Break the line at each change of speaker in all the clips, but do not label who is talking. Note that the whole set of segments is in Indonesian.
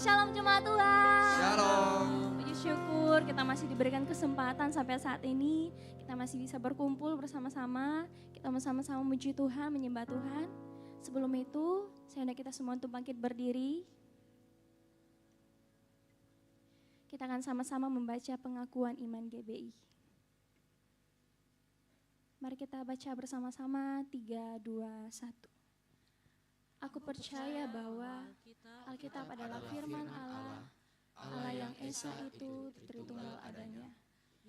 Shalom jemaat Tuhan.
Shalom.
Puji syukur kita masih diberikan kesempatan sampai saat ini. Kita masih bisa berkumpul bersama-sama. Kita sama-sama memuji Tuhan, menyembah Tuhan. Sebelum itu, saya undang kita semua untuk bangkit berdiri. Kita akan sama-sama membaca pengakuan iman GBI. Mari kita baca bersama-sama 3, 2, 1. Aku percaya bahwa Alkitab adalah firman Allah, Allah yang Esa itu Tritunggal adanya.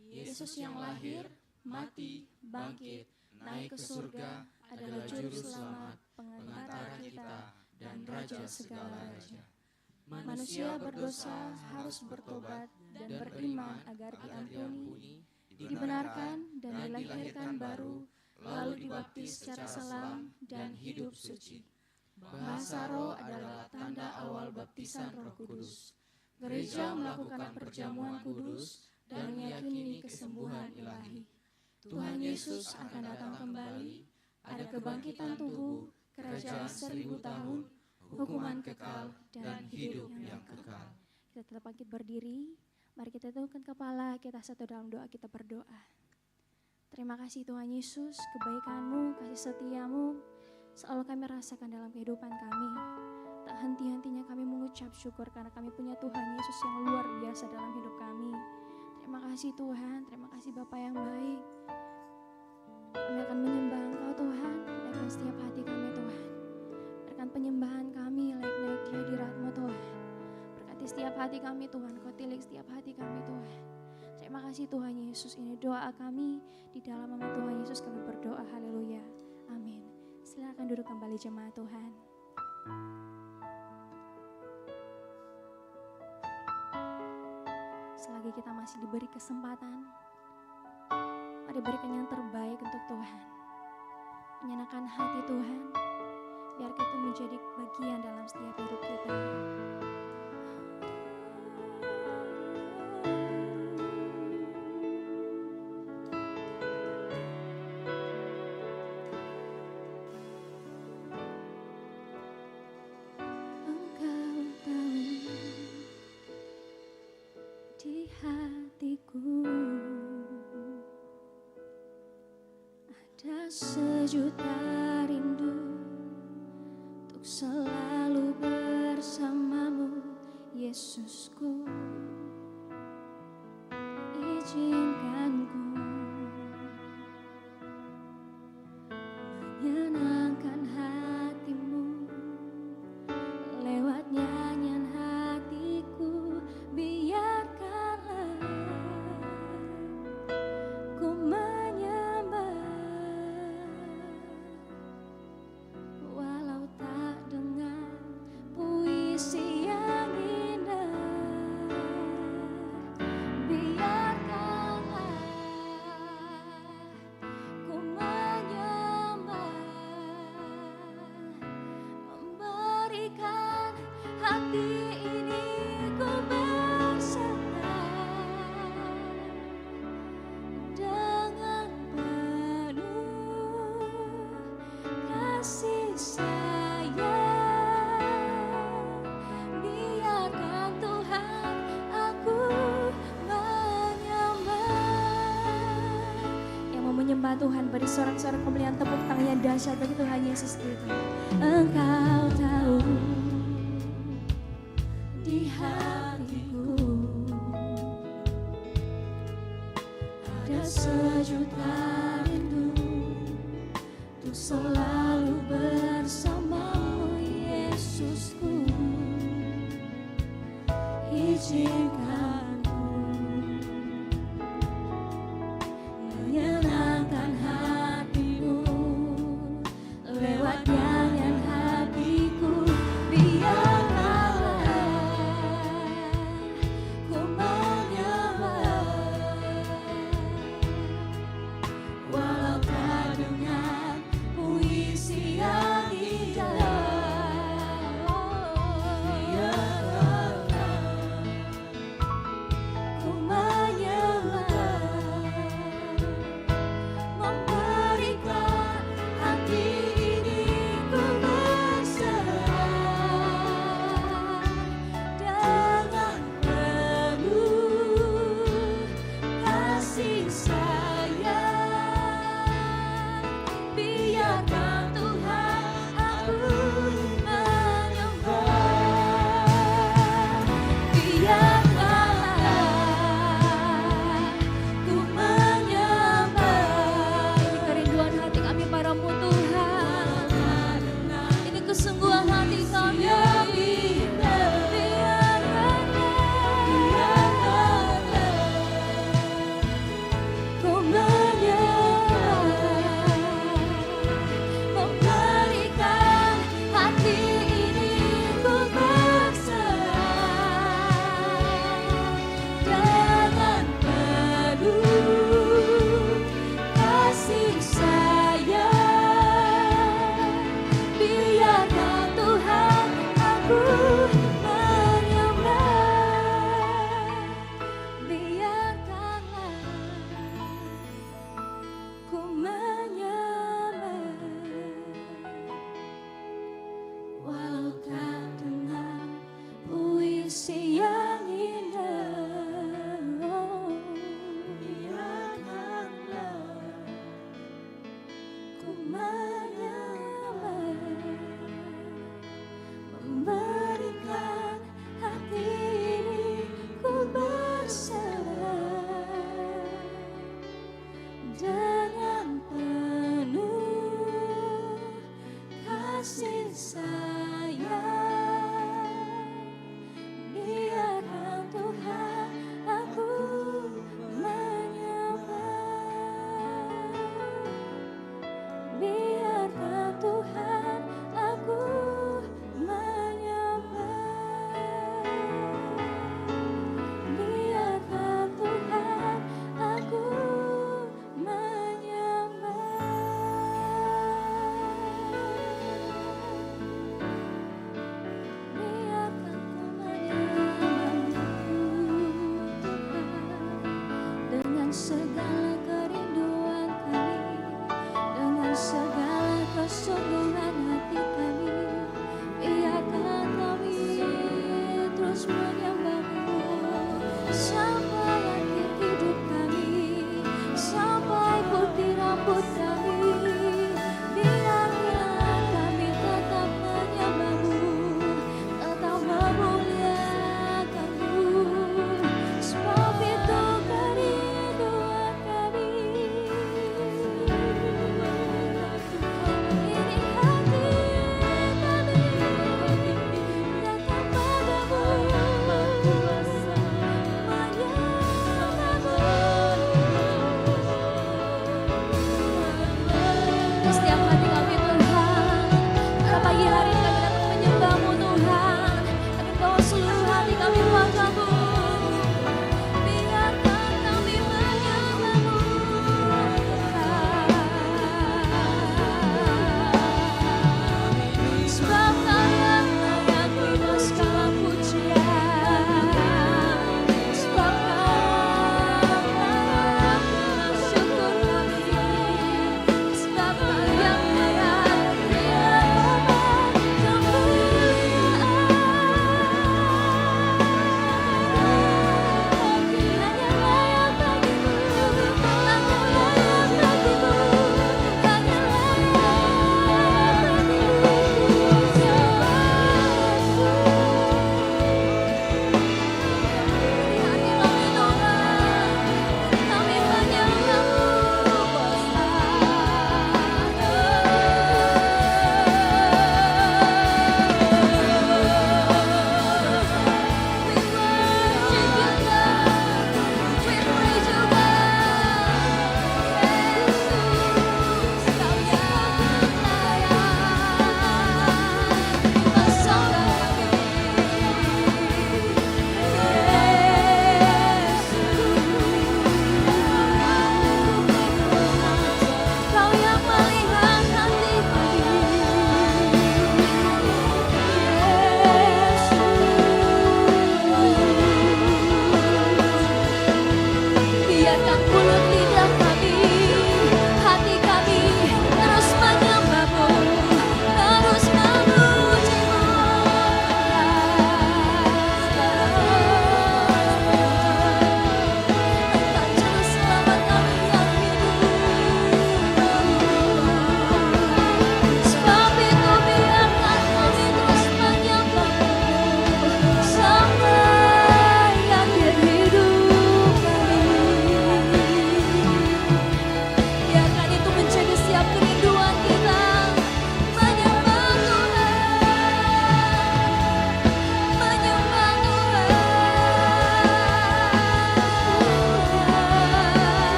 Yesus yang lahir, mati, bangkit, naik ke surga adalah juru selamat, pengantara kita, dan raja segala raja. Manusia berdosa harus bertobat dan beriman agar diampuni, dibenarkan dan dilahirkan baru, lalu dibaptis secara salam dan hidup suci. Bahasa roh adalah tanda awal baptisan Roh Kudus. Gereja melakukan perjamuan kudus dan meyakini kesembuhan ilahi. Tuhan Yesus akan datang kembali, ada kebangkitan tubuh, kerajaan 1000 tahun, hukuman kekal, dan hidup yang kekal. Kita tetap bangkit berdiri, mari kita tundukkan kepala, kita satu dalam doa, kita berdoa. Terima kasih Tuhan Yesus, kebaikan-Mu, kasih setia-Mu, selalu kami rasakan dalam kehidupan kami. Tak henti-hentinya kami mengucap syukur karena kami punya Tuhan Yesus yang luar biasa dalam hidup kami. Terima kasih Tuhan, terima kasih Bapa yang baik. Kami akan menyembah Engkau Tuhan, naikkan setiap hati kami Tuhan. Berikan penyembahan kami naik-naik di hadirat-Mu Tuhan. Berkati setiap hati kami Tuhan, Kau tilik setiap hati kami Tuhan. Terima kasih Tuhan Yesus, ini doa kami di dalam nama Tuhan Yesus kami berdoa, haleluya, amin. Silakan duduk kembali jemaat Tuhan. Selagi kita masih diberi kesempatan, mari berikan yang terbaik untuk Tuhan. Menyenangkan hati Tuhan, biar kita menjadi bagian dalam setiap hidup kita. Sejuta rindu untuk selalu bersamamu, Yesusku. Izinkan ku menyenangkan hatimu lewat nyanyian hatiku. Biarkanlah ku menyembah walau tak dengan puisi yang indah. Biarkanlah ku menyembah, memberikan hati ini ku bersandar dengan penuh kasih sayang. Biarkan Tuhan aku menyembah. Yang mau menyembah Tuhan beri sorak-sorak kemuliaan, tepuk tangan yang dahsyat bagi Tuhan Yesus itu. Engkau tahu di hatiku ada sejuta rindu untuk selalu bersamamu, Yesusku. Izinkan ku menyenangkan hatimu lewat nyanyian hatiku. Biarkanlah ku menyembah walau tak dengan puisi yang indah. Biarkanlah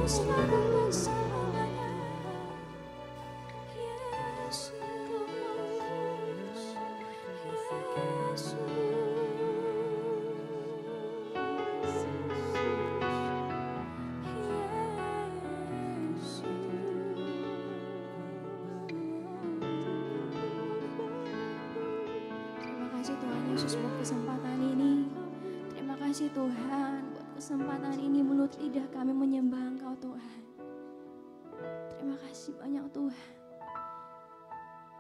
selalu bersamanya. Yesus, Yesus. Terima kasih Tuhan Yesus buat kesempatan ini. Terima kasih Tuhan buat kesempatan ini, mulut lidah kami menyembah Engkau Tuhan. Terima kasih banyak Tuhan.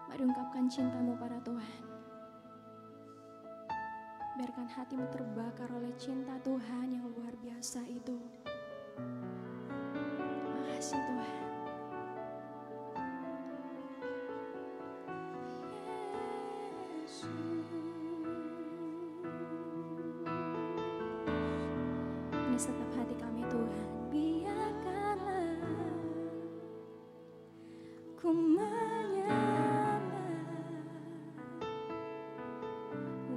Mari ungkapkan cintamu pada Tuhan. Biarkan hatimu terbakar oleh cinta Tuhan yang luar biasa itu. Terima kasih Tuhan. Ini setiap hati kami Tuhan. Biarkanlah ku menyembah,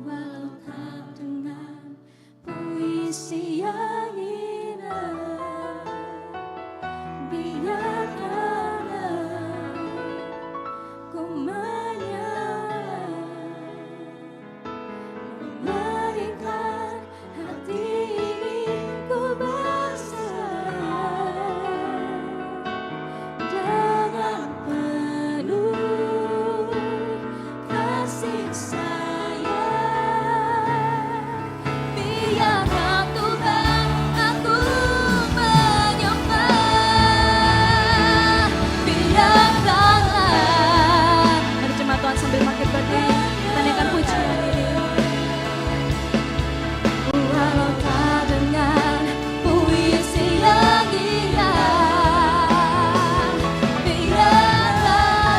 walau tak dengan puisi yang indah. Biarkanlah ku menyembah, memberikan hati ini ku berserah dengan penuh kasih sayang. Biarkan Tuhan aku menyembah, biarkanlah. Mari jemaat Tuhan sambil bangkit berdiri, tanyakan pujian ini. Walau tak dengan puisi yang indah, biarkanlah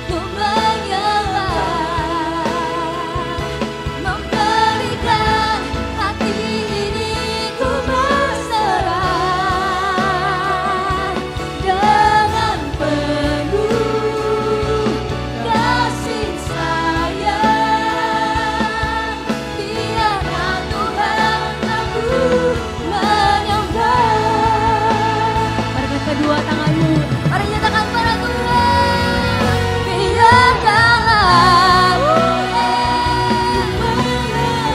ku menyembah, memberikan hati ini ku berserah dengan penuh kasih sayang. Biarkan Tuhan aku menyembah. Mari kedua tanganmu, mari nyatakan pada Tuhan. Biarkanlah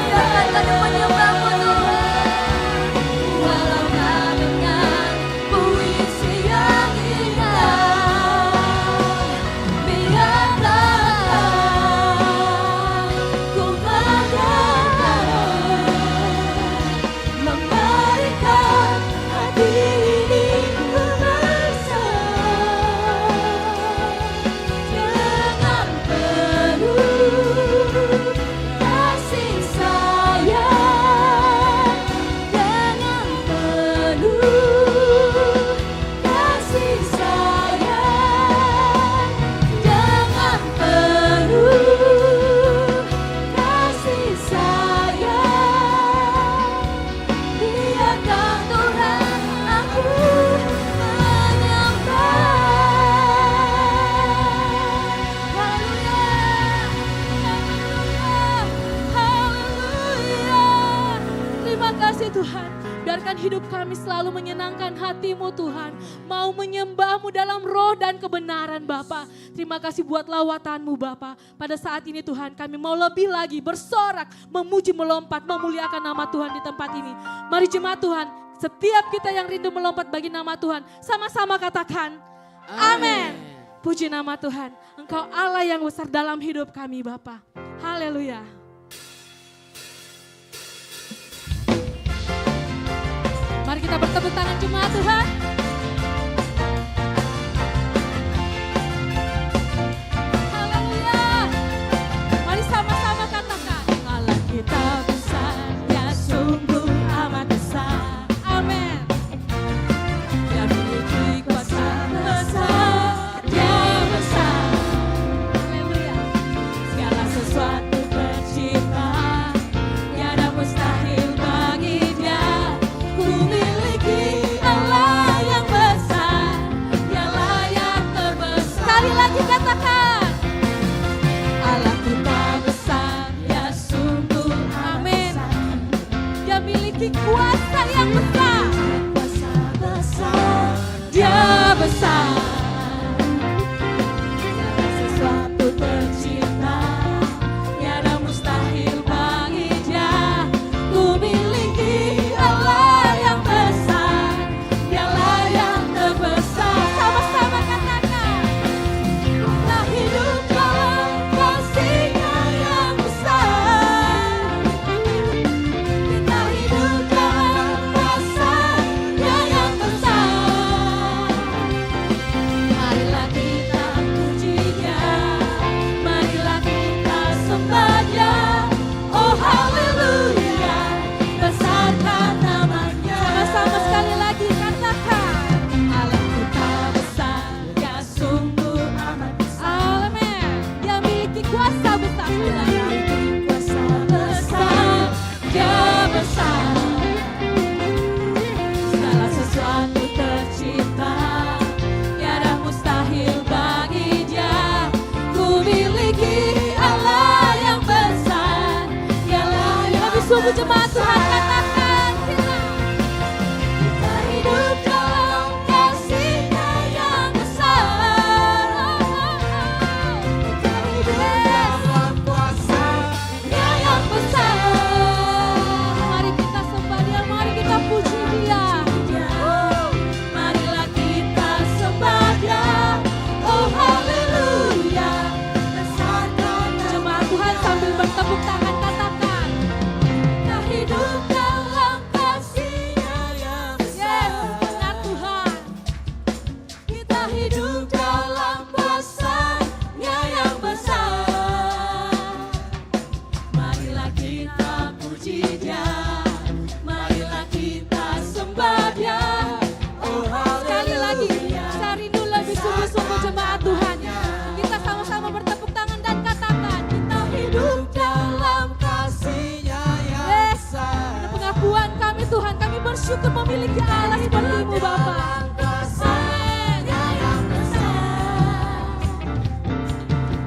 biarkan kami menyembahmu Tuhan, walau tak dengan puisi yang indah. Biarkanlah ku menyembah, memberikan hati ini ku berserah dengan penuh kasih sayang, dengan penuh kasih sayang, dengan penuh kasih sayang. Biarkan Tuhan aku menyembah. Haleluya, haleluya.
Terima kasih Tuhan. Biarkan hidup kami selalu menyenangkan hati-Mu Tuhan. Mau menyembah-Mu dalam roh dan kebenaran Bapa. Terima kasih buat lawatan-Mu Bapa. Pada saat ini Tuhan kami mau lebih lagi bersorak, memuji, melompat, memuliakan nama Tuhan di tempat ini. Mari jemaat Tuhan, setiap kita yang rindu melompat bagi nama Tuhan, sama-sama katakan amin. Puji nama Tuhan. Engkau Allah yang besar dalam hidup kami Bapa. Haleluya. Mari kita bertepuk tangan jemaat Tuhan. Haleluya. Mari sama-sama katakan. Allah kita besar, ya sungguh amat besar. Amin. Dia memiliki kuasa besar, Dia besar. Haleluya. Segala sesuatu tercipta, tiada mustahil bagi Dia. Ku miliki Allah besar. Segala sesuatu tercipta, tiada mustahil bagi Dia. Ku miliki Allah yang besar, Dialah yang terbesar. Sama-sama katakan, kita hidup dalam kasih-Nya yang besar. Kita hidup dalam kuasa-Nya yang besar. Marilah kita puji Dia, marilah kita sembah Dia. Oh haleluya, besarkan namanya. Sama-sama sekali lagi katakan, Allah kita besar, Dia sungguh amat besar. Amin. Dia miliki kuasa besar. Dia miliki kuasa besar, Dia besar. Segala sesuatu tercipta, tiada mustahil bagi Dia. Ku miliki Allah yang besar, Dialah yang lebih sungguh. Jemaat Tuhan katakan, kita hidup dalam kasih-Nya yang besar. Kita hidup dalam kuasa-Nya yang besar. Mari kita sembah Dia, mari kita puji Dia. Marilah kita sembah Dia. Oh haleluya, besarkan jemaat Tuhan sambil bertepuk tangan katakan, kita hidup dalam kasih-Nya yang besar. Yes, benar Tuhan. Kita hidup dalam kuasa-Nya yang besar. Marilah kita puji Dia, marilah kita sembah Dia. Oh sekali lagi, saya rindu lebih sungguh-sungguh jemaat Tuhan. Kita sama-sama bertepuk tangan dan katakan, kita hidup dalam kasih-Nya yang besar. Ada pengakuan kami Tuhan, kami bersyukur memiliki Allah seperti-Mu Bapa. Amin.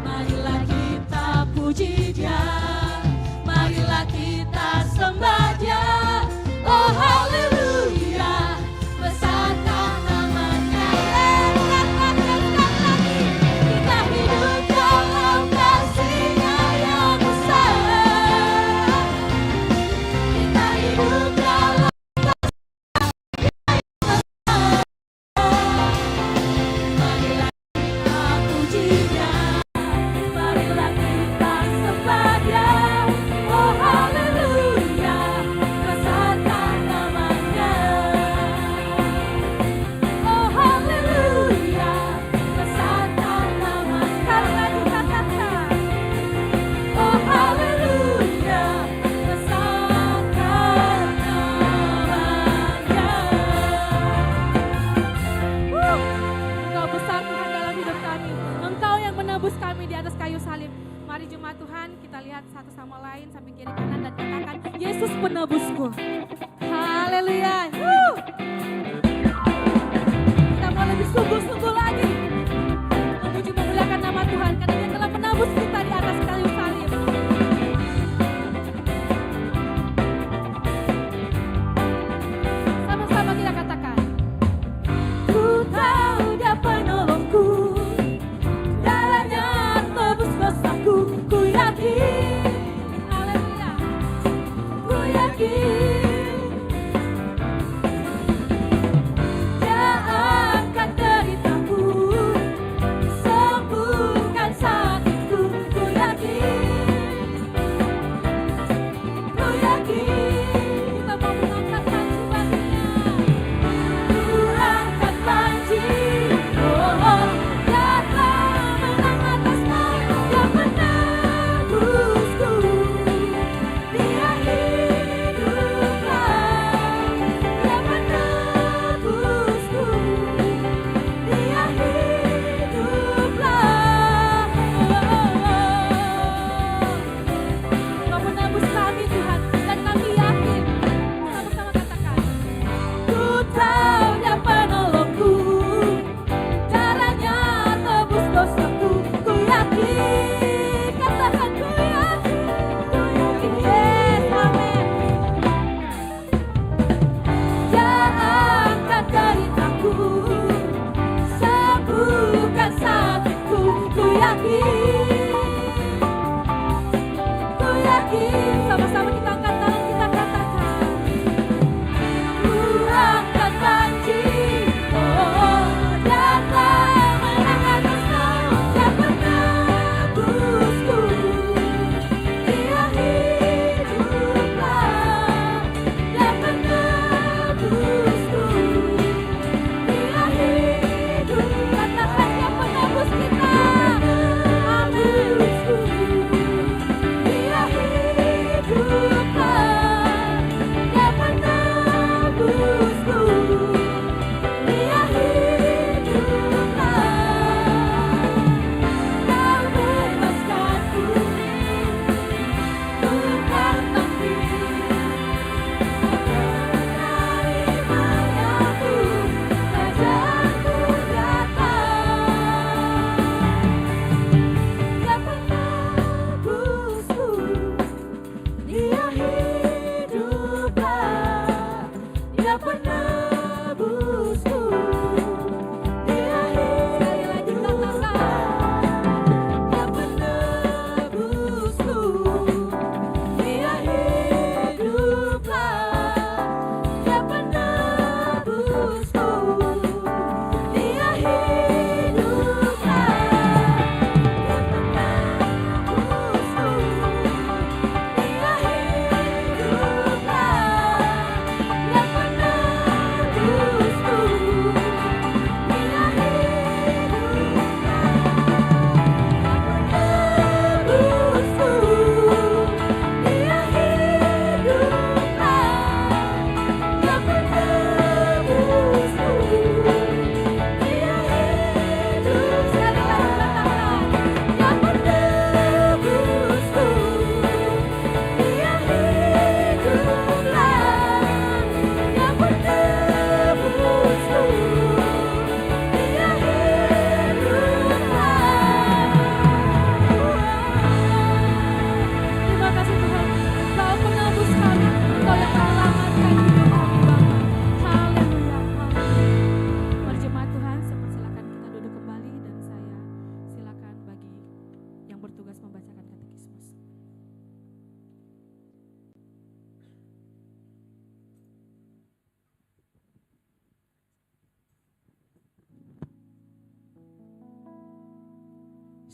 Marilah kita puji Dia, marilah kita sembah Dia. Oh haleluya, besarkan namanya. Katakan sekali lagi, kita hidup dalam kasih-Nya yang besar. Kita hidup dalam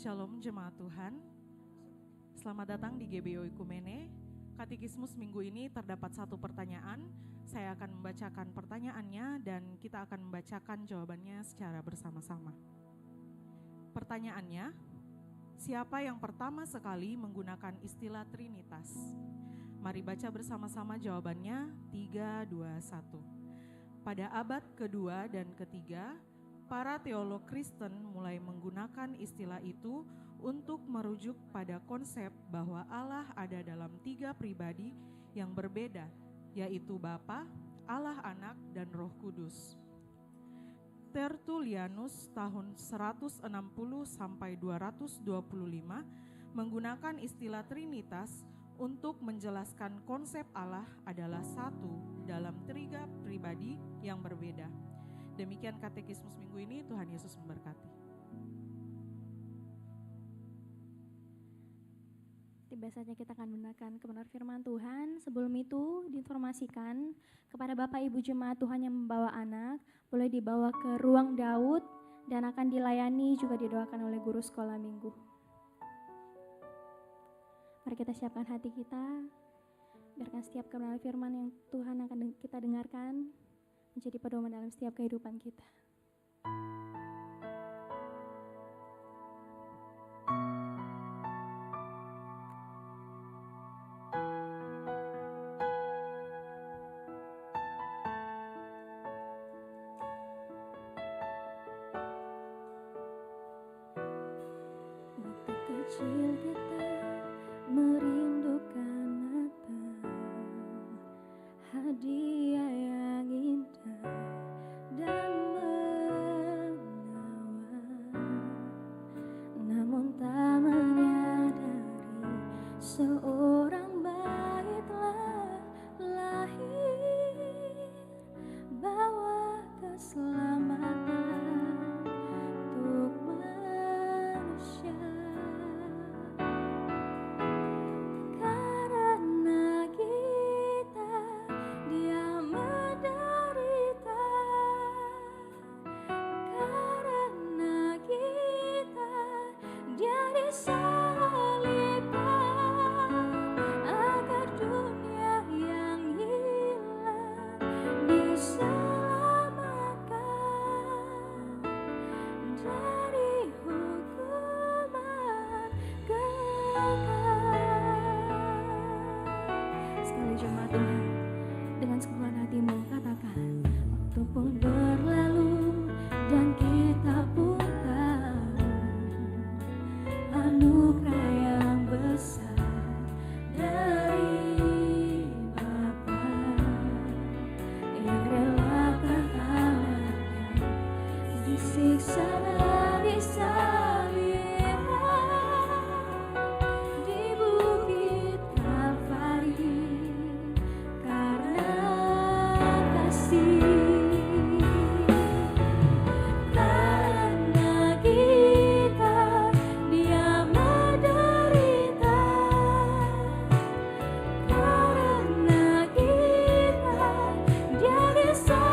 Shalom jemaat Tuhan. Selamat datang di GBO Ikumene. Katekismus minggu ini terdapat satu pertanyaan. Saya akan membacakan pertanyaannya dan kita akan membacakan jawabannya secara bersama-sama. Pertanyaannya, siapa yang pertama sekali menggunakan istilah Trinitas? Mari baca bersama-sama jawabannya. 3, 2, 1. Pada abad kedua dan ketiga, para teolog Kristen mulai menggunakan istilah itu untuk merujuk pada konsep bahwa Allah ada dalam 3 pribadi yang berbeda, yaitu Bapa, Allah Anak, dan Roh Kudus. Tertullianus tahun 160 sampai 225 menggunakan istilah Trinitas untuk menjelaskan konsep Allah adalah satu dalam 3 pribadi yang berbeda. Demikian katekismus minggu ini, Tuhan Yesus memberkati.
Tiba saatnya kita akan mendengarkan kebenaran firman Tuhan. Sebelum itu diinformasikan kepada Bapak Ibu Jemaat Tuhan yang membawa anak, boleh dibawa ke ruang Daud dan akan dilayani juga didoakan oleh guru sekolah minggu. Mari kita siapkan hati kita, biarkan setiap kebenaran firman yang Tuhan akan kita dengarkan menjadi pedoman dalam setiap kehidupan kita. Waktu kecil kita merindukan Natal, hadiah yang indah dan menawan, namun tak menyadari seorang bayi telah lahir, bawa keselamatan untuk manusia. Karena kita dia menderita, karena kita dia disalibkan, agar dunia yang hilang diselamatkan dari hukuman kekal. Sekali jemaat Tuhan, dengan sekuat hatimu katakan, waktu pun berlalu dan kita pun tahu anugerah yang besar dari Bapa yang relakan anaknya disiksa disalibkan di bukit Kalvari karena kasih. Karena kita dia menderita, karena kita dia disalibkan,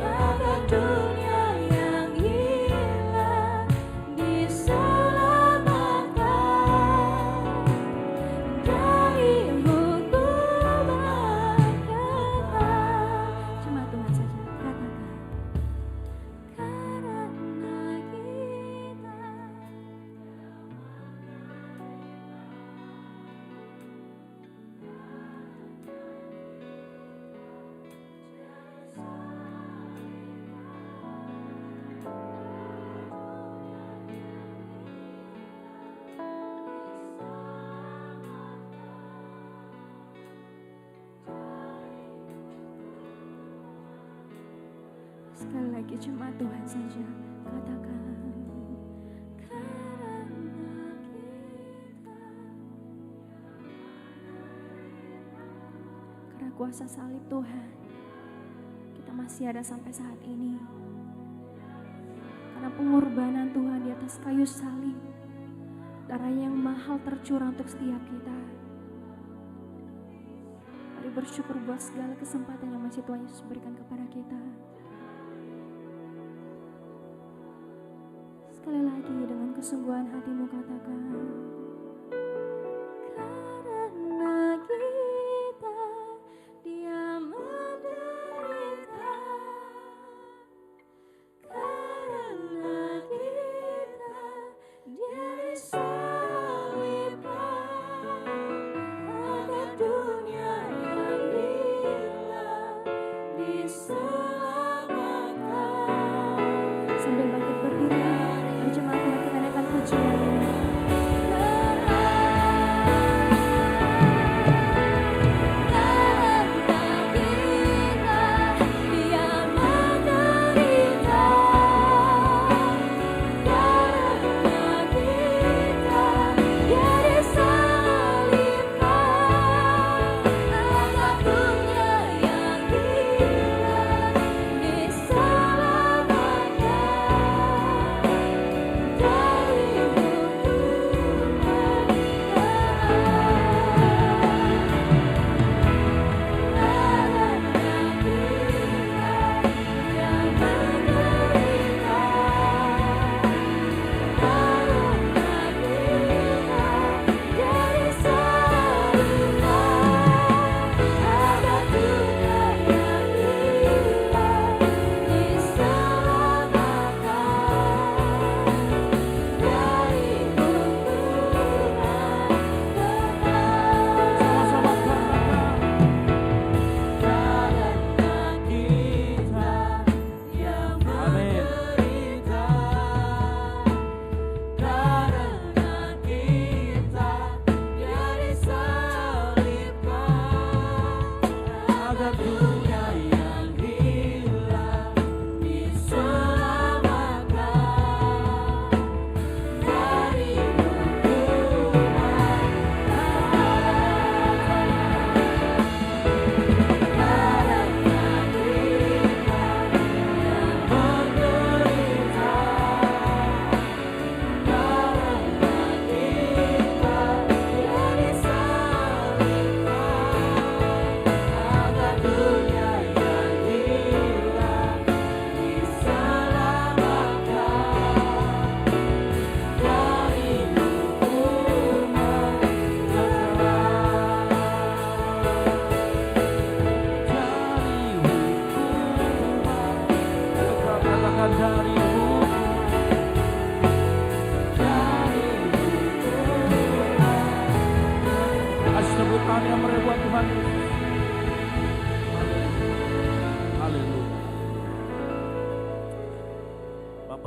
agar dunia yang hilang diselamatkan dari hukuman kekal. Cuma Tuhan saja katakan, karena kita. Sekali lagi jemaat Tuhan saja katakan, karena kita. Karena kuasa salib Tuhan, kita masih ada sampai saat ini. Karena pengorbanan Tuhan di atas kayu salib, darah yang mahal tercurah untuk setiap kita. Mari bersyukur buat segala kesempatan yang masih Tuhan Yesus berikan kepada kita. Sekali lagi dengan kesungguhan hatimu katakan. Karena kita dia menderita. Karena kita dia disalibkan. Agar dunia yang hilang diselamatkan. Sambil bangkit berdiri, berjemaat makin menaikkan pujian.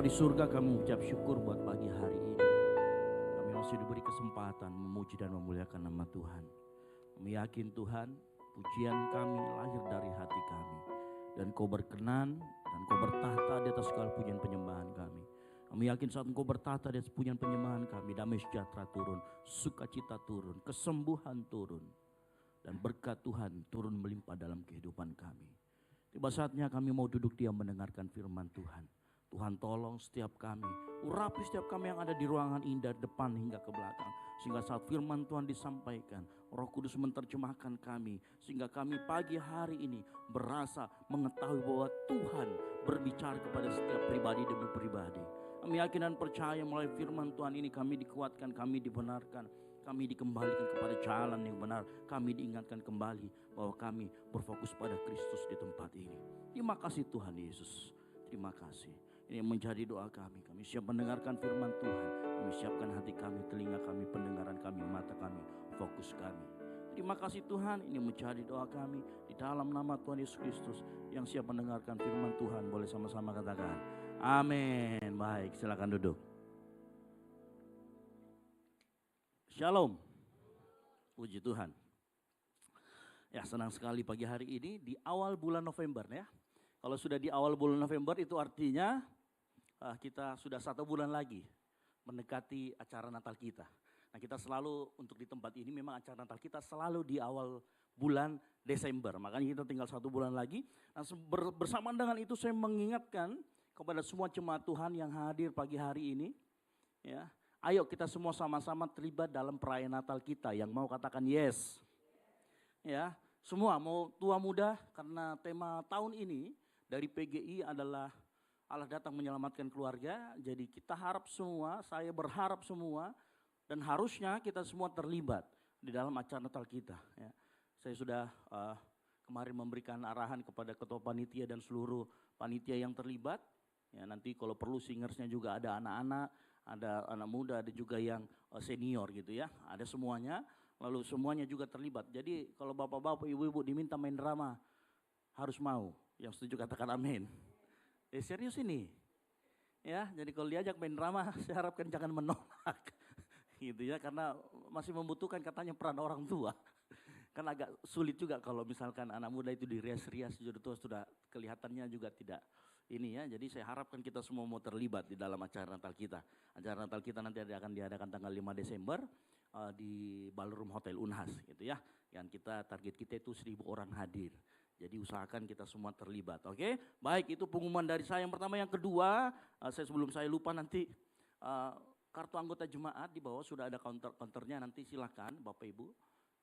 Di surga kami mengucap syukur buat pagi hari ini. Kami masih diberi kesempatan memuji dan memuliakan nama Tuhan. Kami yakin Tuhan, pujian kami lahir dari hati kami. Dan Kau berkenan dan Kau bertahta di atas segala pujian penyembahan kami. Kami yakin saat Engkau bertahta di atas pujian penyembahan kami, damai sejahtera turun, sukacita turun, kesembuhan turun. Dan berkat Tuhan turun melimpah dalam kehidupan kami. Tiba saatnya kami mau duduk diam mendengarkan firman Tuhan. Tuhan tolong setiap kami, urapi setiap kami yang ada di ruangan ini dari depan hingga ke belakang. Sehingga saat firman Tuhan disampaikan, Roh Kudus menerjemahkan kami. Sehingga kami pagi hari ini berasa mengetahui bahwa Tuhan berbicara kepada setiap pribadi demi pribadi. Kami yakin dan percaya melalui firman Tuhan ini kami dikuatkan, kami dibenarkan. Kami dikembalikan kepada jalan yang benar. Kami diingatkan kembali bahwa kami berfokus pada Kristus di tempat ini. Terima kasih Tuhan Yesus. Terima kasih. Ini menjadi doa kami. Kami siap mendengarkan firman Tuhan. Kami siapkan hati kami, telinga kami, pendengaran kami, mata kami, fokus kami. Terima kasih Tuhan, ini menjadi doa kami. Di dalam nama Tuhan Yesus Kristus yang siap mendengarkan firman Tuhan. Boleh sama-sama katakan amin. Baik, silakan duduk. Shalom. Puji Tuhan. Ya, senang sekali pagi hari ini di awal bulan November ya. Kalau sudah di awal bulan November itu artinya kita sudah 1 bulan lagi mendekati acara Natal kita. Nah, kita selalu untuk di tempat ini memang acara Natal kita selalu di awal bulan Desember. Makanya kita tinggal 1 bulan lagi. Nah, bersamaan dengan itu saya mengingatkan kepada semua jemaat Tuhan yang hadir pagi hari ini. Ya, ayo kita semua sama-sama terlibat dalam perayaan Natal kita. Yang mau katakan yes. Ya, semua mau tua muda karena tema tahun ini dari PGI adalah Allah datang menyelamatkan keluarga, jadi kita harap semua, saya berharap semua, dan harusnya kita semua terlibat di dalam acara Natal kita. Ya. Saya sudah kemarin memberikan arahan kepada ketua panitia dan seluruh panitia yang terlibat. Ya, nanti kalau perlu singersnya juga ada anak-anak, ada anak muda, ada juga yang senior gitu ya, ada semuanya. Lalu semuanya juga terlibat. Jadi kalau bapak-bapak, ibu-ibu diminta main drama, harus mau. Yang setuju katakan amin. Serius ini. Ya, jadi kalau diajak main drama, saya harapkan jangan menolak. Gitu ya, karena masih membutuhkan katanya peran orang tua. Kan agak sulit juga kalau misalkan anak muda itu dirias-rias sudah kelihatannya juga tidak ini ya. Jadi saya harapkan kita semua mau terlibat di dalam acara Natal kita. Acara Natal kita nanti akan diadakan tanggal 5 Desember di Ballroom Hotel Unhas gitu ya. Yang kita target kita itu 1.000 orang hadir. Jadi usahakan kita semua terlibat, oke? Baik, itu pengumuman dari saya yang pertama. Yang kedua, sebelum saya lupa nanti kartu anggota jemaat di bawah sudah ada counternya, nanti silakan Bapak Ibu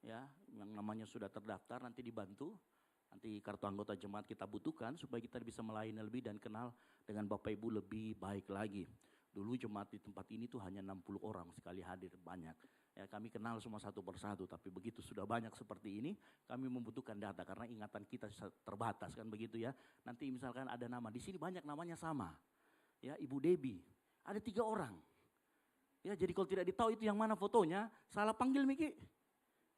ya, yang namanya sudah terdaftar nanti dibantu. Nanti kartu anggota jemaat kita butuhkan supaya kita bisa melayani lebih dan kenal dengan Bapak Ibu lebih baik lagi. Dulu jemaat di tempat ini tuh hanya 60 orang sekali hadir, banyak. Ya, kami kenal semua satu persatu, tapi begitu sudah banyak seperti ini, kami membutuhkan data karena ingatan kita terbatas kan begitu ya. Nanti misalkan ada nama, di sini banyak namanya sama. Ya, Ibu Debbie, ada 3 orang. Ya, jadi kalau tidak ditahu itu yang mana fotonya, salah panggil Miki.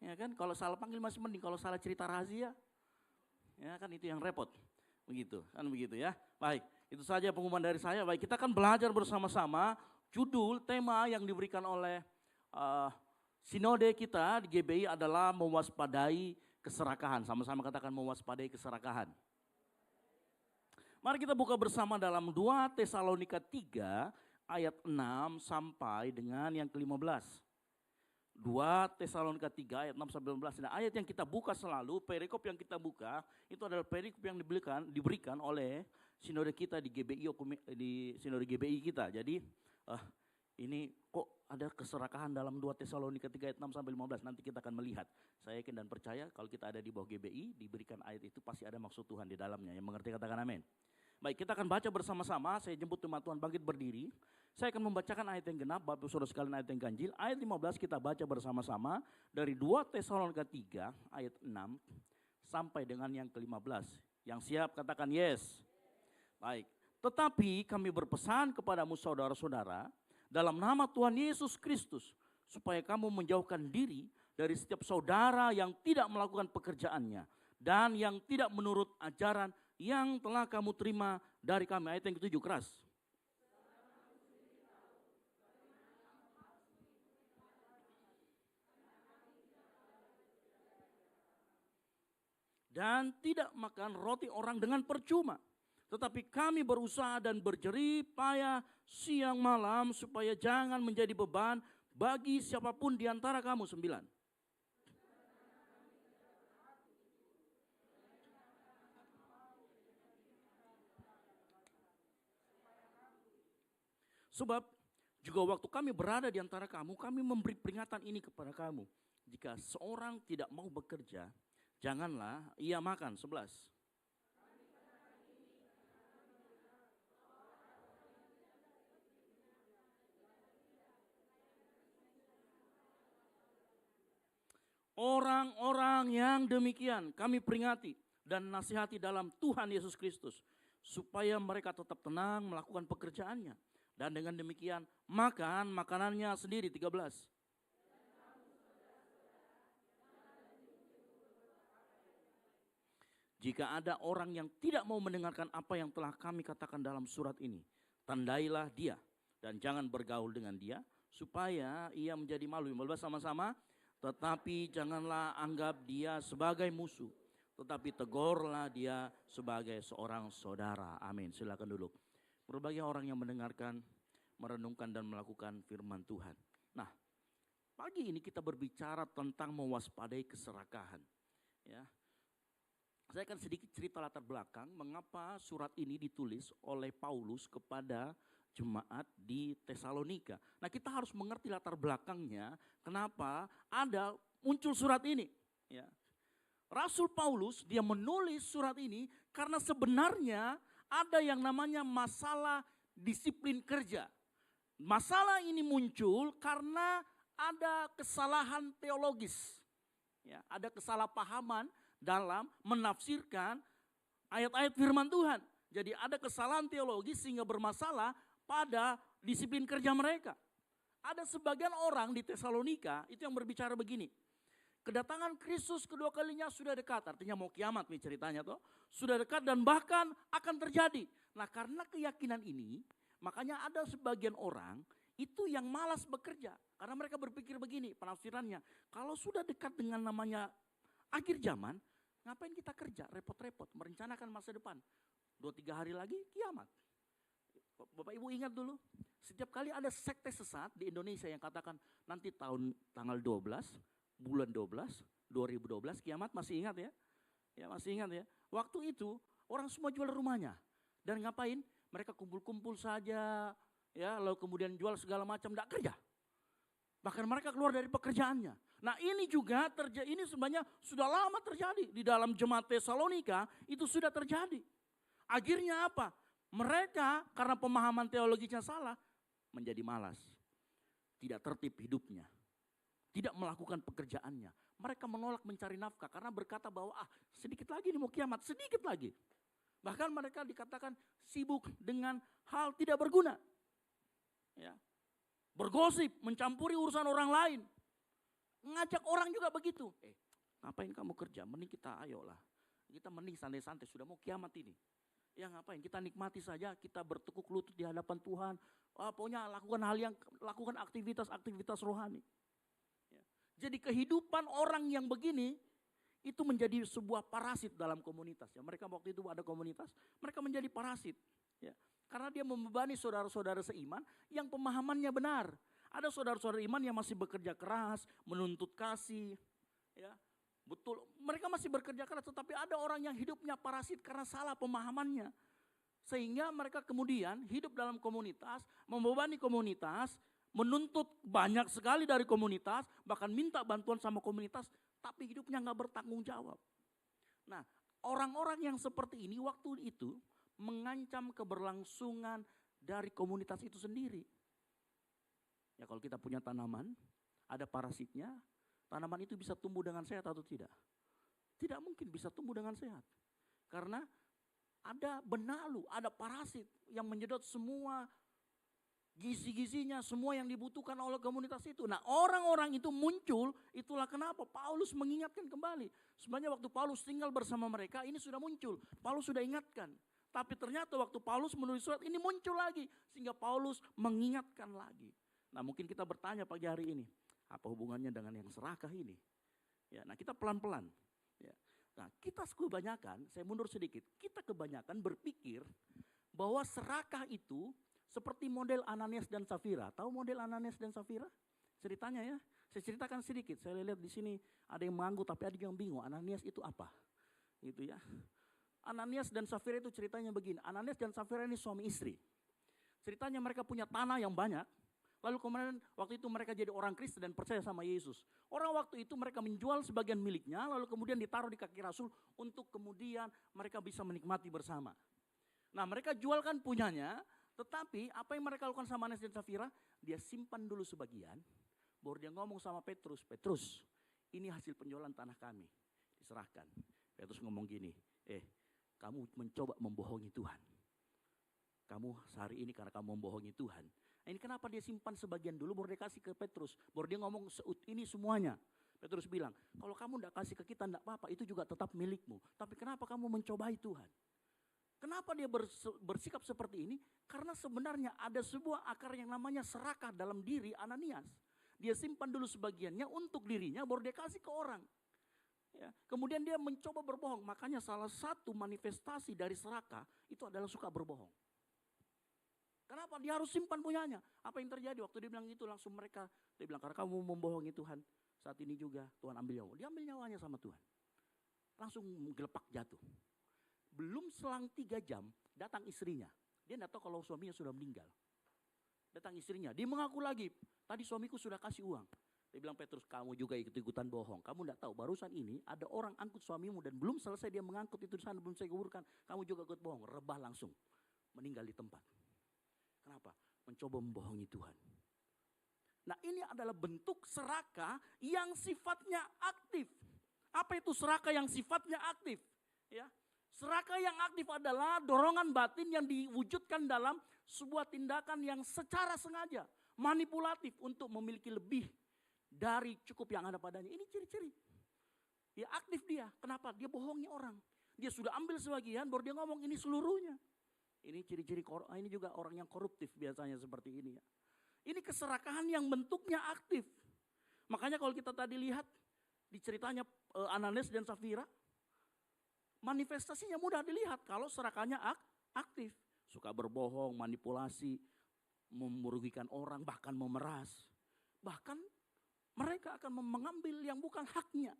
Ya kan, kalau salah panggil masih mending, kalau salah cerita rahasia, ya kan itu yang repot. Begitu, kan begitu ya. Baik, itu saja pengumuman dari saya. Baik, kita akan belajar bersama-sama judul tema yang diberikan oleh sinode kita di GBI adalah mewaspadai keserakahan. Sama-sama katakan mewaspadai keserakahan. Mari kita buka bersama dalam 2 Tesalonika 3 ayat 6 sampai dengan yang ke-15. 2 Tesalonika 3 ayat 6 sampai 15. Nah, ayat yang kita buka selalu, perikop yang kita buka itu adalah perikop yang diberikan oleh sinode kita di GBI, di sinode GBI kita. Jadi ini kok ada keserakahan dalam 2 Tesalonika 3 ayat 6 sampai 15. Nanti kita akan melihat. Saya yakin dan percaya kalau kita ada di bawah GBI, diberikan ayat itu pasti ada maksud Tuhan di dalamnya. Yang mengerti katakan amin. Baik, kita akan baca bersama-sama. Saya jemput jemaat Tuhan bangkit berdiri. Saya akan membacakan ayat yang genap, Bapak Saudara sekalian ayat yang ganjil. Ayat 15 kita baca bersama-sama dari 2 Tesalonika 3 ayat 6 sampai dengan yang ke-15. Yang siap katakan yes. Baik, tetapi kami berpesan kepadamu saudara-saudara dalam nama Tuhan Yesus Kristus, supaya kamu menjauhkan diri dari setiap saudara yang tidak melakukan pekerjaannya dan yang tidak menurut ajaran yang telah kamu terima dari kami. Ayat yang ke-7 keras. Dan tidak makan roti orang dengan percuma. Tetapi kami berusaha dan berjerih payah siang malam supaya jangan menjadi beban bagi siapapun di antara kamu. 9. Sebab juga waktu kami berada di antara kamu, kami memberi peringatan ini kepada kamu. Jika seorang tidak mau bekerja, janganlah ia makan. 11. Orang-orang yang demikian kami peringati dan nasihati dalam Tuhan Yesus Kristus, supaya mereka tetap tenang melakukan pekerjaannya. Dan dengan demikian makan makanannya sendiri. 13. Jika ada orang yang tidak mau mendengarkan apa yang telah kami katakan dalam surat ini, tandailah dia dan jangan bergaul dengan dia, supaya ia menjadi malu. 15 sama-sama. Tetapi janganlah anggap dia sebagai musuh, tetapi tegurlah dia sebagai seorang saudara. Amin. Silakan duduk. Berbagai orang yang mendengarkan, merenungkan dan melakukan firman Tuhan. Nah, pagi ini kita berbicara tentang mewaspadai keserakahan. Ya, saya akan sedikit cerita latar belakang mengapa surat ini ditulis oleh Paulus kepada jemaat di Tesalonika. Nah, kita harus mengerti latar belakangnya, kenapa ada muncul surat ini. Ya. Rasul Paulus dia menulis surat ini karena sebenarnya ada yang namanya masalah disiplin kerja. Masalah ini muncul karena ada kesalahan teologis. Ya, ada kesalahpahaman dalam menafsirkan ayat-ayat firman Tuhan. Jadi ada kesalahan teologis sehingga bermasalah pada disiplin kerja mereka. Ada sebagian orang di Tesalonika itu yang berbicara begini. Kedatangan Kristus kedua kalinya sudah dekat. Artinya mau kiamat nih ceritanya toh. Sudah dekat dan bahkan akan terjadi. Nah karena keyakinan ini, makanya ada sebagian orang itu yang malas bekerja. Karena mereka berpikir begini penafsirannya. Kalau sudah dekat dengan namanya akhir zaman, ngapain kita kerja repot-repot merencanakan masa depan. 2-3 hari lagi kiamat. Bapak Ibu ingat dulu, setiap kali ada sekte sesat di Indonesia yang katakan nanti tanggal 12, bulan 12, 2012 kiamat, masih ingat ya? Ya masih ingat ya. Waktu itu orang semua jual rumahnya. Dan ngapain? Mereka kumpul-kumpul saja, ya lalu kemudian jual segala macam, tidak kerja. Bahkan mereka keluar dari pekerjaannya. Nah ini juga terjadi, ini sebenarnya sudah lama terjadi di dalam jemaat Tesalonika, itu sudah terjadi. Akhirnya apa? Mereka karena pemahaman teologinya salah, menjadi malas. Tidak tertib hidupnya. Tidak melakukan pekerjaannya. Mereka menolak mencari nafkah karena berkata bahwa sedikit lagi nih mau kiamat, sedikit lagi. Bahkan mereka dikatakan sibuk dengan hal tidak berguna. Ya. Bergosip, mencampuri urusan orang lain. Ngajak orang juga begitu. Ngapain kamu kerja? Mending kita ayolah. Kita mending santai-santai, sudah mau kiamat ini. Ya ngapain, kita nikmati saja, kita bertekuk lutut di hadapan Tuhan. Pokoknya lakukan aktivitas-aktivitas rohani. Ya. Jadi kehidupan orang yang begini, itu menjadi sebuah parasit dalam komunitas. Ya, mereka waktu itu ada komunitas, mereka menjadi parasit. Ya. Karena dia membebani saudara-saudara seiman yang pemahamannya benar. Ada saudara-saudara iman yang masih bekerja keras, menuntut kasih. Ya. Betul, mereka masih bekerja keras, tetapi ada orang yang hidupnya parasit karena salah pemahamannya. Sehingga mereka kemudian hidup dalam komunitas, membebani komunitas, menuntut banyak sekali dari komunitas, bahkan minta bantuan sama komunitas, tapi hidupnya nggak bertanggung jawab. Nah, orang-orang yang seperti ini waktu itu mengancam keberlangsungan dari komunitas itu sendiri. Ya kalau kita punya tanaman, ada parasitnya, tanaman itu bisa tumbuh dengan sehat atau tidak? Tidak mungkin bisa tumbuh dengan sehat. Karena ada benalu, ada parasit yang menyedot semua gizi-gizinya, semua yang dibutuhkan oleh komunitas itu. Nah orang-orang itu muncul, itulah kenapa Paulus mengingatkan kembali. Sebenarnya waktu Paulus tinggal bersama mereka, ini sudah muncul. Paulus sudah ingatkan. Tapi ternyata waktu Paulus menulis surat ini muncul lagi. Sehingga Paulus mengingatkan lagi. Nah mungkin kita bertanya pagi hari ini, apa hubungannya dengan yang serakah ini? Ya, nah kita pelan-pelan. Ya. Nah kita kebanyakan, saya mundur sedikit, kita kebanyakan berpikir bahwa serakah itu seperti model Ananias dan Safira. Tahu model Ananias dan Safira? Ceritanya ya, saya ceritakan sedikit. Saya lihat di sini ada yang mengangguk tapi ada yang bingung. Ananias itu apa? Gitu ya. Ananias dan Safira itu ceritanya begini. Ananias dan Safira ini suami istri. Ceritanya mereka punya tanah yang banyak. Lalu kemudian waktu itu mereka jadi orang Kristen dan percaya sama Yesus. Orang waktu itu mereka menjual sebagian miliknya lalu kemudian ditaruh di kaki Rasul untuk kemudian mereka bisa menikmati bersama. Nah mereka jualkan punyanya, tetapi apa yang mereka lakukan sama Ananias dan Safira? Dia simpan dulu sebagian, baru dia ngomong sama Petrus, Petrus ini hasil penjualan tanah kami, diserahkan. Petrus ngomong gini, kamu mencoba membohongi Tuhan. Kamu sehari ini karena kamu membohongi Tuhan. Nah, ini kenapa dia simpan sebagian dulu baru dia kasih ke Petrus. Baru dia ngomong ini semuanya. Petrus bilang, kalau kamu tidak kasih ke kita tidak apa-apa, itu juga tetap milikmu. Tapi kenapa kamu mencobai Tuhan? Kenapa dia bersikap seperti ini? Karena sebenarnya ada sebuah akar yang namanya serakah dalam diri Ananias. Dia simpan dulu sebagiannya untuk dirinya baru dia kasih ke orang. Ya, kemudian dia mencoba berbohong. Makanya salah satu manifestasi dari serakah itu adalah suka berbohong. Kenapa dia harus simpan punyanya? Apa yang terjadi waktu dia bilang itu langsung dia bilang karena kamu membohongi Tuhan saat ini juga Tuhan ambil nyawa. Dia ambil nyawanya sama Tuhan. Langsung gelepak jatuh. Belum selang 3 jam datang istrinya. Dia tidak tahu kalau suaminya sudah meninggal. Datang istrinya, dia mengaku lagi, tadi suamiku sudah kasih uang. Dia bilang, Petrus, kamu juga ikut-ikutan bohong. Kamu enggak tahu, barusan ini ada orang angkut suamimu dan belum selesai dia mengangkut itu di sana, belum saya kuburkan. Kamu juga ikut bohong, rebah langsung. Meninggal di tempat. Kenapa? Mencoba membohongi Tuhan. Nah, ini adalah bentuk serakah yang sifatnya aktif. Apa itu serakah yang sifatnya aktif? Ya, serakah yang aktif adalah dorongan batin yang diwujudkan dalam sebuah tindakan yang secara sengaja manipulatif untuk memiliki lebih dari cukup yang ada padanya. Ini ciri-ciri. Ya, aktif dia. Kenapa? Dia bohongi orang. Dia sudah ambil sebagian baru dia ngomong ini seluruhnya. Ini ciri-ciri, ini juga orang yang koruptif biasanya seperti ini ya. Ini keserakahan yang bentuknya aktif. Makanya kalau kita tadi lihat di ceritanya Ananias dan Safira, manifestasinya mudah dilihat kalau serakahnya aktif. Suka berbohong, manipulasi, merugikan orang, bahkan memeras. Bahkan mereka akan mengambil yang bukan haknya.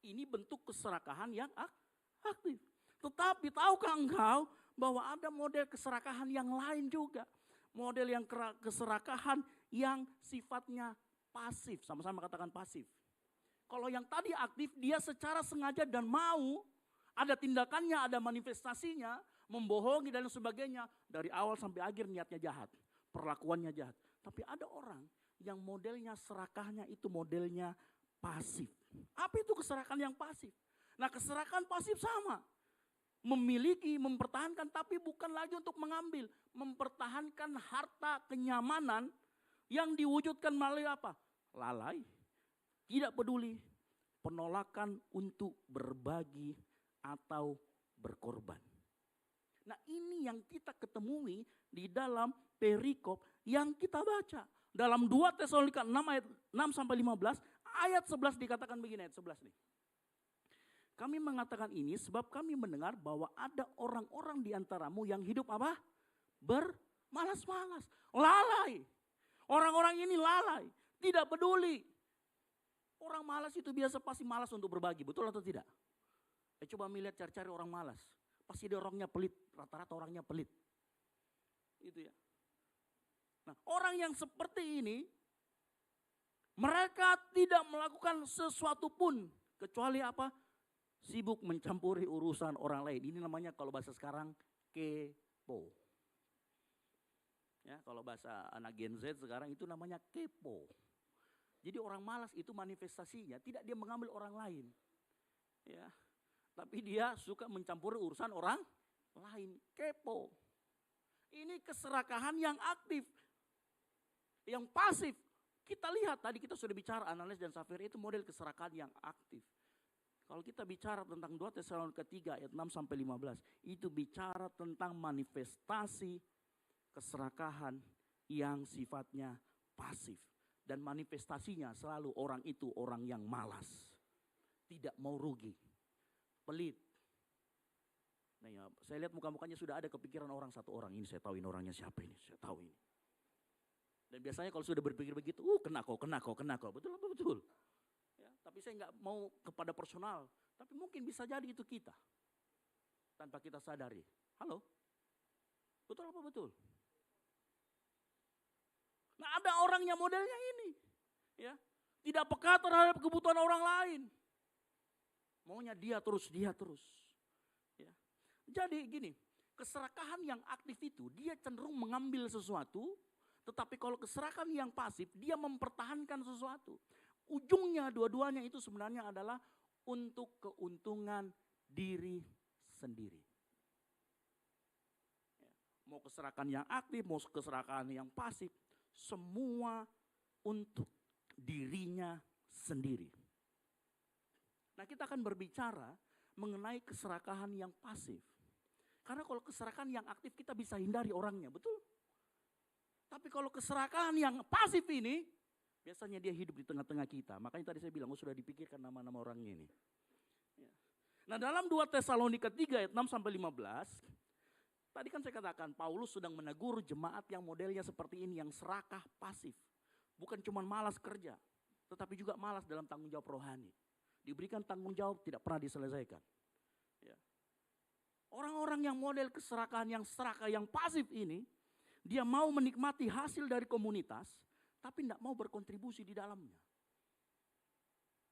Ini bentuk keserakahan yang aktif. Tetapi tahukah engkau bahwa ada model keserakahan yang lain juga. Model yang keserakahan yang sifatnya pasif. Sama-sama katakan pasif. Kalau yang tadi aktif, dia secara sengaja dan mau, ada tindakannya, ada manifestasinya, membohongi dan sebagainya. Dari awal sampai akhir niatnya jahat, perlakuannya jahat. Tapi ada orang yang modelnya serakahnya itu modelnya pasif. Apa itu keserakahan yang pasif? Nah, keserakahan pasif sama. Memiliki, mempertahankan, tapi bukan lagi untuk mengambil. Mempertahankan harta kenyamanan yang diwujudkan melalui apa? Lalai, tidak peduli, penolakan untuk berbagi atau berkorban. Nah, ini yang kita ketemui di dalam perikop yang kita baca. Dalam 2 Tesalonika 6 ayat 6 sampai 15, ayat 11 dikatakan begini, ayat 11 nih. Kami mengatakan ini sebab kami mendengar bahwa ada orang-orang di antaramu yang hidup apa? Bermalas-malas, lalai. Orang-orang ini lalai, tidak peduli. Orang malas itu biasa pasti malas untuk berbagi, betul atau tidak? Coba melihat cari-cari orang malas. Pasti dia orangnya pelit, rata-rata orangnya pelit. Itu ya. Nah, orang yang seperti ini, mereka tidak melakukan sesuatu pun, kecuali apa? Sibuk mencampuri urusan orang lain. Ini namanya kalau bahasa sekarang kepo. Ya, kalau bahasa anak Gen Z sekarang itu namanya kepo. Jadi orang malas itu manifestasinya tidak dia mengambil orang lain. Ya. Tapi dia suka mencampuri urusan orang lain. Kepo. Ini keserakahan yang aktif. Yang pasif. Kita lihat tadi kita sudah bicara Ananias dan Safira itu model keserakahan yang aktif. Kalau kita bicara tentang 2 Tesalonika 3 ayat 6 sampai 15. Itu bicara tentang manifestasi keserakahan yang sifatnya pasif. Dan manifestasinya selalu orang itu orang yang malas. Tidak mau rugi. Pelit. Nah ya, saya lihat muka-mukanya sudah ada kepikiran orang satu orang. Ini saya tahu ini orangnya siapa ini, saya tahu ini. Dan biasanya kalau sudah berpikir begitu, kena kok. Betul apa betul? Ya, tapi saya nggak mau kepada personal. Tapi mungkin bisa jadi itu kita. Tanpa kita sadari. Halo? Betul apa betul? Nah, ada orang yang modelnya ini. Ya, tidak peka terhadap kebutuhan orang lain. Maunya dia terus. Ya. Jadi gini, keserakahan yang aktif itu dia cenderung mengambil sesuatu, tetapi kalau keserakahan yang pasif dia mempertahankan sesuatu. Ujungnya dua-duanya itu sebenarnya adalah untuk keuntungan diri sendiri. Ya, mau keserakahan yang aktif, mau keserakahan yang pasif, semua untuk dirinya sendiri. Nah, kita akan berbicara mengenai keserakahan yang pasif. Karena kalau keserakahan yang aktif kita bisa hindari orangnya, betul? Tapi kalau keserakahan yang pasif ini, biasanya dia hidup di tengah-tengah kita. Makanya tadi saya bilang, sudah dipikirkan nama-nama orangnya ini. Ya. Nah, dalam 2 Tesalonika 3 ayat 6 sampai 15, tadi kan saya katakan Paulus sedang menegur jemaat yang modelnya seperti ini, yang serakah pasif. Bukan cuma malas kerja, tetapi juga malas dalam tanggung jawab rohani. Diberikan tanggung jawab tidak pernah diselesaikan. Ya. Orang-orang yang model keserakahan yang serakah, yang pasif ini, dia mau menikmati hasil dari komunitas, tapi tidak mau berkontribusi di dalamnya.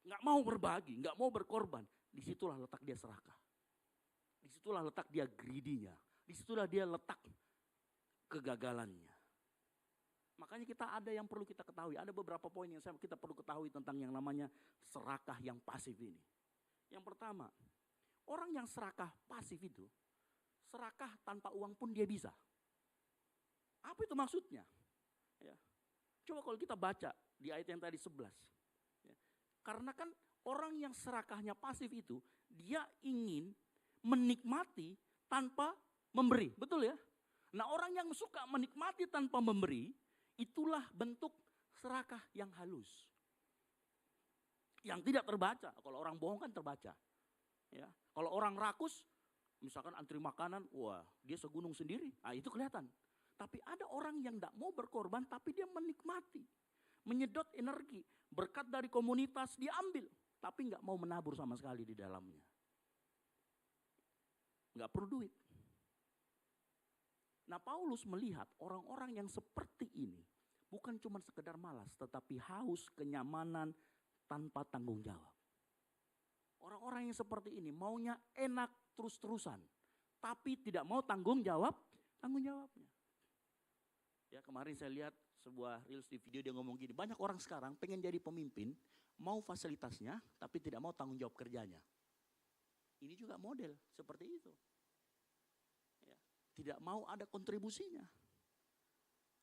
nggak mau berbagi, nggak mau berkorban, disitulah letak dia serakah. Disitulah letak dia greedy-nya. Disitulah dia letak kegagalannya. Makanya kita ada yang perlu kita ketahui. Ada beberapa poin yang kita perlu ketahui tentang yang namanya serakah yang pasif ini. Yang pertama, orang yang serakah pasif itu, serakah tanpa uang pun dia bisa. Apa itu maksudnya? Ya. Coba kalau kita baca di ayat yang tadi 11. Ya. Karena kan orang yang serakahnya pasif itu, dia ingin menikmati tanpa memberi, betul ya? Nah, orang yang suka menikmati tanpa memberi, itulah bentuk serakah yang halus. Yang tidak terbaca. Kalau orang bohong kan terbaca. Ya. Kalau orang rakus, misalkan antri makanan, wah dia segunung sendiri, itu kelihatan. Tapi ada orang yang tidak mau berkorban, tapi dia menikmati. Menyedot energi, berkat dari komunitas dia ambil. Tapi nggak mau menabur sama sekali di dalamnya. Nggak perlu duit. Nah, Paulus melihat orang-orang yang seperti ini bukan cuma sekedar malas, tetapi haus kenyamanan tanpa tanggung jawab. Orang-orang yang seperti ini maunya enak terus-terusan, tapi tidak mau tanggung jawabnya. Ya, kemarin saya lihat sebuah reels di video dia ngomong gini, banyak orang sekarang pengen jadi pemimpin, mau fasilitasnya, tapi tidak mau tanggung jawab kerjanya. Ini juga model seperti itu. Ya, tidak mau ada kontribusinya.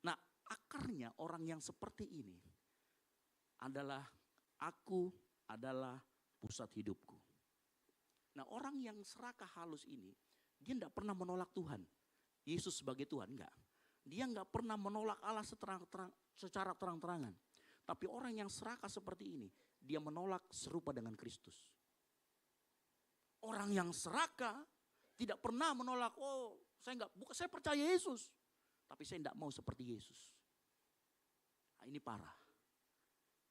Nah, akarnya orang yang seperti ini adalah aku adalah pusat hidupku. Nah, orang yang serakah halus ini, dia tidak pernah menolak Tuhan. Yesus sebagai Tuhan, enggak. Dia enggak pernah menolak Allah secara terang-terangan. Tapi orang yang serakah seperti ini, dia menolak serupa dengan Kristus. Orang yang serakah tidak pernah menolak, saya percaya Yesus, tapi saya tidak mau seperti Yesus. Nah, ini parah.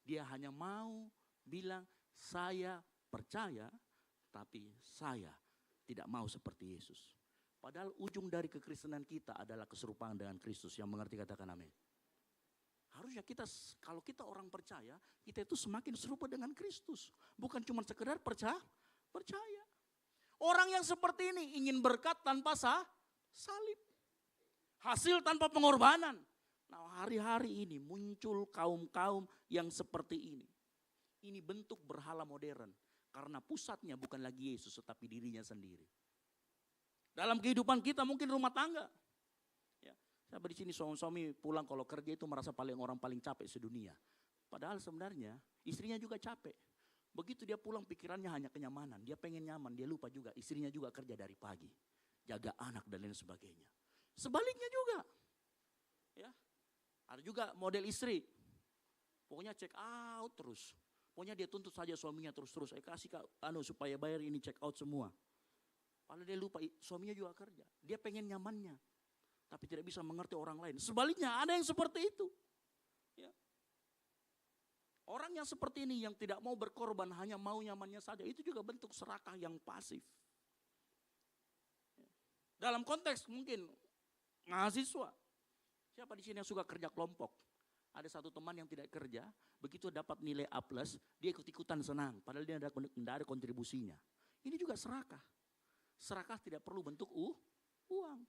Dia hanya mau bilang saya percaya, tapi saya tidak mau seperti Yesus. Padahal ujung dari kekristenan kita adalah keserupaan dengan Kristus. Yang mengerti katakan amin. Harusnya kita, kalau kita orang percaya, kita itu semakin serupa dengan Kristus. Bukan cuma sekedar percaya. Orang yang seperti ini ingin berkat tanpa salib. Hasil tanpa pengorbanan. Nah, hari-hari ini muncul kaum-kaum yang seperti ini. Ini bentuk berhala modern. Karena pusatnya bukan lagi Yesus, tetapi dirinya sendiri. Dalam kehidupan kita mungkin rumah tangga. Ya, saya di sini suami pulang kalau kerja itu merasa orang paling capek sedunia. Padahal sebenarnya istrinya juga capek. Begitu dia pulang pikirannya hanya kenyamanan. Dia pengen nyaman, dia lupa juga istrinya juga kerja dari pagi. Jaga anak dan lain sebagainya. Sebaliknya juga. Ya, ada juga model istri. Pokoknya check out terus. Pokoknya dia tuntut saja suaminya terus-terus. Kasih supaya bayar ini check out semua. Padahal dia lupa suaminya juga kerja. Dia pengen nyamannya. Tapi tidak bisa mengerti orang lain. Sebaliknya ada yang seperti itu. Ya. Orang yang seperti ini yang tidak mau berkorban hanya mau nyamannya saja. Itu juga bentuk serakah yang pasif. Ya. Dalam konteks mungkin mahasiswa. Siapa di sini yang suka kerja kelompok? Ada satu teman yang tidak kerja. Begitu dapat nilai A+, dia ikut-ikutan senang. Padahal dia tidak ada kontribusinya. Ini juga serakah. Serakah tidak perlu bentuk uang.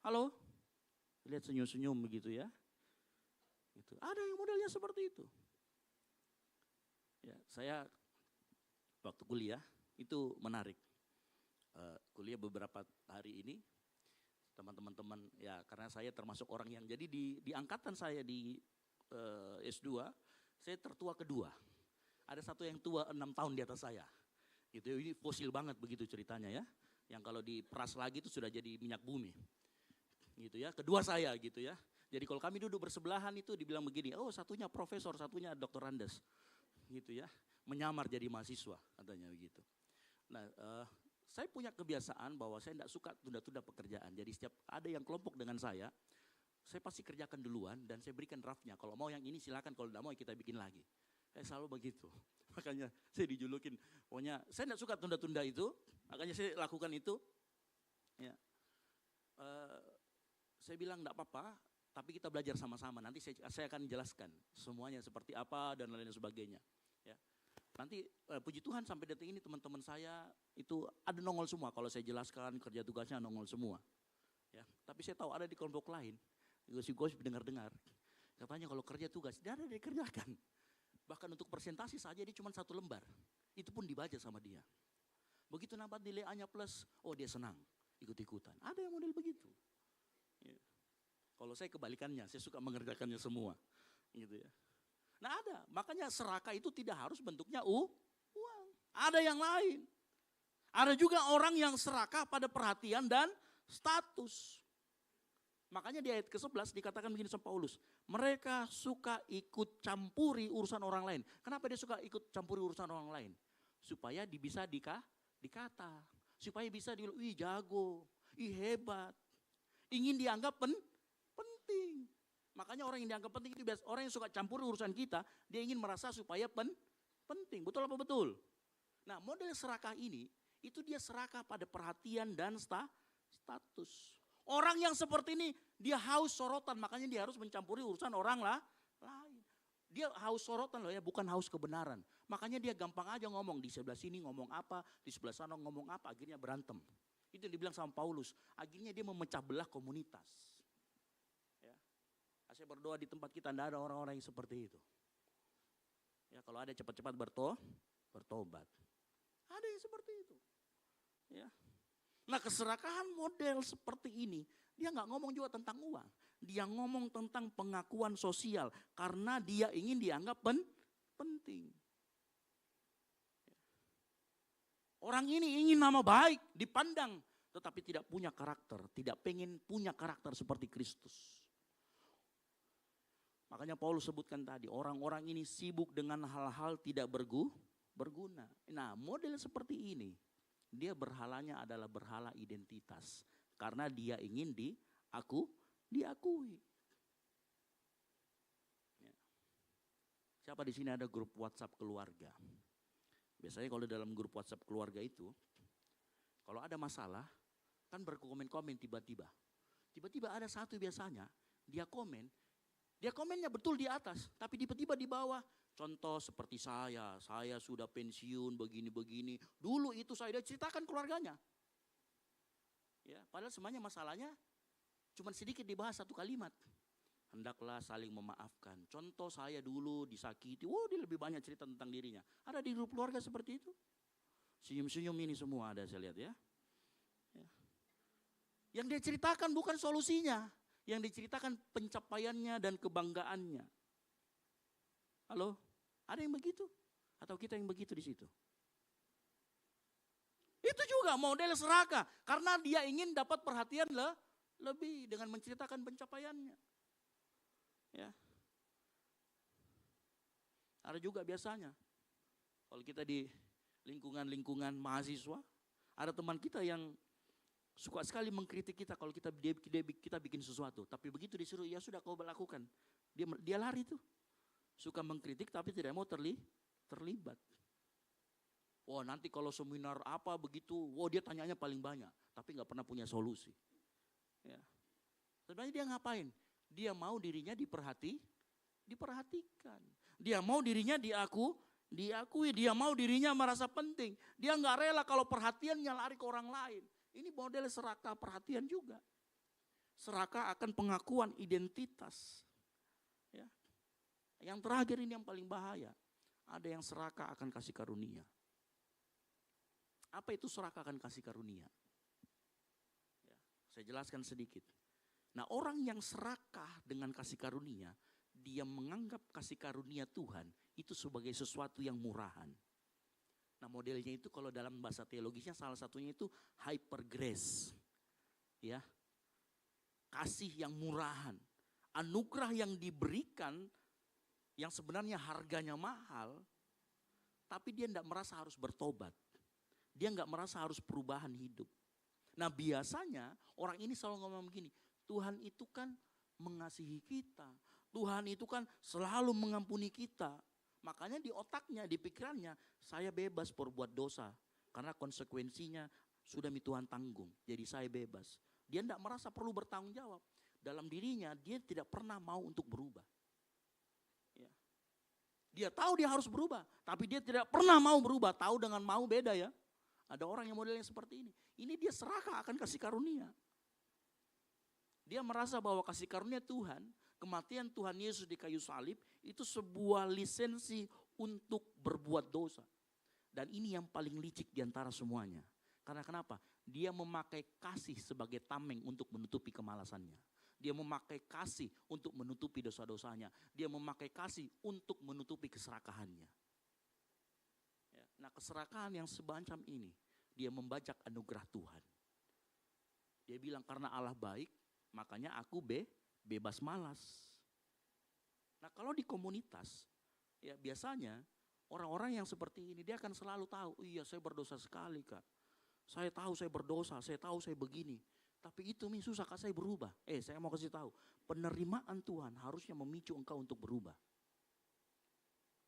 Halo? Lihat senyum-senyum begitu ya. Itu. Ada yang modelnya seperti itu. Ya, saya waktu kuliah itu menarik. Kuliah beberapa hari ini teman-teman ya karena saya termasuk orang yang jadi di angkatan saya di S2 saya tertua kedua. Ada satu yang tua 6 tahun di atas saya. Gitu, ini fosil banget begitu ceritanya ya. Yang kalau diperas lagi itu sudah jadi minyak bumi. Gitu ya, kedua saya gitu ya. Jadi kalau kami duduk bersebelahan itu dibilang begini, satunya profesor, satunya doktorandes. Gitu ya, menyamar jadi mahasiswa katanya begitu. Nah, saya punya kebiasaan bahwa saya tidak suka tunda-tunda pekerjaan. Jadi setiap ada yang kelompok dengan saya pasti kerjakan duluan dan saya berikan draftnya. Kalau mau yang ini silakan, kalau tidak mau kita bikin lagi. Saya selalu begitu. Makanya saya dijulukin, pokoknya saya tidak suka tunda-tunda itu, makanya saya lakukan itu. Ya. Saya bilang tidak apa-apa, tapi kita belajar sama-sama. Nanti saya akan jelaskan semuanya seperti apa dan lain sebagainya. Ya. Nanti puji Tuhan sampai detik ini teman-teman saya itu ada nongol semua. Kalau saya jelaskan kerja tugasnya nongol semua. Ya. Tapi saya tahu ada di kelompok lain, gosip-gosip dengar-dengar. Katanya kalau kerja tugas, tidak ada dikerjakan. Bahkan untuk presentasi saja dia cuma 1 lembar. Itu pun dibaca sama dia. Begitu nampak nilai A-nya plus, oh dia senang, ikut-ikutan. Ada yang model begitu. Ya. Kalau saya kebalikannya, saya suka mengerjakannya semua. Gitu ya. Nah ada, makanya serakah itu tidak harus bentuknya uang. Ada yang lain. Ada juga orang yang serakah pada perhatian dan status. Makanya di ayat ke-11 dikatakan begini sama Paulus. Mereka suka ikut campuri urusan orang lain. Kenapa dia suka ikut campuri urusan orang lain? Supaya bisa dikata. Supaya bisa wih jago, hebat. Ingin dianggap penting. Makanya orang yang dianggap penting itu biasa. Orang yang suka campuri urusan kita, dia ingin merasa supaya penting. Betul apa betul? Nah model serakah ini, itu dia serakah pada perhatian dan status. Orang yang seperti ini dia haus sorotan, makanya dia harus mencampuri urusan orang lain. Dia haus sorotan loh ya, bukan haus kebenaran. Makanya dia gampang aja ngomong, di sebelah sini ngomong apa, di sebelah sana ngomong apa, akhirnya berantem. Itu yang dibilang sama Paulus, akhirnya dia memecah belah komunitas. Ya. Saya berdoa di tempat kita tidak ada orang-orang yang seperti itu. Ya, kalau ada cepat-cepat bertobat. Ada yang seperti itu. Ya. Nah keserakahan model seperti ini, dia nggak ngomong juga tentang uang. Dia ngomong tentang pengakuan sosial karena dia ingin dianggap penting. Orang ini ingin nama baik, dipandang, tetapi tidak punya karakter, tidak pengen punya karakter seperti Kristus. Makanya Paulus sebutkan tadi, orang-orang ini sibuk dengan hal-hal tidak berguna. Nah model seperti ini, dia berhalanya adalah berhala identitas. Karena dia ingin diakui. Ya. Siapa di sini ada grup WhatsApp keluarga? Biasanya kalau dalam grup WhatsApp keluarga itu, kalau ada masalah, kan berkomen-komen tiba-tiba. Tiba-tiba ada satu biasanya, dia komennya betul di atas, tapi tiba-tiba di bawah. Contoh seperti saya sudah pensiun begini-begini. Dulu itu saya ceritakan keluarganya. Ya, padahal semuanya masalahnya cuma sedikit dibahas 1 kalimat. Hendaklah saling memaafkan. Contoh saya dulu disakiti, dia lebih banyak cerita tentang dirinya. Ada di grup keluarga seperti itu. Senyum-senyum ini semua ada saya lihat ya. Yang dia ceritakan bukan solusinya. Yang diceritakan pencapaiannya dan kebanggaannya. Halo? Ada yang begitu? Atau kita yang begitu di situ? Itu juga model serakah. Karena dia ingin dapat perhatian lebih dengan menceritakan pencapaiannya. Ya. Ada juga biasanya. Kalau kita di lingkungan mahasiswa, ada teman kita yang suka sekali mengkritik kita kalau kita bikin sesuatu. Tapi begitu disuruh, ya sudah kau lakukan. Dia lari tuh. Suka mengkritik tapi tidak mau terlibat. Nanti kalau seminar apa begitu, dia tanyanya paling banyak. Tapi gak pernah punya solusi. Ya. Sebenarnya dia ngapain? Dia mau dirinya diperhatikan. Dia mau dirinya diakui. Dia mau dirinya merasa penting. Dia gak rela kalau perhatiannya lari ke orang lain. Ini model serakah perhatian juga. Serakah akan pengakuan identitas. Ya. Yang terakhir ini yang paling bahaya. Ada yang serakah akan kasih karunia. Apa itu serakah akan kasih karunia? Ya, saya jelaskan sedikit. Nah orang yang serakah dengan kasih karunia, dia menganggap kasih karunia Tuhan itu sebagai sesuatu yang murahan. Nah modelnya itu kalau dalam bahasa teologisnya salah satunya itu hyper grace. Ya. Kasih yang murahan. Anugerah yang diberikan yang sebenarnya harganya mahal, tapi dia tidak merasa harus bertobat. Dia nggak merasa harus perubahan hidup. Nah biasanya orang ini selalu ngomong begini, Tuhan itu kan mengasihi kita. Tuhan itu kan selalu mengampuni kita. Makanya di otaknya, di pikirannya, saya bebas berbuat dosa. Karena konsekuensinya sudah Tuhan tanggung, jadi saya bebas. Dia tidak merasa perlu bertanggung jawab. Dalam dirinya dia tidak pernah mau untuk berubah. Dia tahu dia harus berubah, tapi dia tidak pernah mau berubah. Tahu dengan mau beda ya. Ada orang yang modelnya seperti ini. Ini dia serakah akan kasih karunia. Dia merasa bahwa kasih karunia Tuhan, kematian Tuhan Yesus di kayu salib, itu sebuah lisensi untuk berbuat dosa. Dan ini yang paling licik di antara semuanya. Karena kenapa? Dia memakai kasih sebagai tameng untuk menutupi kemalasannya. Dia memakai kasih untuk menutupi dosa-dosanya. Dia memakai kasih untuk menutupi keserakahannya. Nah, keserakahan yang semacam ini, dia membajak anugerah Tuhan. Dia bilang karena Allah baik, makanya aku bebas malas. Nah, kalau di komunitas, ya biasanya orang-orang yang seperti ini dia akan selalu tahu, iya saya berdosa sekali Kak. Saya tahu saya berdosa, saya tahu saya begini. Tapi itu susah Kak saya berubah. Saya mau kasih tahu, penerimaan Tuhan harusnya memicu engkau untuk berubah.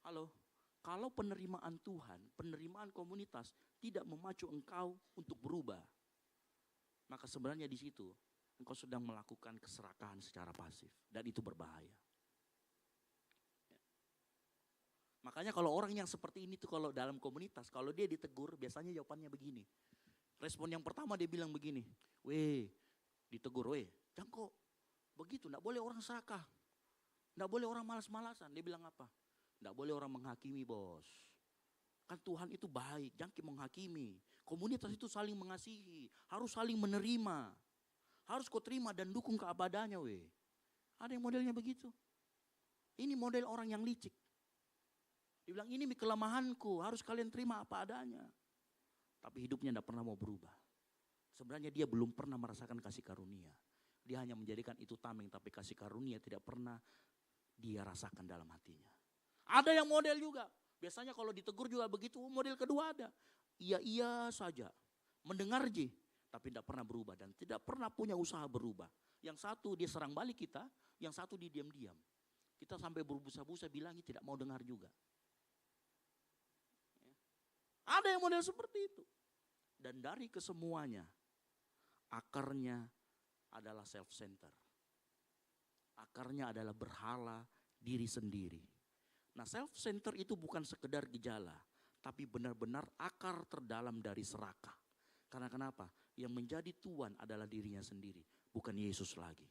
Halo? Kalau penerimaan Tuhan, penerimaan komunitas tidak memacu engkau untuk berubah, maka sebenarnya di situ engkau sedang melakukan keserakahan secara pasif dan itu berbahaya. Makanya kalau orang yang seperti ini tuh kalau dalam komunitas, kalau dia ditegur biasanya jawabannya begini. Respon yang pertama dia bilang begini, ditegur, jangan kok begitu, enggak boleh orang serakah, enggak boleh orang malas-malasan. Dia bilang apa? Enggak boleh orang menghakimi bos. Kan Tuhan itu baik, jangan menghakimi. Komunitas itu saling mengasihi, harus saling menerima. Harus kau terima dan dukung keabadiannya Ada yang modelnya begitu. Ini model orang yang licik. Dia bilang ini kelemahanku, harus kalian terima apa adanya. Tapi hidupnya tidak pernah mau berubah. Sebenarnya dia belum pernah merasakan kasih karunia. Dia hanya menjadikan itu tameng, tapi kasih karunia tidak pernah dia rasakan dalam hatinya. Ada yang model juga. Biasanya kalau ditegur juga begitu, model kedua ada. Iya saja, mendengar tapi tidak pernah berubah dan tidak pernah punya usaha berubah. Yang satu dia serang balik kita, yang satu dia diam-diam. Kita sampai berbusa-busa bilangnya tidak mau dengar juga. Ada yang model seperti itu. Dan dari kesemuanya, akarnya adalah self-center. Akarnya adalah berhala diri sendiri. Nah, self-center itu bukan sekedar gejala, tapi benar-benar akar terdalam dari serakah. Karena kenapa? Yang menjadi tuan adalah dirinya sendiri, bukan Yesus lagi.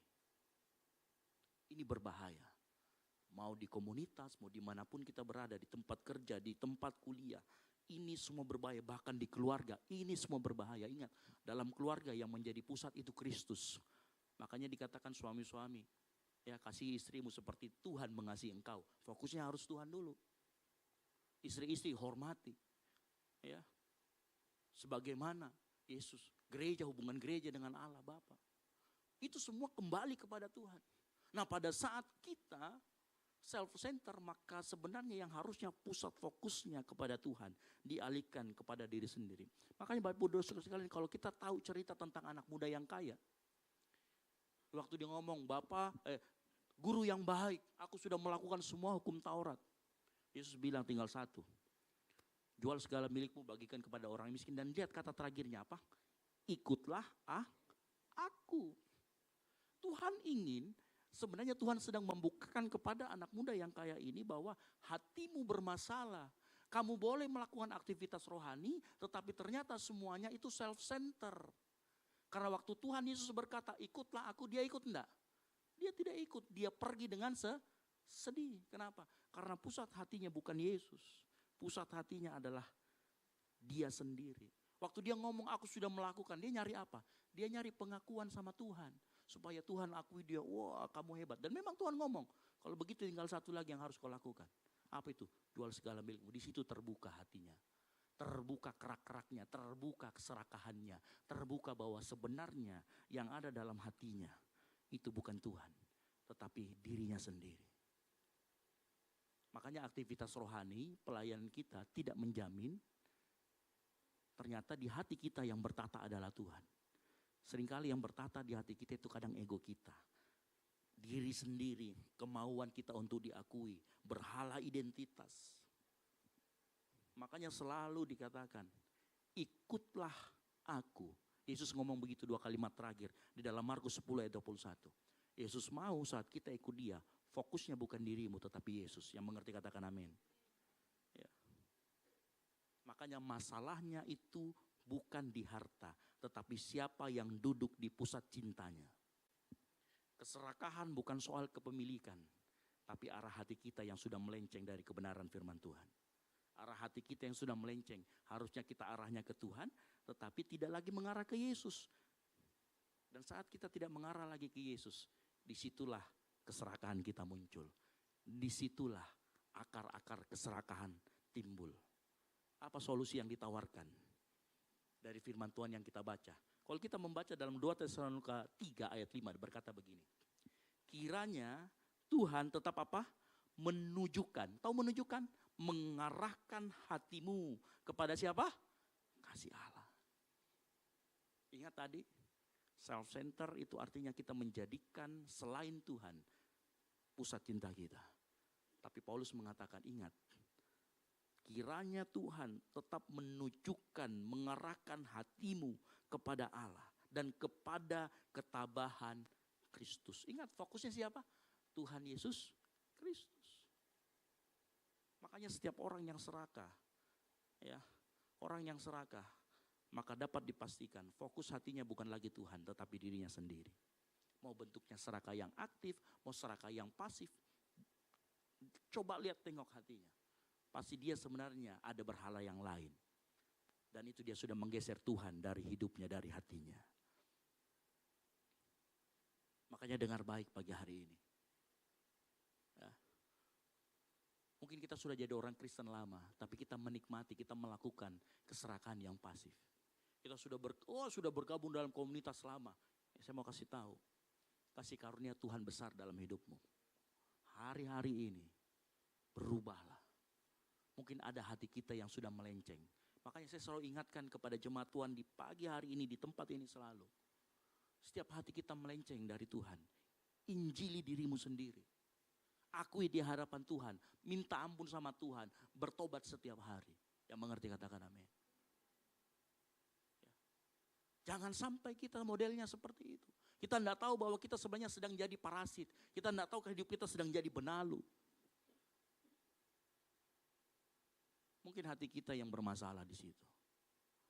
Ini berbahaya. Mau di komunitas, mau dimanapun kita berada, di tempat kerja, di tempat kuliah. Ini semua berbahaya, bahkan di keluarga, ini semua berbahaya. Ingat, dalam keluarga yang menjadi pusat itu Kristus. Makanya dikatakan suami-suami, ya kasih istrimu seperti Tuhan mengasihi engkau. Fokusnya harus Tuhan dulu. Istri-istri hormati. Ya. Sebagaimana Yesus, gereja, hubungan gereja dengan Allah Bapa. Itu semua kembali kepada Tuhan. Nah, pada saat kita self-center, maka sebenarnya yang harusnya pusat fokusnya kepada Tuhan dialihkan kepada diri sendiri. Makanya Bapak Ibu Saudara sekalian, kalau kita tahu cerita tentang anak muda yang kaya, waktu dia ngomong, guru yang baik, aku sudah melakukan semua hukum Taurat. Yesus bilang tinggal satu, jual segala milikmu, bagikan kepada orang miskin. Dan lihat kata terakhirnya apa? Ikutlah aku. Tuhan ingin, sebenarnya Tuhan sedang membukakan kepada anak muda yang kaya ini bahwa hatimu bermasalah. Kamu boleh melakukan aktivitas rohani, tetapi ternyata semuanya itu self-center. Karena waktu Tuhan Yesus berkata, ikutlah aku, dia ikut enggak? Dia tidak ikut, dia pergi dengan sedih. Kenapa? Karena pusat hatinya bukan Yesus. Pusat hatinya adalah dia sendiri. Waktu dia ngomong aku sudah melakukan, dia nyari apa? Dia nyari pengakuan sama Tuhan. Supaya Tuhan akui dia, wah kamu hebat. Dan memang Tuhan ngomong, kalau begitu tinggal satu lagi yang harus kau lakukan. Apa itu? Jual segala milikmu. Di situ terbuka hatinya. Terbuka kerak-keraknya, terbuka keserakahannya. Terbuka bahwa sebenarnya yang ada dalam hatinya itu bukan Tuhan, tetapi dirinya sendiri. Makanya aktivitas rohani, pelayanan kita tidak menjamin ternyata di hati kita yang bertata adalah Tuhan. Seringkali yang bertata di hati kita itu kadang ego kita. Diri sendiri, kemauan kita untuk diakui, berhala identitas. Makanya selalu dikatakan, ikutlah aku. Yesus ngomong begitu 2 kalimat terakhir di dalam Markus 10 ayat 21. Yesus mau saat kita ikut dia, fokusnya bukan dirimu tetapi Yesus. Yang mengerti katakan amin. Ya. Makanya masalahnya itu bukan di harta, tetapi siapa yang duduk di pusat cintanya. Keserakahan bukan soal kepemilikan, tapi arah hati kita yang sudah melenceng dari kebenaran firman Tuhan. Arah hati kita yang sudah melenceng, harusnya kita arahnya ke Tuhan, tetapi tidak lagi mengarah ke Yesus. Dan saat kita tidak mengarah lagi ke Yesus, disitulah keserakahan kita muncul. Disitulah akar-akar keserakahan timbul. Apa solusi yang ditawarkan dari firman Tuhan yang kita baca? Kalau kita membaca dalam 2 Tesalonika 3 ayat 5 berkata begini. Kiranya Tuhan tetap apa? Menunjukkan. Tahu menunjukkan? Mengarahkan hatimu kepada siapa? Kasih Allah. Ingat tadi, self-center itu artinya kita menjadikan selain Tuhan pusat cinta kita. Tapi Paulus mengatakan, ingat, kiranya Tuhan tetap menunjukkan, mengarahkan hatimu kepada Allah dan kepada ketabahan Kristus. Ingat, fokusnya siapa? Tuhan Yesus Kristus. Makanya setiap orang yang serakah, ya, orang yang serakah, maka dapat dipastikan fokus hatinya bukan lagi Tuhan, tetapi dirinya sendiri. Mau bentuknya serakah yang aktif, mau serakah yang pasif. Coba lihat, tengok hatinya. Pasti dia sebenarnya ada berhala yang lain. Dan itu dia sudah menggeser Tuhan dari hidupnya, dari hatinya. Makanya dengar baik pagi hari ini. Ya. Mungkin kita sudah jadi orang Kristen lama, tapi kita menikmati, kita melakukan keserakahan yang pasif. Kita sudah bergabung dalam komunitas lama. Saya mau kasih tahu, kasih karunia Tuhan besar dalam hidupmu. Hari-hari ini berubahlah. Mungkin ada hati kita yang sudah melenceng. Makanya saya selalu ingatkan kepada jemaat Tuhan di pagi hari ini, di tempat ini selalu. Setiap hati kita melenceng dari Tuhan, injili dirimu sendiri. Akui di hadapan Tuhan, minta ampun sama Tuhan, bertobat setiap hari. Yang mengerti katakan amin. Jangan sampai kita modelnya seperti itu. Kita tidak tahu bahwa kita sebenarnya sedang jadi parasit. Kita tidak tahu hidup kita sedang jadi benalu. Mungkin hati kita yang bermasalah di situ.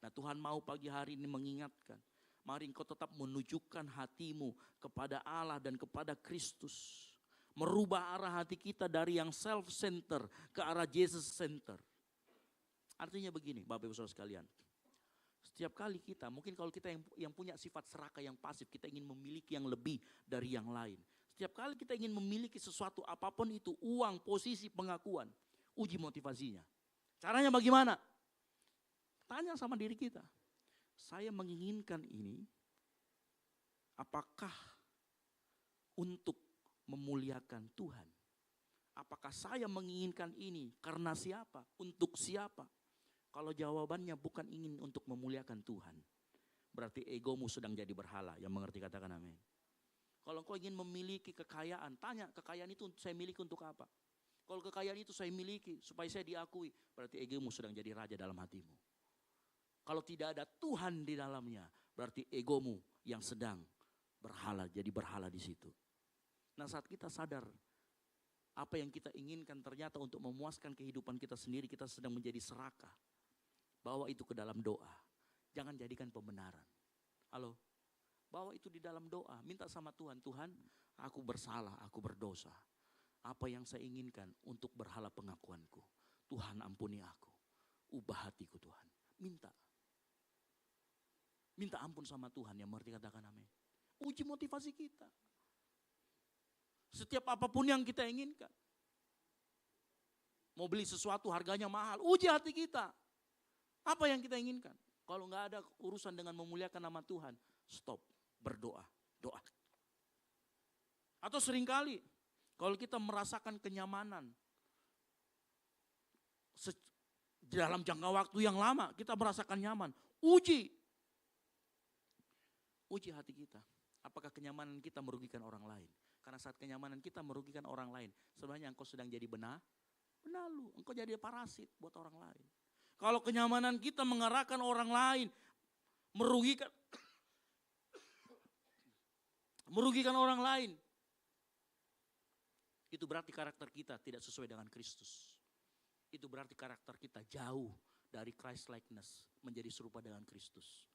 Nah, Tuhan mau pagi hari ini mengingatkan. Mari engkau tetap menunjukkan hatimu kepada Allah dan kepada Kristus. Merubah arah hati kita dari yang self-center ke arah Jesus-center. Artinya begini, Bapak Ibu Saudara sekalian. Setiap kali kita, mungkin kalau kita yang punya sifat serakah yang pasif, kita ingin memiliki yang lebih dari yang lain. Setiap kali kita ingin memiliki sesuatu apapun itu, uang, posisi, pengakuan, uji motivasinya. Caranya bagaimana? Tanya sama diri kita. Saya menginginkan ini, apakah untuk memuliakan Tuhan? Apakah saya menginginkan ini karena siapa? Untuk siapa? Kalau jawabannya bukan ingin untuk memuliakan Tuhan, berarti egomu sedang jadi berhala. Yang mengerti katakan amin. Kalau kau ingin memiliki kekayaan, tanya kekayaan itu saya miliki untuk apa? Kalau kekayaan itu saya miliki supaya saya diakui, berarti egomu sedang jadi raja dalam hatimu. Kalau tidak ada Tuhan di dalamnya, berarti egomu yang sedang berhala, jadi berhala di situ. Nah, saat kita sadar apa yang kita inginkan ternyata untuk memuaskan kehidupan kita sendiri, kita sedang menjadi serakah. Bawa itu ke dalam doa. Jangan jadikan pembenaran. Halo? Bawa itu di dalam doa. Minta sama Tuhan, Tuhan, aku bersalah, aku berdosa. Apa yang saya inginkan untuk berhala pengakuanku. Tuhan ampuni aku. Ubah hatiku Tuhan. Minta. Minta ampun sama Tuhan, yang mengerti katakan amin. Uji motivasi kita. Setiap apapun yang kita inginkan. Mau beli sesuatu harganya mahal, uji hati kita. Apa yang kita inginkan? Kalau nggak ada urusan dengan memuliakan nama Tuhan, stop, berdoa, doa. Atau seringkali kalau kita merasakan kenyamanan dalam jangka waktu yang lama, kita merasakan nyaman. Uji hati kita. Apakah kenyamanan kita merugikan orang lain? Karena saat kenyamanan kita merugikan orang lain, sebenarnya engkau sedang jadi benalu. Engkau jadi parasit buat orang lain. Kalau kenyamanan kita mengarahkan orang lain, merugikan orang lain, Itu berarti karakter kita tidak sesuai dengan Kristus. Itu berarti karakter kita jauh dari Christ likeness, menjadi serupa dengan Kristus.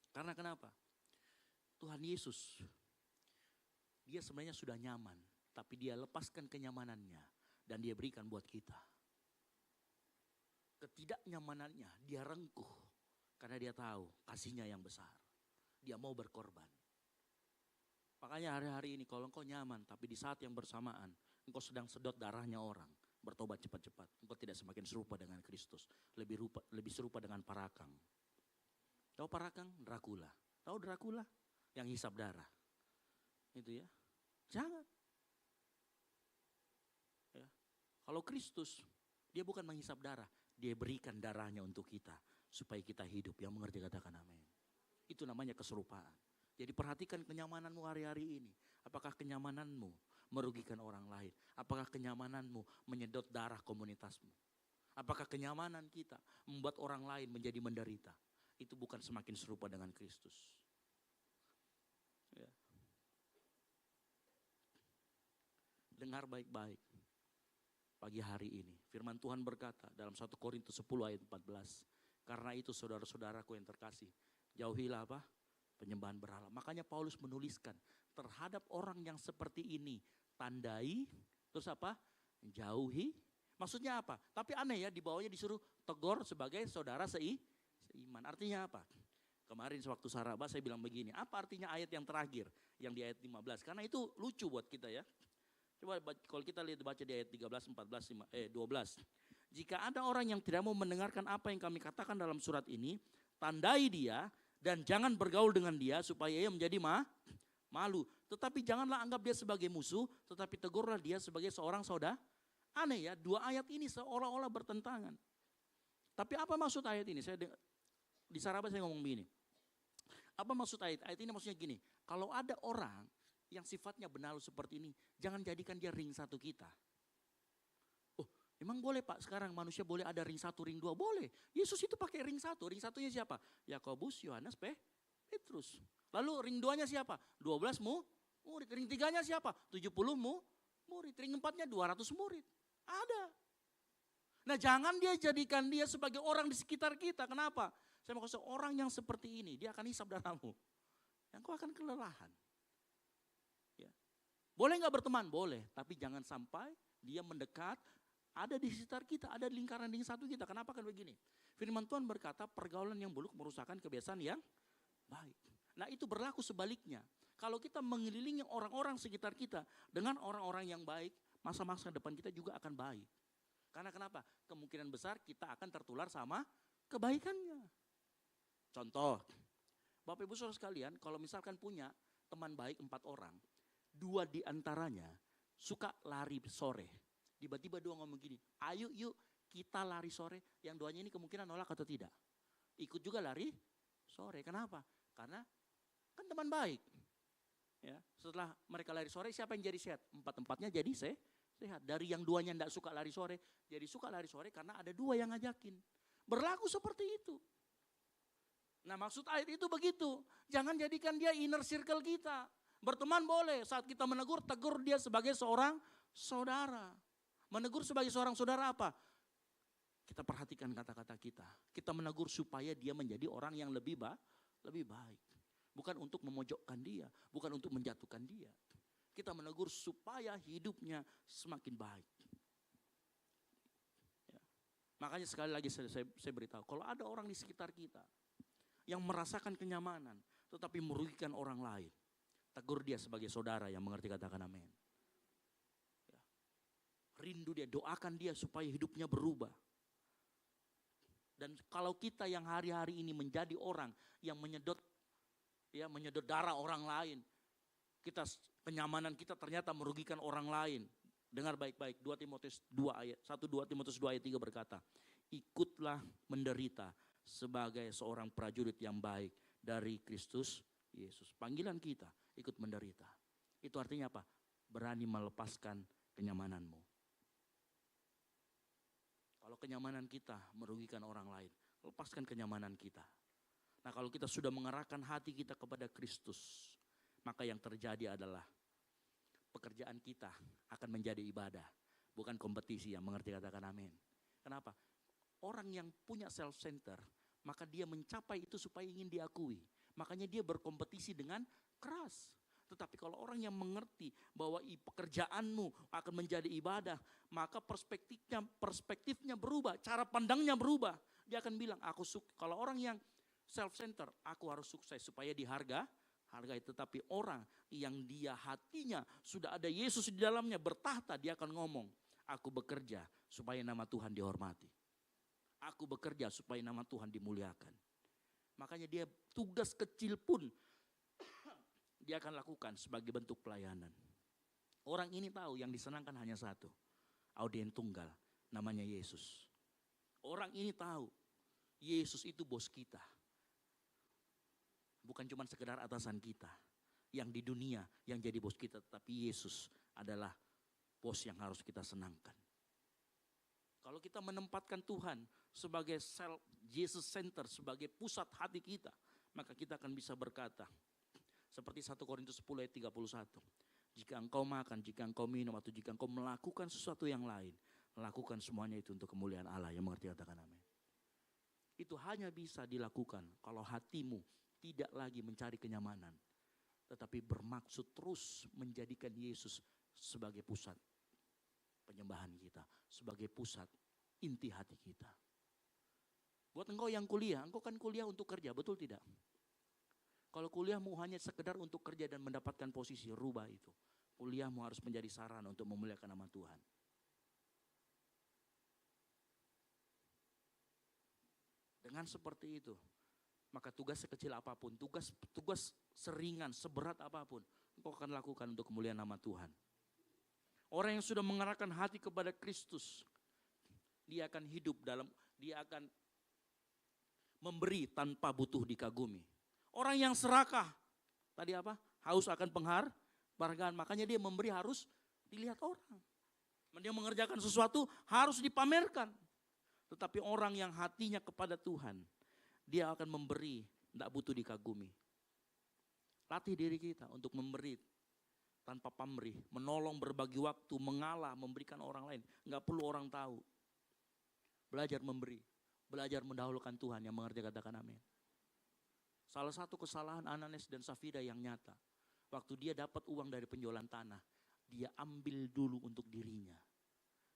Karena kenapa? Tuhan Yesus, dia sebenarnya sudah nyaman, tapi dia lepaskan kenyamanannya dan dia berikan buat kita. Ketidaknyamanannya dia rengkuh karena dia tahu kasihnya yang besar. Dia mau berkorban. Makanya hari-hari ini kalau engkau nyaman, tapi di saat yang bersamaan engkau sedang sedot darahnya orang, bertobat cepat-cepat. Engkau tidak semakin serupa dengan Kristus, lebih serupa dengan Parakang. Tahu Parakang? Dracula. Tahu Dracula? Yang hisap darah. Itu ya. Jangan. Ya. Kalau Kristus, dia bukan menghisap darah, dia berikan darahnya untuk kita supaya kita hidup. Yang mengerti katakan amin. Itu namanya keserupaan. Jadi perhatikan kenyamananmu hari-hari ini. Apakah kenyamananmu merugikan orang lain? Apakah kenyamananmu menyedot darah komunitasmu? Apakah kenyamanan kita membuat orang lain menjadi menderita? Itu bukan semakin serupa dengan Kristus. Ya. Dengar baik-baik pagi hari ini. Firman Tuhan berkata dalam 1 Korintus 10 ayat 14. Karena itu saudara-saudaraku yang terkasih, jauhilah apa? Penyembahan berhala. Makanya Paulus menuliskan terhadap orang yang seperti ini, tandai, terus apa? Jauhi. Maksudnya apa? Tapi aneh ya, di bawahnya disuruh tegur sebagai saudara seiman. Artinya apa? Kemarin sewaktu saraba saya bilang begini, apa artinya ayat yang terakhir yang di ayat 15? Karena itu lucu buat kita ya. Coba kalau kita lihat baca di ayat 13, 14, 12. Jika ada orang yang tidak mau mendengarkan apa yang kami katakan dalam surat ini, tandai dia dan jangan bergaul dengan dia supaya ia menjadi malu. Tetapi janganlah anggap dia sebagai musuh, tetapi tegurlah dia sebagai seorang saudara. Aneh ya, dua ayat ini seolah-olah bertentangan. Tapi apa maksud ayat ini? Di saraba saya ngomong begini. Apa maksud ayat? Ayat ini maksudnya gini, kalau ada orang yang sifatnya benalu seperti ini, jangan jadikan dia ring satu kita. Oh, emang boleh Pak sekarang manusia boleh ada ring satu, ring dua? Boleh. Yesus itu pakai ring satu. Ring satunya siapa? Yakobus, Yohanes, Petrus. Lalu ring duanya siapa? 12 murid. Ring tiganya siapa? 70 murid. Ring empatnya 200 murid. Ada. Nah jangan dia jadikan dia sebagai orang di sekitar kita. Kenapa? Saya mau kasih orang yang seperti ini, dia akan hisap darahmu. Yang kau akan kelelahan. Ya. Boleh gak berteman? Boleh. Tapi jangan sampai dia mendekat, ada di sekitar kita, ada di lingkaran ring satu kita. Kenapa kan begini? Firman Tuhan berkata pergaulan yang buruk merusakkan kebiasaan yang baik. Nah itu berlaku sebaliknya. Kalau kita mengelilingi orang-orang sekitar kita dengan orang-orang yang baik, masa-masa depan kita juga akan baik. Karena kenapa? Kemungkinan besar kita akan tertular sama kebaikannya. Contoh, Bapak Ibu Saudara sekalian, kalau misalkan punya teman baik 4 orang, 2 di antaranya suka lari sore. Tiba-tiba 2 ngomong gini, ayo yuk kita lari sore. Yang 2-nya ini kemungkinan nolak atau tidak. Ikut juga lari sore. Kenapa? Karena kan teman baik. Ya, setelah mereka lari sore, siapa yang jadi sehat? 4-empatnya jadi sehat. Dari yang 2-nya tidak suka lari sore, jadi suka lari sore karena ada 2 yang ngajakin. Berlaku seperti itu. Nah maksud ayat itu begitu. Jangan jadikan dia inner circle kita. Berteman boleh, saat kita menegur, tegur dia sebagai seorang saudara. Menegur sebagai seorang saudara apa? Kita perhatikan kata-kata kita. Kita menegur supaya dia menjadi orang yang lebih baik. Bukan untuk memojokkan dia, bukan untuk menjatuhkan dia. Kita menegur supaya hidupnya semakin baik. Ya. Makanya sekali lagi saya beritahu, kalau ada orang di sekitar kita yang merasakan kenyamanan tetapi merugikan orang lain, tegur dia sebagai saudara yang mengerti katakan amin. Ya. Rindu dia, doakan dia supaya hidupnya berubah. Dan kalau kita yang hari-hari ini menjadi orang yang menyedot darah orang lain, kenyamanan kita ternyata merugikan orang lain. Dengar baik-baik, 1 Timotius 2 ayat 3 berkata, ikutlah menderita sebagai seorang prajurit yang baik dari Kristus Yesus. Panggilan kita ikut menderita. Itu artinya apa? Berani melepaskan kenyamananmu. Kalau kenyamanan kita merugikan orang lain, lepaskan kenyamanan kita. Nah, kalau kita sudah mengarahkan hati kita kepada Kristus, maka yang terjadi adalah pekerjaan kita akan menjadi ibadah, bukan kompetisi. Yang mengerti katakan amin. Kenapa? Orang yang punya self-center, maka dia mencapai itu supaya ingin diakui. Makanya dia berkompetisi dengan keras. Tetapi kalau orang yang mengerti bahwa pekerjaanmu akan menjadi ibadah, maka perspektifnya berubah, cara pandangnya berubah. Dia akan bilang, kalau orang yang self-center, aku harus sukses supaya dihargai. Tetapi orang yang dia hatinya sudah ada Yesus di dalamnya bertahta, dia akan ngomong, aku bekerja supaya nama Tuhan dihormati. Aku bekerja supaya nama Tuhan dimuliakan. Makanya dia tugas kecil pun dia akan lakukan sebagai bentuk pelayanan. Orang ini tahu yang disenangkan hanya satu, audien tunggal, namanya Yesus. Orang ini tahu Yesus itu bos kita. Bukan cuma sekedar atasan kita yang di dunia yang jadi bos kita, tetapi Yesus adalah bos yang harus kita senangkan. Kalau kita menempatkan Tuhan sebagai Jesus Center, sebagai pusat hati kita, maka kita akan bisa berkata, seperti 1 Korintus 10 ayat 31. Jika engkau makan, jika engkau minum, atau jika engkau melakukan sesuatu yang lain, lakukan semuanya itu untuk kemuliaan Allah. Yang mengerti katakan amin. Itu hanya bisa dilakukan kalau hatimu tidak lagi mencari kenyamanan, tetapi bermaksud terus menjadikan Yesus sebagai pusat penyembahan kita, sebagai pusat inti hati kita. Buat engkau yang kuliah, engkau kan kuliah untuk kerja, betul tidak? Kalau kuliahmu hanya sekedar untuk kerja dan mendapatkan posisi, rubah itu. Kuliahmu harus menjadi sarana untuk memuliakan nama Tuhan. Dengan seperti itu, maka tugas sekecil apapun, tugas seringan, seberat apapun, engkau akan lakukan untuk kemuliaan nama Tuhan. Orang yang sudah mengarahkan hati kepada Kristus, dia akan dia akan memberi tanpa butuh dikagumi. Orang yang serakah, tadi apa? Haus akan penghargaan, makanya dia memberi harus dilihat orang. Dia mengerjakan sesuatu harus dipamerkan. Tetapi orang yang hatinya kepada Tuhan, dia akan memberi, tidak butuh dikagumi. Latih diri kita untuk memberi tanpa pamrih, menolong, berbagi waktu, mengalah, memberikan orang lain. Enggak perlu orang tahu. Belajar memberi, belajar mendahulukan Tuhan. Yang mengerti katakan amin. Salah satu kesalahan Ananias dan Safira yang nyata, waktu dia dapat uang dari penjualan tanah, dia ambil dulu untuk dirinya.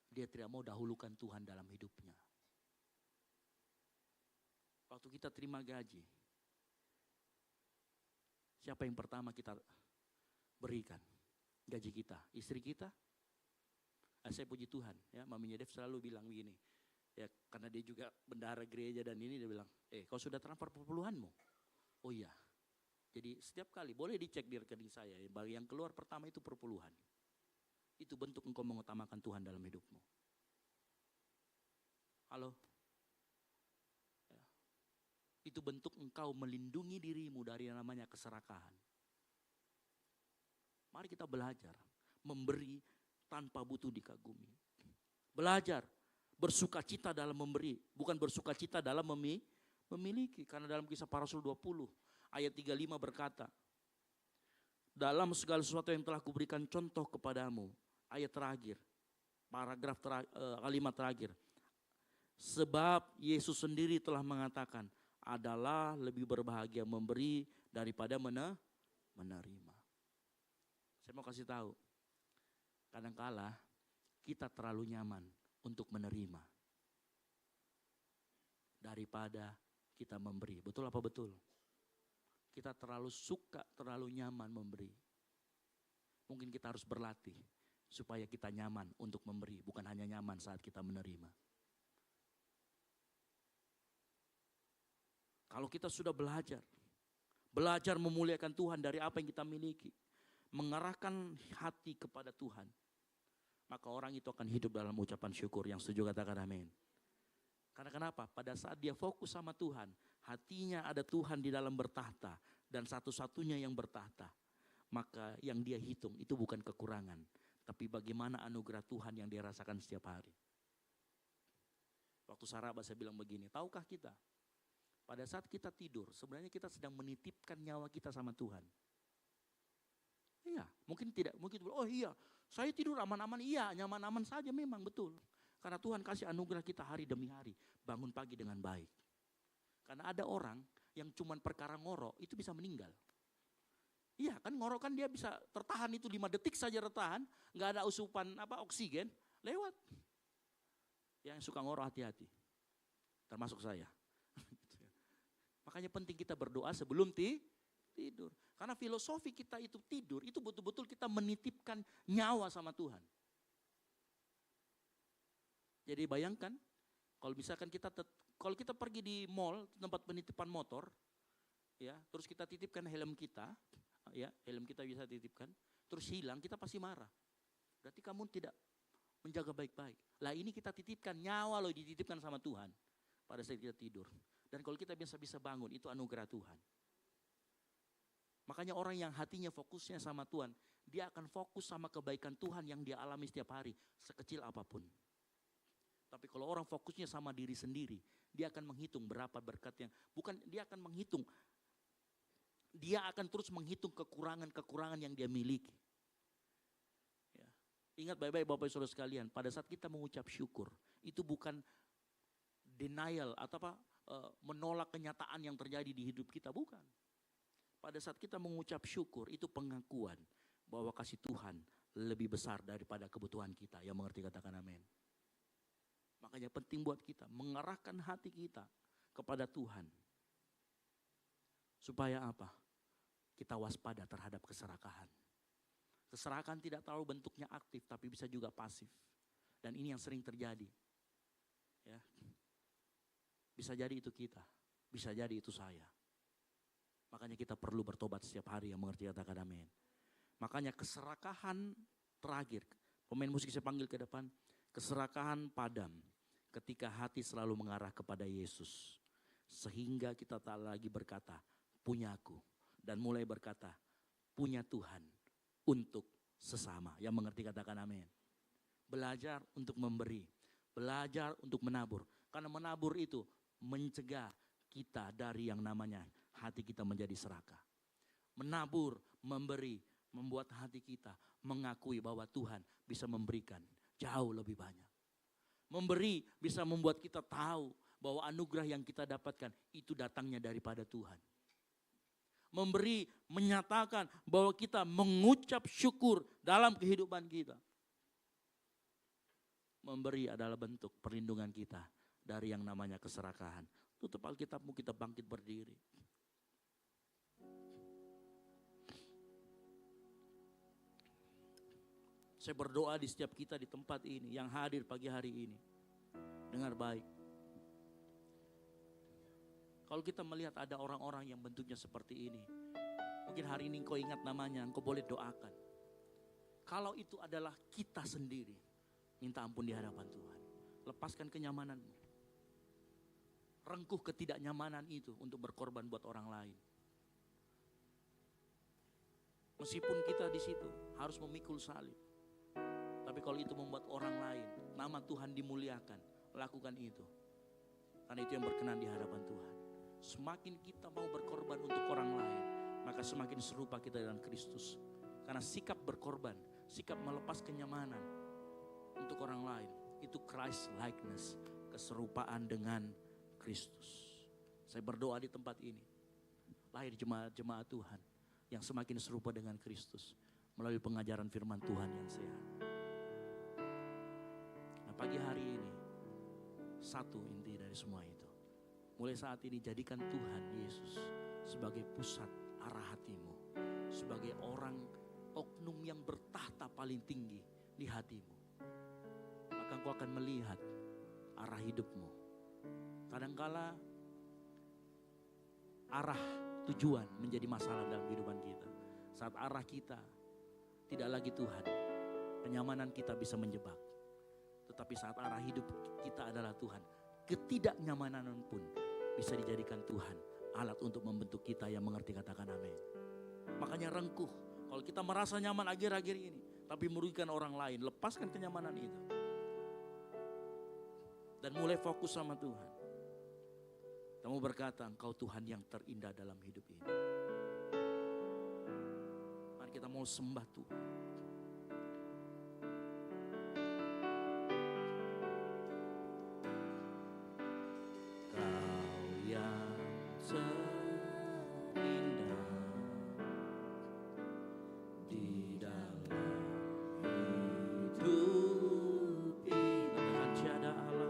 Dia tidak mau dahulukan Tuhan dalam hidupnya. Waktu kita terima gaji, siapa yang pertama kita berikan? Gaji kita, istri kita. Saya puji Tuhan, ya, Maminya Dev selalu bilang begini, ya, karena dia juga bendahara gereja dan ini, dia bilang, kau sudah transfer perpuluhanmu? Oh iya, jadi setiap kali boleh dicek di rekening saya, bagi yang keluar pertama itu perpuluhan. Itu bentuk engkau mengutamakan Tuhan dalam hidupmu. Halo? Ya. Itu bentuk engkau melindungi dirimu dari yang namanya keserakahan. Mari kita belajar memberi tanpa butuh dikagumi. Belajar bersukacita dalam memberi, bukan bersukacita dalam memiliki. Karena dalam Kisah Para Rasul 20 ayat 35 berkata, dalam segala sesuatu yang telah kuberikan contoh kepadamu. Ayat terakhir, kalimat terakhir. Sebab Yesus sendiri telah mengatakan, adalah lebih berbahagia memberi daripada menerima. Saya mau kasih tahu, kadangkala kita terlalu nyaman untuk menerima daripada kita memberi. Betul apa betul? Kita terlalu suka, terlalu nyaman memberi. Mungkin kita harus berlatih supaya kita nyaman untuk memberi, bukan hanya nyaman saat kita menerima. Kalau kita sudah belajar memuliakan Tuhan dari apa yang kita miliki, mengarahkan hati kepada Tuhan, maka orang itu akan hidup dalam ucapan syukur. Yang setuju katakan amin. Karena kenapa? Pada saat dia fokus sama Tuhan, hatinya ada Tuhan di dalam bertahta, dan satu-satunya yang bertahta, maka yang dia hitung itu bukan kekurangan, tapi bagaimana anugerah Tuhan yang dia rasakan setiap hari. Waktu Saraba saya bilang begini, tahukah kita Pada saat kita tidur, sebenarnya kita sedang menitipkan nyawa kita sama Tuhan. Iya, mungkin tidak, mungkin oh iya, saya tidur aman-aman, iya, nyaman-aman saja memang betul. Karena Tuhan kasih anugerah kita hari demi hari, bangun pagi dengan baik. Karena ada orang yang cuman perkara ngorok itu bisa meninggal. Iya kan, ngorok kan dia bisa tertahan itu 5 detik saja tertahan, nggak ada usupan oksigen, lewat. Yang suka ngorok hati-hati, termasuk saya. Makanya penting kita berdoa sebelum tidur. Karena filosofi kita itu tidur, itu betul-betul kita menitipkan nyawa sama Tuhan. Jadi bayangkan, kalau misalkan kalau kita pergi di mall, tempat penitipan motor, ya, terus kita titipkan helm kita, ya, helm kita bisa titipkan, terus hilang, kita pasti marah. Berarti kamu tidak menjaga baik-baik. Lah ini kita titipkan nyawa loh, dititipkan sama Tuhan pada saat kita tidur. Dan kalau kita bisa bangun, itu anugerah Tuhan. Makanya orang yang hatinya fokusnya sama Tuhan, dia akan fokus sama kebaikan Tuhan yang dia alami setiap hari, sekecil apapun. Tapi kalau orang fokusnya sama diri sendiri, dia akan menghitung berapa berkat yang, bukan dia akan menghitung, dia akan terus menghitung kekurangan-kekurangan yang dia miliki. Ya. Ingat baik-baik Bapak Saudara sekalian, pada saat kita mengucap syukur, itu bukan denial atau menolak kenyataan yang terjadi di hidup kita, bukan. Pada saat kita mengucap syukur, itu pengakuan bahwa kasih Tuhan lebih besar daripada kebutuhan kita. Yang mengerti katakan amin. Makanya penting buat kita mengarahkan hati kita kepada Tuhan. Supaya apa? Kita waspada terhadap keserakahan. Keserakahan tidak terlalu bentuknya aktif, tapi bisa juga pasif. Dan ini yang sering terjadi. Ya. Bisa jadi itu kita, bisa jadi itu saya. Makanya kita perlu bertobat setiap hari, yang mengerti katakan amin. Makanya keserakahan terakhir, pemain musik saya panggil ke depan, keserakahan padam ketika hati selalu mengarah kepada Yesus. Sehingga kita tak lagi berkata, punyaku, dan mulai berkata, punya Tuhan untuk sesama. Yang mengerti katakan amin. Belajar untuk memberi, belajar untuk menabur. Karena menabur itu mencegah kita dari yang namanya hati kita menjadi serakah. Menabur, memberi, membuat hati kita mengakui bahwa Tuhan bisa memberikan jauh lebih banyak. Memberi bisa membuat kita tahu bahwa anugerah yang kita dapatkan itu datangnya daripada Tuhan. Memberi menyatakan bahwa kita mengucap syukur dalam kehidupan kita. Memberi adalah bentuk perlindungan kita dari yang namanya keserakahan. Tutup Alkitabmu, kita bangkit berdiri. Saya berdoa di setiap kita di tempat ini, yang hadir pagi hari ini. Dengar baik. Kalau kita melihat ada orang-orang yang bentuknya seperti ini, mungkin hari ini engkau ingat namanya, engkau boleh doakan. Kalau itu adalah kita sendiri, minta ampun di hadapan Tuhan. Lepaskan kenyamananmu. Rengkuh ketidaknyamanan itu untuk berkorban buat orang lain. Meskipun kita di situ harus memikul salib. Tapi kalau itu membuat orang lain, nama Tuhan dimuliakan, lakukan itu. Karena itu yang berkenan di hadapan Tuhan. Semakin kita mau berkorban untuk orang lain, maka semakin serupa kita dengan Kristus. Karena sikap berkorban, sikap melepas kenyamanan untuk orang lain, itu Christ likeness, keserupaan dengan Kristus. Saya berdoa di tempat ini, lahir jemaat-jemaat Tuhan yang semakin serupa dengan Kristus melalui pengajaran firman Tuhan yang sehat. Nah, pagi hari ini satu inti dari semua itu. Mulai saat ini jadikan Tuhan Yesus sebagai pusat arah hatimu, sebagai orang oknum yang bertahta paling tinggi di hatimu. Maka engkau akan melihat arah hidupmu. Kadangkala arah tujuan menjadi masalah dalam kehidupan kita. Saat arah kita tidak lagi Tuhan, kenyamanan kita bisa menjebak. Tetapi saat arah hidup kita adalah Tuhan, ketidaknyamanan pun bisa dijadikan Tuhan alat untuk membentuk kita, yang mengerti katakan amin. Makanya rengkuh, kalau kita merasa nyaman akhir-akhir ini tapi merugikan orang lain, lepaskan kenyamanan itu dan mulai fokus sama Tuhan. Kamu berkata, Engkau Tuhan yang terindah dalam hidup ini. Mari kita mau sembah Tuhan. Kau yang terindah di dalam hidup ini. Katakan tiada Allah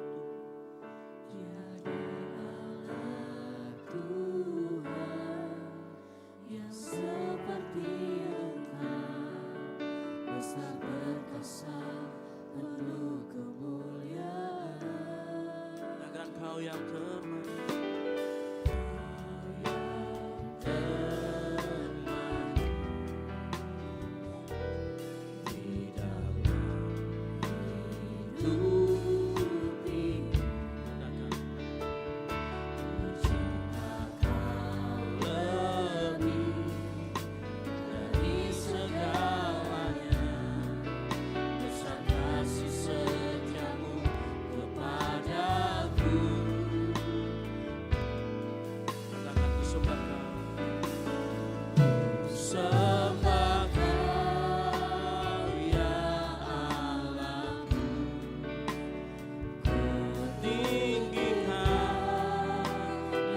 Tuhan yang seperti Engkau, besar perkasa penuh kemuliaan.
Katakan Kau yang di dalam hidup ini. Katakan lebih dari segalanya, besar kasih setiamu kepadaku. Katakan ku sembah Kau, sembah Kau ya Allahku, ku tinggikan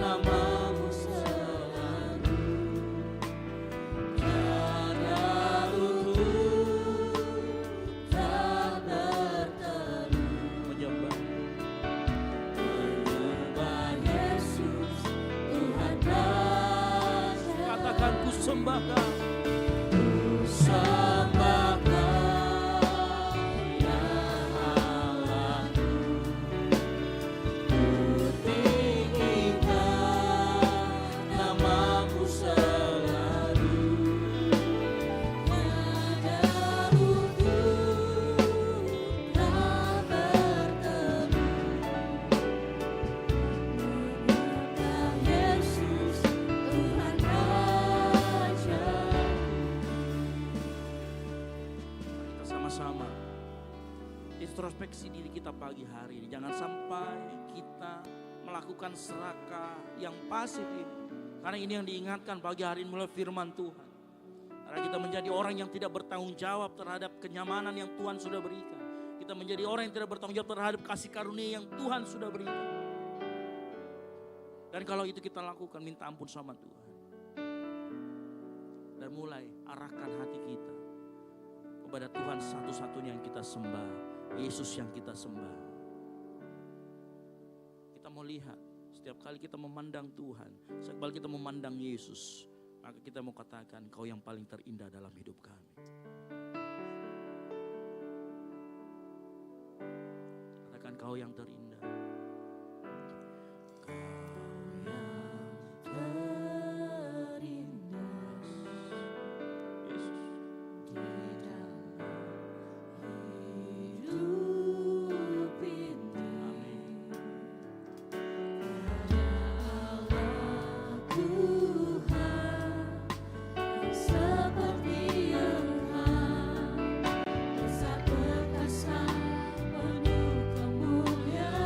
namamu selalu. Tiada luput tak berteru. Menyembah Yesus Tuhan Raja. Katakan ku sembah Kau, ku sembah Kau ya Allahku, ku tinggikan namamu selalu. Tiada luput tak berteru. Menyembah Yesus Tuhan Raja. Kita sama-sama introspeksi diri kita pagi hari ini. Jangan sampai kita melakukan serakah yang pasif ini. Karena ini yang diingatkan pagi hari ini melalui firman Tuhan. Karena kita menjadi orang yang tidak bertanggung jawab terhadap kenyamanan yang Tuhan sudah berikan. Kita menjadi orang yang tidak bertanggung jawab terhadap kasih karunia yang Tuhan sudah berikan. Dan kalau itu kita lakukan, minta ampun sama Tuhan. Dan mulai arahkan hati kita kepada Tuhan satu-satunya yang kita sembah, Yesus yang kita sembah. Kita mau lihat, setiap kali kita memandang Tuhan, setiap kali kita memandang Yesus, maka kita mau katakan, Kau yang paling terindah dalam hidup kami. Katakan Kau yang terindah.
Seperti Engkau, besar perkasa penuh kemuliaan.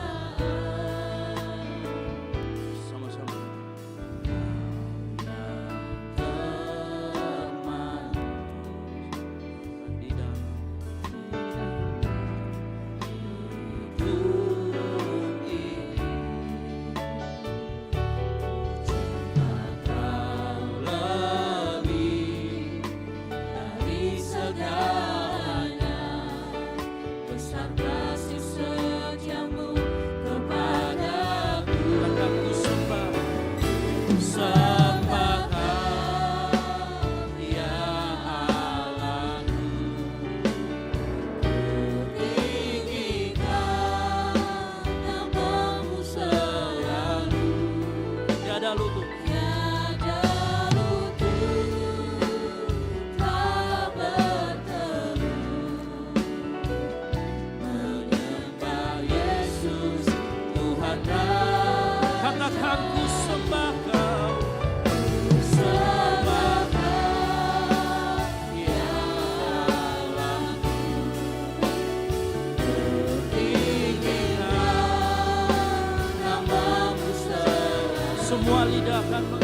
Semua lidah akan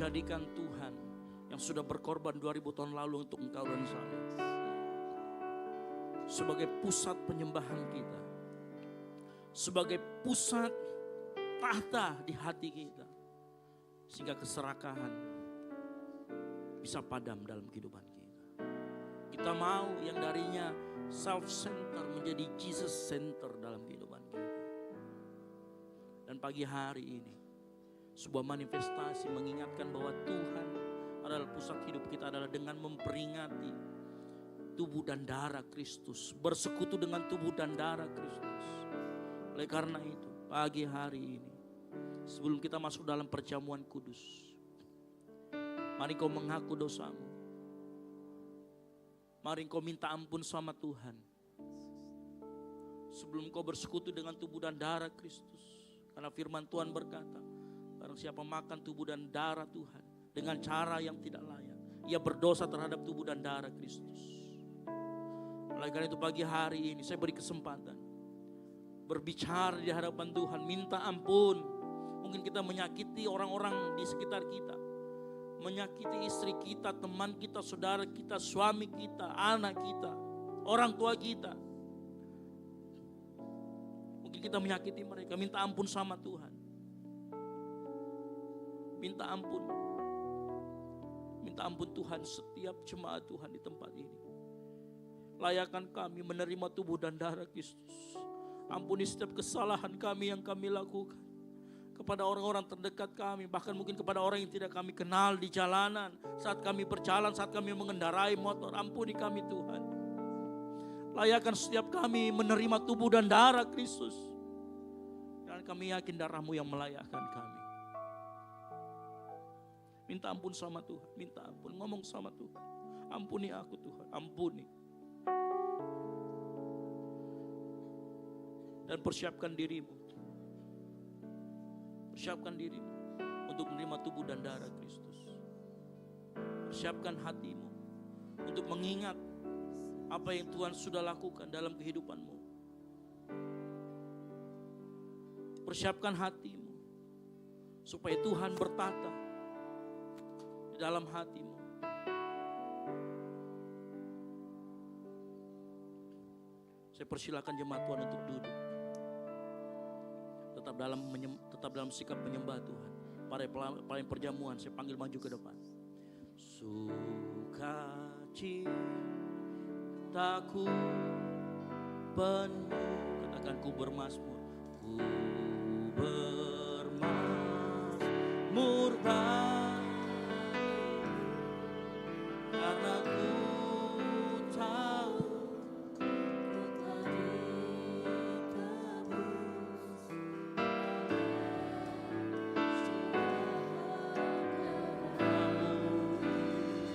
jadikan Tuhan yang sudah berkorban 2000 tahun lalu untuk engkau dan saya sebagai pusat penyembahan kita, sebagai pusat tahta di hati kita, sehingga keserakahan bisa padam dalam kehidupan kita. Kita mau yang darinya self-center menjadi Jesus-center dalam kehidupan kita. Dan pagi hari ini sebuah manifestasi mengingatkan bahwa Tuhan adalah pusat hidup kita adalah dengan memperingati tubuh dan darah Kristus, bersekutu dengan tubuh dan darah Kristus. Oleh karena itu, pagi hari ini, sebelum kita masuk dalam perjamuan kudus, mari kau mengaku dosamu. Mari kau minta ampun sama Tuhan. Sebelum kau bersekutu dengan tubuh dan darah Kristus. Karena firman Tuhan berkata, barang siapa makan tubuh dan darah Tuhan dengan cara yang tidak layak, ia berdosa terhadap tubuh dan darah Kristus. Oleh karena itu pagi hari ini saya beri kesempatan berbicara di hadapan Tuhan, minta ampun. Mungkin kita menyakiti orang-orang di sekitar kita, menyakiti istri kita, teman kita, saudara kita, suami kita, anak kita, orang tua kita. Mungkin kita menyakiti mereka, minta ampun sama Tuhan. Minta ampun. Minta ampun Tuhan setiap jemaat Tuhan di tempat ini. Layakan kami menerima tubuh dan darah Kristus. Ampuni setiap kesalahan kami yang kami lakukan kepada orang-orang terdekat kami, bahkan mungkin kepada orang yang tidak kami kenal di jalanan, saat kami berjalan, saat kami mengendarai motor. Ampuni kami Tuhan. Layakan setiap kami menerima tubuh dan darah Kristus. Dan kami yakin darah-Mu yang melayakkan kami. Minta ampun sama Tuhan, minta ampun, ngomong sama Tuhan. Ampuni aku Tuhan, ampuni. Dan persiapkan dirimu. Persiapkan dirimu untuk menerima tubuh dan darah Kristus. Persiapkan hatimu untuk mengingat apa yang Tuhan sudah lakukan dalam kehidupanmu. Persiapkan hatimu supaya Tuhan bertata di dalam hatimu. Saya persilakan jemaat Tuhan untuk duduk. Tetap dalam sikap menyembah Tuhan. Para perjamuan saya panggil maju ke depan. Sukacitaku penuh, katakan ku bermazmur. Ku bermazmur karena ku tahu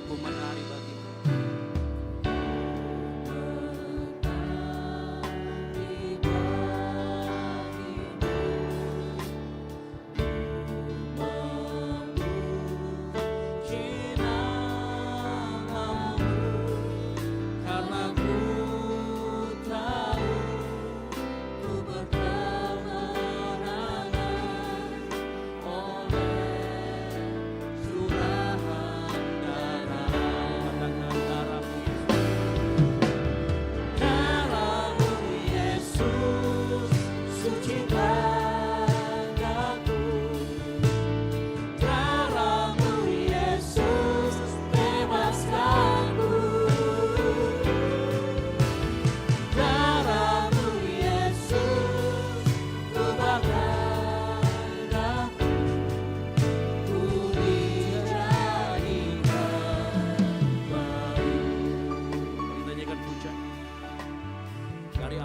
ku menari bagimu.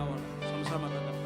berkata-katawa sama-sama katakan.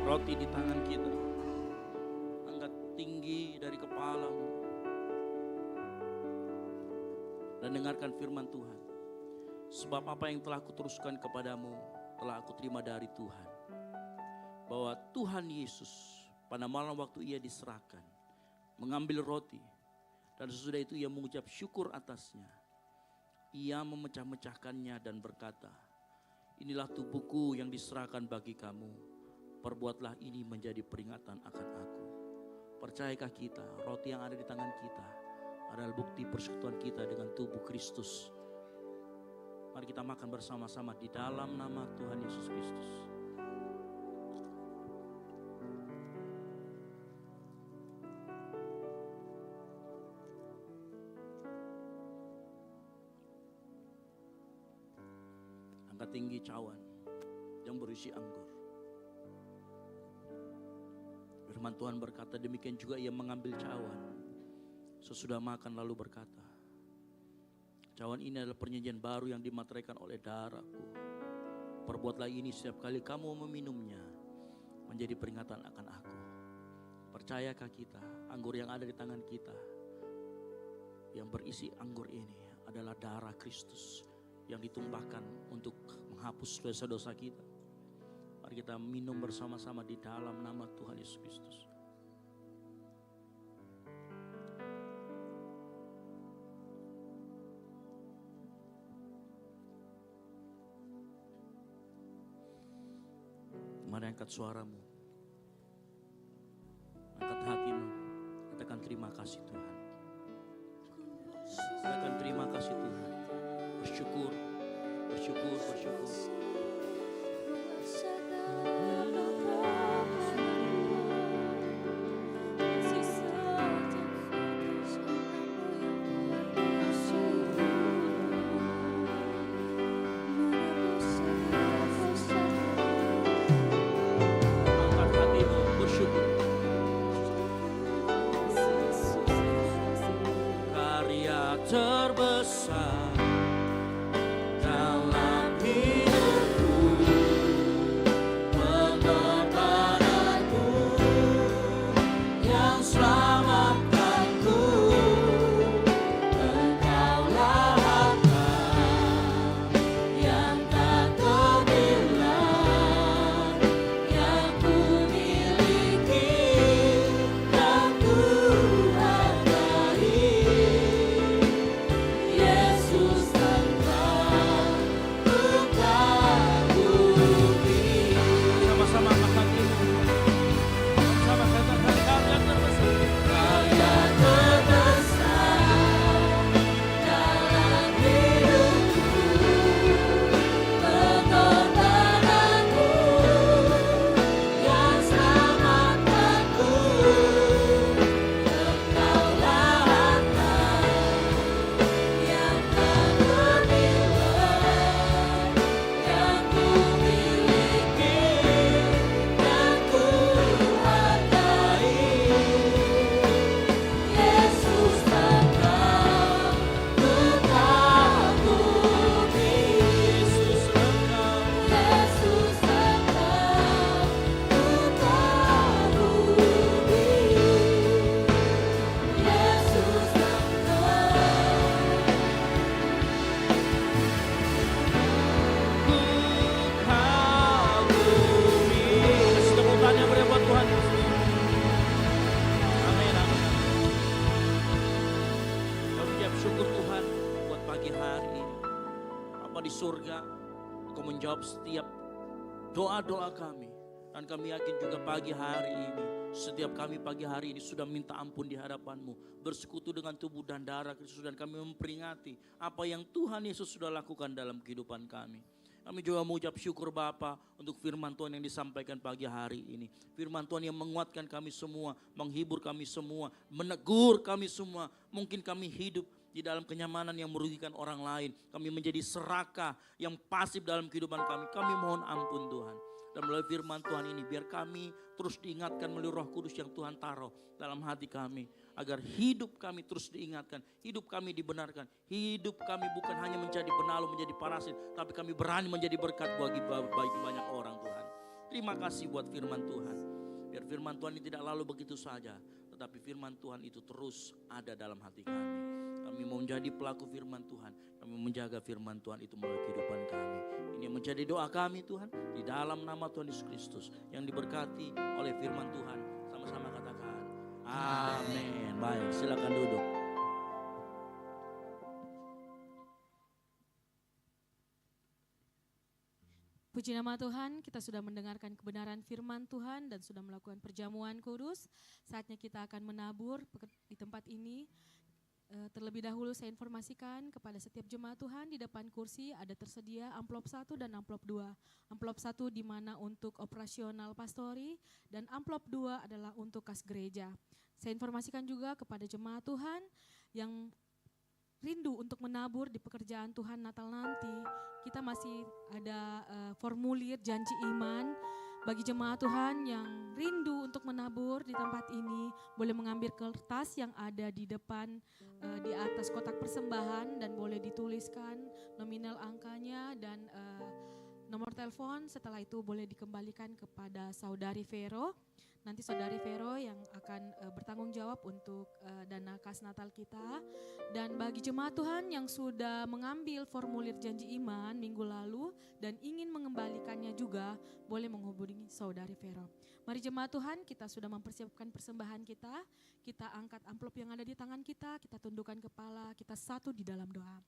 Roti di tangan kita, angkat tinggi dari kepalamu dan dengarkan firman Tuhan. Sebab apa yang telah kuteruskan kepadamu telah aku terima dari Tuhan, bahwa Tuhan Yesus pada malam waktu ia diserahkan mengambil roti, dan sesudah itu ia mengucap syukur atasnya. Ia memecah-mecahkannya dan berkata, inilah tubuhku yang diserahkan bagi kamu. Perbuatlah ini menjadi peringatan akan aku. Percayakah kita, roti yang ada di tangan kita adalah bukti persekutuan kita dengan tubuh Kristus. Mari kita makan bersama-sama di dalam nama Tuhan Yesus Kristus. Angkat tinggi cawan yang berisi anggur. Firman Tuhan berkata, demikian juga ia mengambil cawan sesudah makan lalu berkata, cawan ini adalah perjanjian baru yang dimateraikan oleh darahku. Perbuatlah ini setiap kali kamu meminumnya menjadi peringatan akan aku. Percayakah kita, anggur yang ada di tangan kita yang berisi anggur ini adalah darah Kristus yang ditumpahkan untuk menghapus dosa-dosa kita. Mari kita minum bersama-sama di dalam nama Tuhan Yesus Kristus. Boleh angkat suaramu, angkat hatimu, katakan terima kasih Tuhan. Katakan terima kasih Tuhan. Bersyukur, bersyukur, bersyukur. Angkat hatimu, bersyukur. Karya terbesar dalam hidupku, pengorbananmu yang selamatkanku. Engkaulah harta yang tak terbilang, yang ku miliki dan ku hargai. Yesus Engkau ku kagumi. Sama-sama angkat hatimu, sama katakan karya terbesar. Karya terbesar dalam hidupku, pengorbananmu yang selamatkanku. Engkaulah harta yang tak terbilang, yang ku miliki dan ku hargai. Yesus Engkau ku kagumi. Yesus Engkau, Yesus Engkau ku kagumi. Yesus kasih tepuk tangan yang meriah buat Tuhan. Amin, amin. Kami ucap syukur Tuhan buat pagi hari ini. Bapa di surga, Engkau menjawab setiap doa-doa kami. Dan kami yakin juga pagi hari ini, setiap kami pagi hari ini sudah minta ampun di hadapan-Mu, bersekutu dengan tubuh dan darah Kristus, dan kami memperingati apa yang Tuhan Yesus sudah lakukan dalam kehidupan kami. Kami juga mengucap syukur Bapa untuk firman Tuhan yang disampaikan pagi hari ini. Firman Tuhan yang menguatkan kami semua, menghibur kami semua, menegur kami semua. Mungkin kami hidup di dalam kenyamanan yang merugikan orang lain. Kami menjadi serakah yang pasif dalam kehidupan kami. Kami mohon ampun Tuhan. Dan melalui firman Tuhan ini, biar kami terus diingatkan melalui Roh Kudus yang Tuhan taruh dalam hati kami. Agar hidup kami terus diingatkan, hidup kami dibenarkan. Hidup kami bukan hanya menjadi penalu, menjadi parasit, tapi kami berani menjadi berkat bagi banyak orang Tuhan. Terima kasih buat firman Tuhan. Biar firman Tuhan ini tidak lalu begitu saja, tetapi firman Tuhan itu terus ada dalam hati kami. Kami mau menjadi pelaku firman Tuhan. Kami menjaga firman Tuhan itu melalui kehidupan kami. Ini yang menjadi doa kami Tuhan, di dalam nama Tuhan Yesus Kristus, yang diberkati oleh firman Tuhan. Sama-sama katakan amin. Baik, silakan duduk.
Puji nama Tuhan, kita sudah mendengarkan kebenaran firman Tuhan dan sudah melakukan perjamuan kudus. Saatnya kita akan menabur di tempat ini. Terlebih dahulu saya informasikan kepada setiap jemaat Tuhan, di depan kursi ada tersedia amplop 1 dan amplop 2. Amplop 1 di mana untuk operasional pastori dan amplop 2 adalah untuk kas gereja. Saya informasikan juga kepada jemaat Tuhan yang rindu untuk menabur di pekerjaan Tuhan Natal nanti. Kita masih ada formulir janji iman. Bagi jemaat Tuhan yang rindu untuk menabur di tempat ini, boleh mengambil kertas yang ada di depan di atas kotak persembahan dan boleh dituliskan nominal angkanya dan nomor telepon. Setelah itu boleh dikembalikan kepada Saudari Vero. Nanti Saudari Vero yang akan bertanggung jawab untuk dana kas Natal kita. Dan bagi jemaat Tuhan yang sudah mengambil formulir janji iman minggu lalu dan ingin mengembalikannya juga, boleh menghubungi Saudari Vero. Mari jemaat Tuhan, kita sudah mempersiapkan persembahan kita. Kita angkat amplop yang ada di tangan kita tundukkan kepala, kita satu di dalam doa.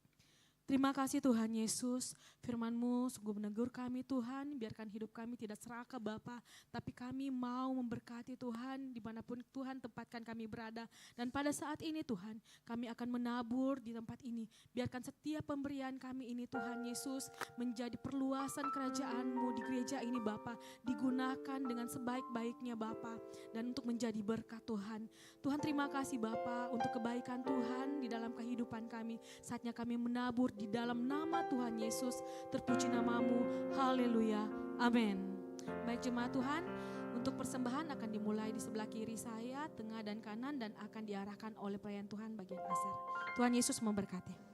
Terima kasih Tuhan Yesus, firman-Mu sungguh menegur kami Tuhan, biarkan hidup kami tidak serakah Bapa, tapi kami mau memberkati Tuhan dimanapun Tuhan tempatkan kami berada. Dan pada saat ini Tuhan, kami akan menabur di tempat ini. Biarkan setiap pemberian kami ini Tuhan Yesus menjadi perluasan kerajaan-Mu di gereja ini Bapa, digunakan dengan sebaik-baiknya Bapa, dan untuk menjadi berkat Tuhan. Tuhan terima kasih Bapa untuk kebaikan Tuhan di dalam kehidupan kami. Saatnya kami menabur di dalam nama Tuhan Yesus, terpuji nama-Mu, haleluya, amin. Baik jemaat Tuhan, untuk persembahan akan dimulai di sebelah kiri saya, tengah dan kanan, dan akan diarahkan oleh pelayan Tuhan bagian Aser. Tuhan Yesus memberkati.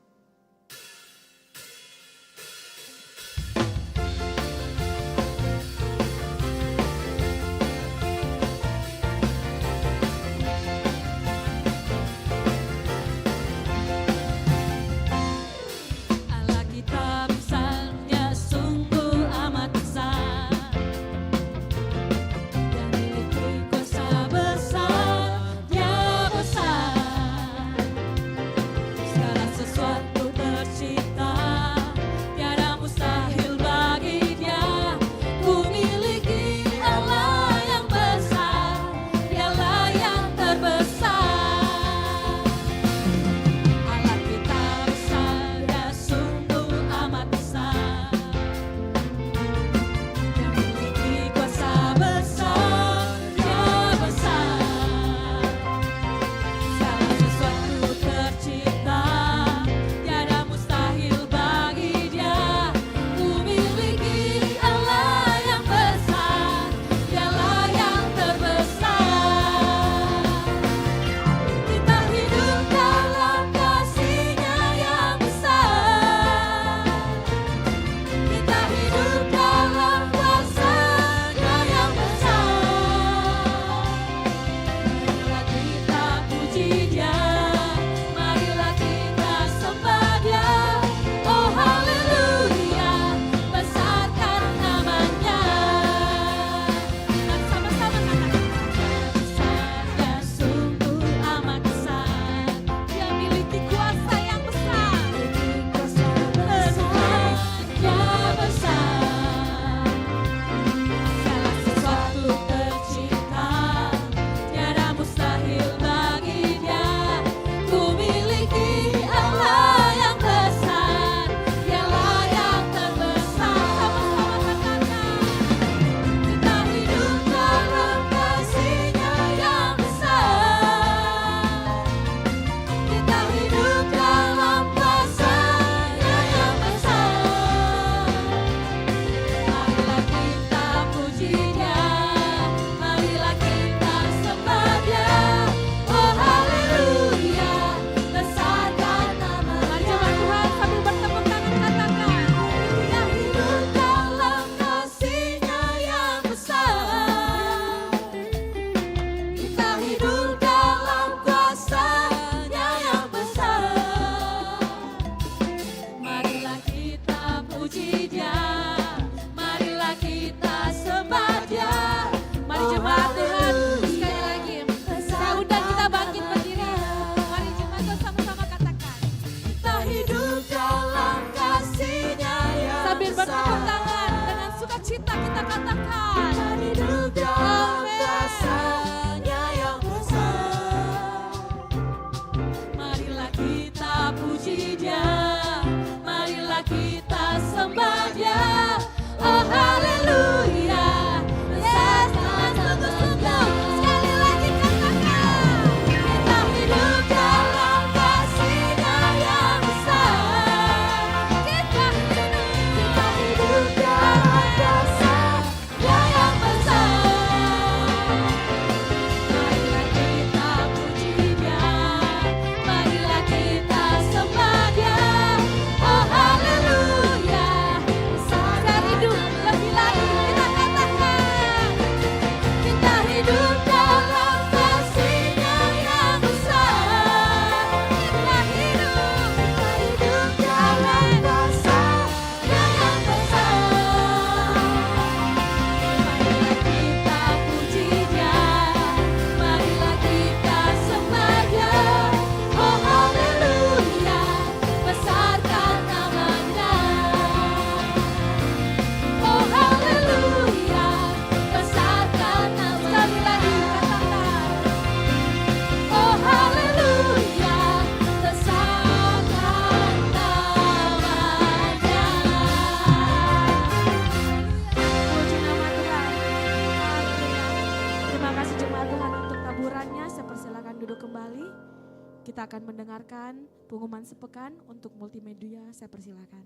Kita akan mendengarkan pengumuman sepekan untuk multimedia, saya persilakan.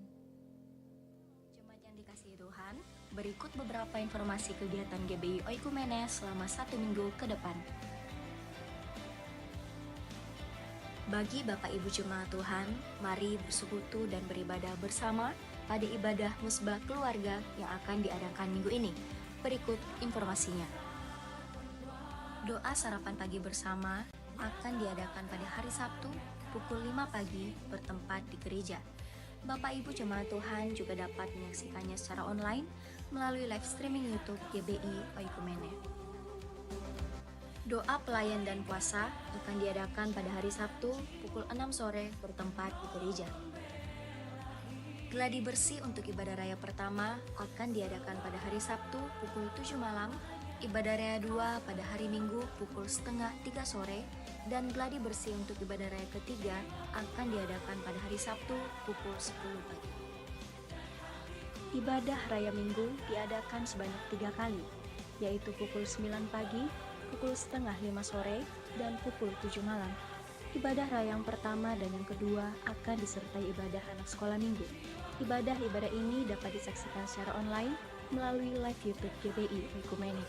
Jemaat yang dikasihi Tuhan, berikut beberapa informasi kegiatan GBI Oikumene selama 1 minggu ke depan. Bagi Bapak Ibu Jemaat Tuhan, mari bersekutu dan beribadah bersama pada ibadah musbah keluarga yang akan diadakan minggu ini. Berikut informasinya. Doa sarapan pagi bersama akan diadakan pada hari Sabtu pukul 5 pagi bertempat di gereja. Bapak Ibu Jemaat Tuhan juga dapat menyaksikannya secara online melalui live streaming YouTube GBI Oikumene. Doa pelayan dan puasa akan diadakan pada hari Sabtu pukul 6 sore bertempat di gereja. Gladi bersih untuk ibadah raya pertama akan diadakan pada hari Sabtu pukul 7 malam, ibadah raya 2 pada hari Minggu pukul setengah 3 sore, dan gladi bersih untuk ibadah raya ketiga akan diadakan pada hari Sabtu pukul 10 pagi. Ibadah raya Minggu diadakan sebanyak 3 kali, yaitu pukul 9 pagi, pukul setengah 5 sore, dan pukul 7 malam. Ibadah raya yang pertama dan yang kedua akan disertai ibadah anak sekolah minggu. Ibadah-ibadah ini dapat disaksikan secara online melalui live YouTube GBI Oikumene.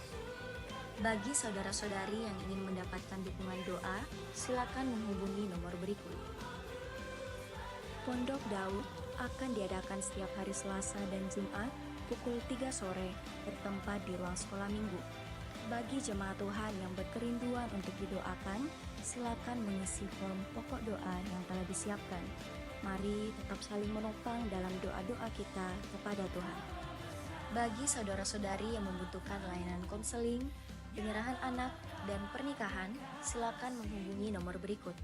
Bagi saudara-saudari yang ingin mendapatkan dukungan doa, silakan menghubungi nomor berikut. Pondok Daud akan diadakan setiap hari Selasa dan Jumat pukul 3 sore bertempat di ruang sekolah minggu. Bagi jemaat Tuhan yang berkerinduan untuk didoakan, silakan mengisi form pokok doa yang telah disiapkan. Mari tetap saling menopang dalam doa-doa kita kepada Tuhan. Bagi saudara-saudari yang membutuhkan layanan konseling, penyerahan anak, dan pernikahan, silakan menghubungi nomor berikut.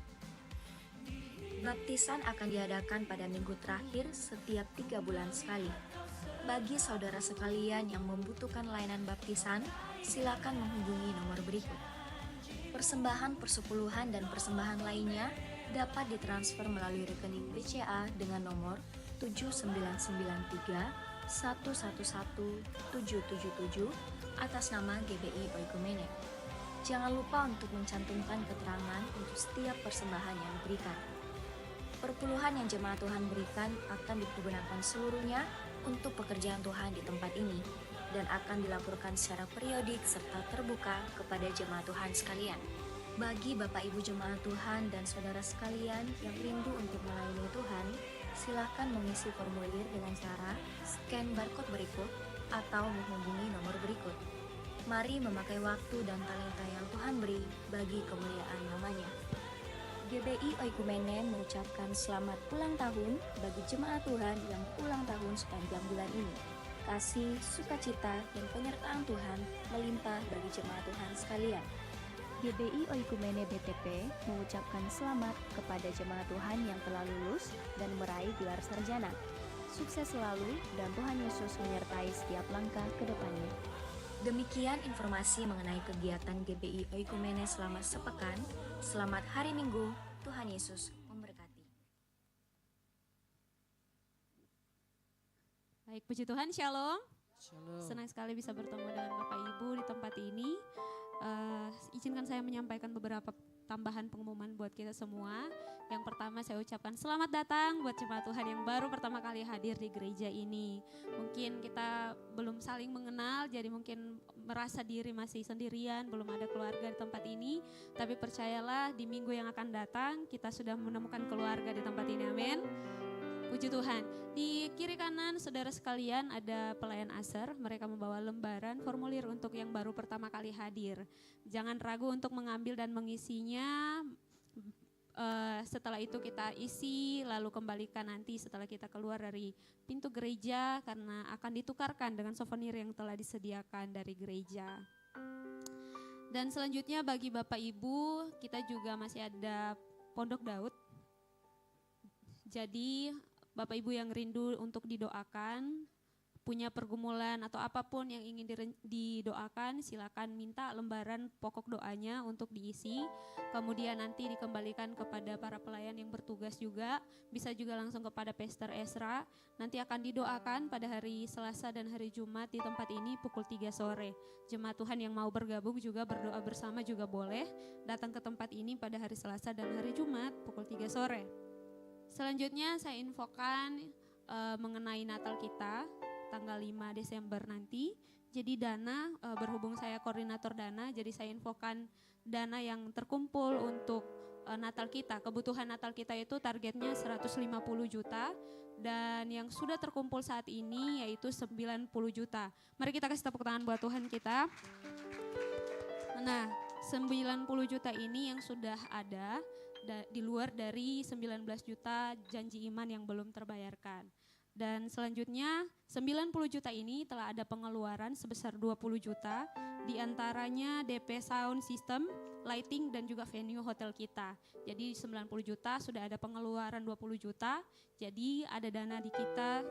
Baptisan akan diadakan pada minggu terakhir setiap 3 bulan sekali. Bagi saudara sekalian yang membutuhkan layanan baptisan, silakan menghubungi nomor berikut. Persembahan persepuluhan dan persembahan lainnya dapat ditransfer melalui rekening BCA dengan nomor 7993 111777 atas nama GBI Oikumene. Jangan lupa untuk mencantumkan keterangan untuk setiap persembahan yang diberikan. Perpuluhan yang jemaat Tuhan berikan akan digunakan seluruhnya untuk pekerjaan Tuhan di tempat ini dan akan dilaporkan secara periodik serta terbuka kepada jemaat Tuhan sekalian. Bagi Bapak Ibu jemaat Tuhan dan saudara sekalian yang rindu untuk melayani Tuhan, silakan mengisi formulir dengan cara scan barcode berikut atau menghubungi nomor berikut. Mari memakai waktu dan talenta yang Tuhan beri bagi kemuliaan namanya. GBI Oikumene mengucapkan selamat ulang tahun bagi jemaat Tuhan yang ulang tahun sepanjang bulan ini. Kasih, sukacita, dan penyertaan Tuhan melimpah bagi jemaat Tuhan sekalian. GBI Oikumene BTP mengucapkan selamat kepada jemaat Tuhan yang telah lulus dan meraih gelar sarjana. Sukses selalu dan Tuhan Yesus menyertai setiap langkah ke depannya. Demikian informasi mengenai kegiatan GBI Oikumene selama sepekan. Selamat hari Minggu, Tuhan Yesus memberkati.
Baik, puji Tuhan, Shalom.
Shalom.
Senang sekali bisa bertemu dengan Bapak Ibu di tempat ini. Izinkan saya menyampaikan beberapa tambahan pengumuman buat kita semua. Yang pertama saya ucapkan selamat datang buat jemaat Tuhan yang baru pertama kali hadir di gereja ini. Mungkin kita belum saling mengenal, jadi mungkin merasa diri masih sendirian, belum ada keluarga di tempat ini. Tapi percayalah di minggu yang akan datang kita sudah menemukan keluarga di tempat ini, amin. Puji Tuhan. Di kiri kanan saudara sekalian ada pelayan asar, mereka membawa lembaran formulir untuk yang baru pertama kali hadir. Jangan ragu untuk mengambil dan mengisinya. Setelah itu kita isi lalu kembalikan nanti setelah kita keluar dari pintu gereja karena akan ditukarkan dengan souvenir yang telah disediakan dari gereja. Dan selanjutnya bagi Bapak Ibu kita juga masih ada Pondok Daud. Jadi Bapak Ibu yang rindu untuk didoakan, punya pergumulan atau apapun yang ingin didoakan, silakan minta lembaran pokok doanya untuk diisi. Kemudian nanti dikembalikan kepada para pelayan yang bertugas juga. Bisa juga langsung kepada Pastor Ezra. Nanti akan didoakan pada hari Selasa dan hari Jumat di tempat ini pukul 3 sore. Jemaat Tuhan yang mau bergabung juga berdoa bersama juga boleh datang ke tempat ini pada hari Selasa dan hari Jumat pukul 3 sore. Selanjutnya saya infokan mengenai Natal kita tanggal 5 Desember nanti. Jadi dana, berhubung saya koordinator dana, jadi saya infokan dana yang terkumpul untuk Natal kita. Kebutuhan Natal kita itu targetnya 150 juta dan yang sudah terkumpul saat ini yaitu 90 juta. Mari kita kasih tepuk tangan buat Tuhan kita. Nah, 90 juta ini yang sudah ada di luar dari 19 juta janji iman yang belum terbayarkan. Dan selanjutnya 90 juta ini telah ada pengeluaran sebesar 20 juta, diantaranya DP sound system, lighting dan juga venue hotel kita. Jadi 90 juta sudah ada pengeluaran 20 juta, jadi ada dana di kita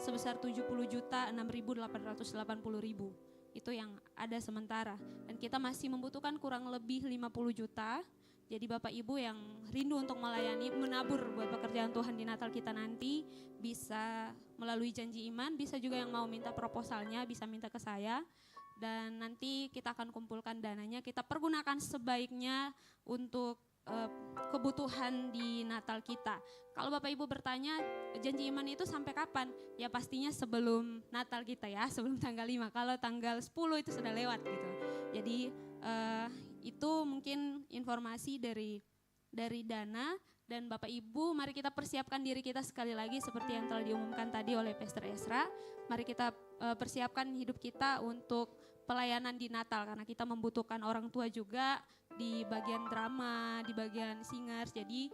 sebesar 70 juta 6.880.000. Itu yang ada sementara. Dan kita masih membutuhkan kurang lebih 50 juta. Jadi Bapak Ibu yang rindu untuk melayani, menabur buat pekerjaan Tuhan di Natal kita nanti bisa melalui janji iman, bisa juga yang mau minta proposalnya bisa minta ke saya. Dan nanti kita akan kumpulkan dananya, kita pergunakan sebaiknya untuk kebutuhan di Natal kita. Kalau Bapak Ibu bertanya janji iman itu sampai kapan? Ya pastinya sebelum Natal kita ya, sebelum tanggal 5. Kalau tanggal 10 itu sudah lewat gitu. Jadi itu mungkin informasi dari dana. Dan Bapak Ibu, mari kita persiapkan diri kita sekali lagi seperti yang telah diumumkan tadi oleh Pastor Ezra. Mari kita persiapkan hidup kita untuk pelayanan di Natal karena kita membutuhkan orang tua juga di bagian drama, di bagian singers. Jadi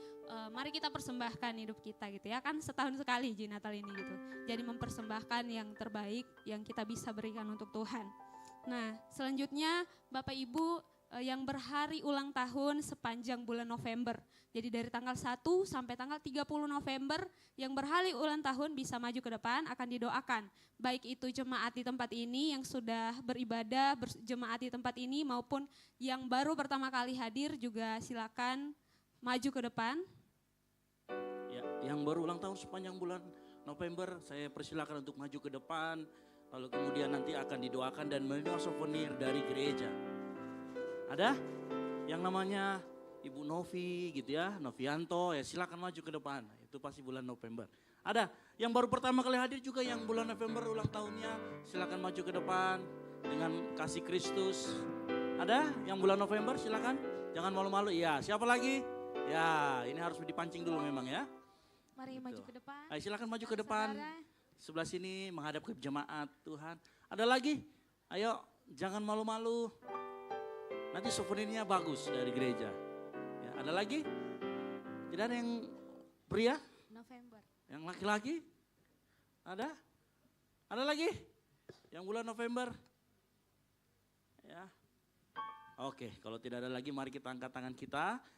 mari kita persembahkan hidup kita gitu ya, kan setahun sekali di Natal ini gitu. Jadi mempersembahkan yang terbaik yang kita bisa berikan untuk Tuhan. Nah, selanjutnya Bapak Ibu yang berhari ulang tahun sepanjang bulan November. Jadi dari tanggal 1 sampai tanggal 30 November yang berhari ulang tahun bisa maju ke depan akan didoakan. Baik itu jemaat di tempat ini yang sudah beribadah, jemaat di tempat ini maupun yang baru pertama kali hadir juga silakan maju ke depan.
Ya, yang baru ulang tahun sepanjang bulan November saya persilakan untuk maju ke depan. Lalu kemudian nanti akan didoakan dan menerima souvenir dari gereja. Ada yang namanya Ibu Novi gitu ya, Novianto, ya silakan maju ke depan. Itu pasti bulan November. Ada yang baru pertama kali hadir juga yang bulan November ulang tahunnya, silakan maju ke depan dengan kasih Kristus. Ada yang bulan November silakan, jangan malu-malu. Ya, siapa lagi? Ya, ini harus dipancing dulu memang ya.
Mari
gitu.
maju ke depan.
Ayo silakan maju ke depan. Sebelah sini menghadap ke jemaat Tuhan. Ada lagi? Ayo, jangan malu-malu. Nanti souvenirnya bagus dari gereja. Ya, ada lagi? Tidak ada yang pria?
November.
Yang laki-laki? Ada? Ada lagi? Yang bulan November? Ya. Oke, kalau tidak ada lagi mari kita angkat tangan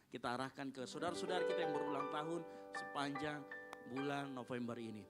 kita arahkan ke saudara-saudara kita yang berulang tahun sepanjang bulan November ini.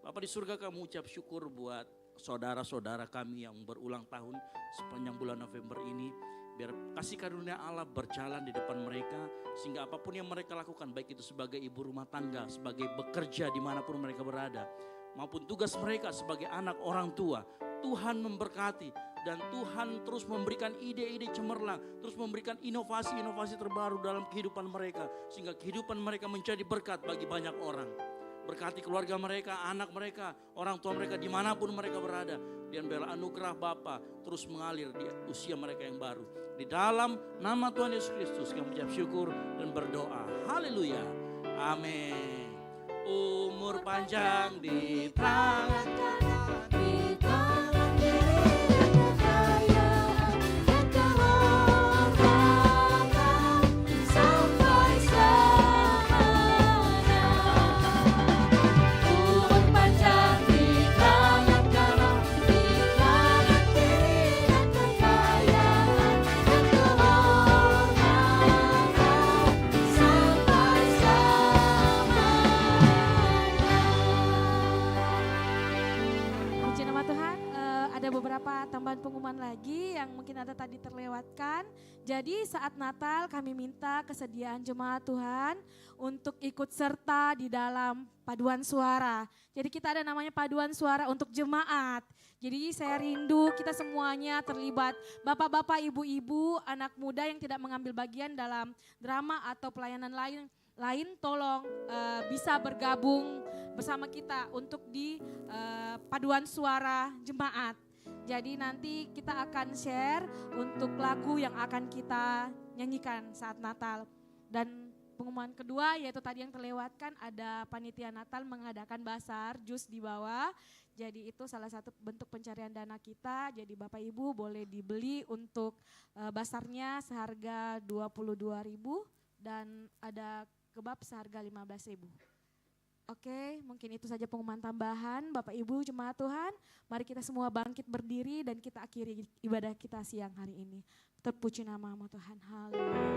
Bapak di surga, kami ucap syukur buat saudara-saudara kami yang berulang tahun sepanjang bulan November ini. Biar kasih karunia Allah berjalan di depan mereka sehingga apapun yang mereka lakukan, baik itu sebagai ibu rumah tangga, sebagai bekerja dimanapun mereka berada, maupun tugas mereka sebagai anak orang tua, Tuhan memberkati dan Tuhan terus memberikan ide-ide cemerlang, terus memberikan inovasi-inovasi terbaru dalam kehidupan mereka sehingga kehidupan mereka menjadi berkat bagi banyak orang. Berkati keluarga mereka, anak mereka, orang tua mereka dimanapun mereka berada. Dan biarlah anugerah Bapa terus mengalir di usia mereka yang baru. Di dalam nama Tuhan Yesus Kristus kami ucap syukur dan berdoa. Haleluya. Amin. Umur panjang di tangan kanan, di tangan kiri kekayaan dan kehormatan sampai selamanya. Umur panjang di tangan kanan, di tangan kiri kekayaan dan kehormatan sampai selamanya.
tambahan pengumuman lagi yang mungkin ada tadi terlewatkan. Jadi saat Natal kami minta kesediaan jemaat Tuhan untuk ikut serta di dalam paduan suara. Jadi kita ada namanya paduan suara untuk jemaat. Jadi saya rindu kita semuanya terlibat, bapak-bapak, ibu-ibu, anak muda yang tidak mengambil bagian dalam drama atau pelayanan lain tolong bisa bergabung bersama kita untuk di paduan suara jemaat. Jadi nanti kita akan share untuk lagu yang akan kita nyanyikan saat Natal. Dan pengumuman kedua yaitu tadi yang terlewatkan, ada panitia Natal mengadakan basar jus di bawah. Jadi itu salah satu bentuk pencarian dana kita. Jadi Bapak Ibu boleh dibeli untuk basarnya seharga 22.000 dan ada kebab seharga 15.000. Oke, mungkin itu saja pengumuman tambahan. Bapak Ibu jemaat Tuhan, mari kita semua bangkit berdiri dan kita akhiri ibadah kita siang hari ini. Terpuji nama-Mu Tuhan. Haleluya.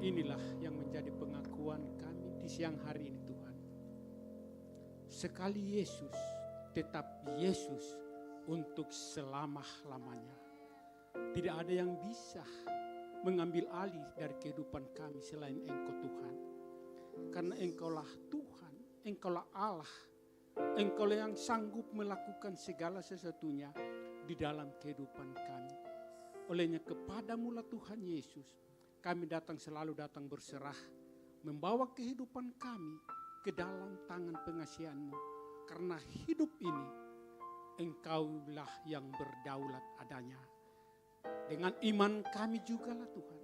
Inilah yang menjadi pengakuan kami di siang hari ini Tuhan. Sekali Yesus, tetap Yesus untuk selama-lamanya. Tidak ada yang bisa mengambil alih dari kehidupan kami selain Engkau Tuhan. Karena Engkaulah Tuhan, Engkaulah Allah, Engkaulah yang sanggup melakukan segala sesuatunya di dalam kehidupan kami. Olehnya kepadamu-lah Tuhan Yesus, kami selalu datang berserah, membawa kehidupan kami ke dalam tangan pengasihan-Mu. Karena hidup ini, Engkaulah yang berdaulat adanya. Dengan iman kami jugalah Tuhan,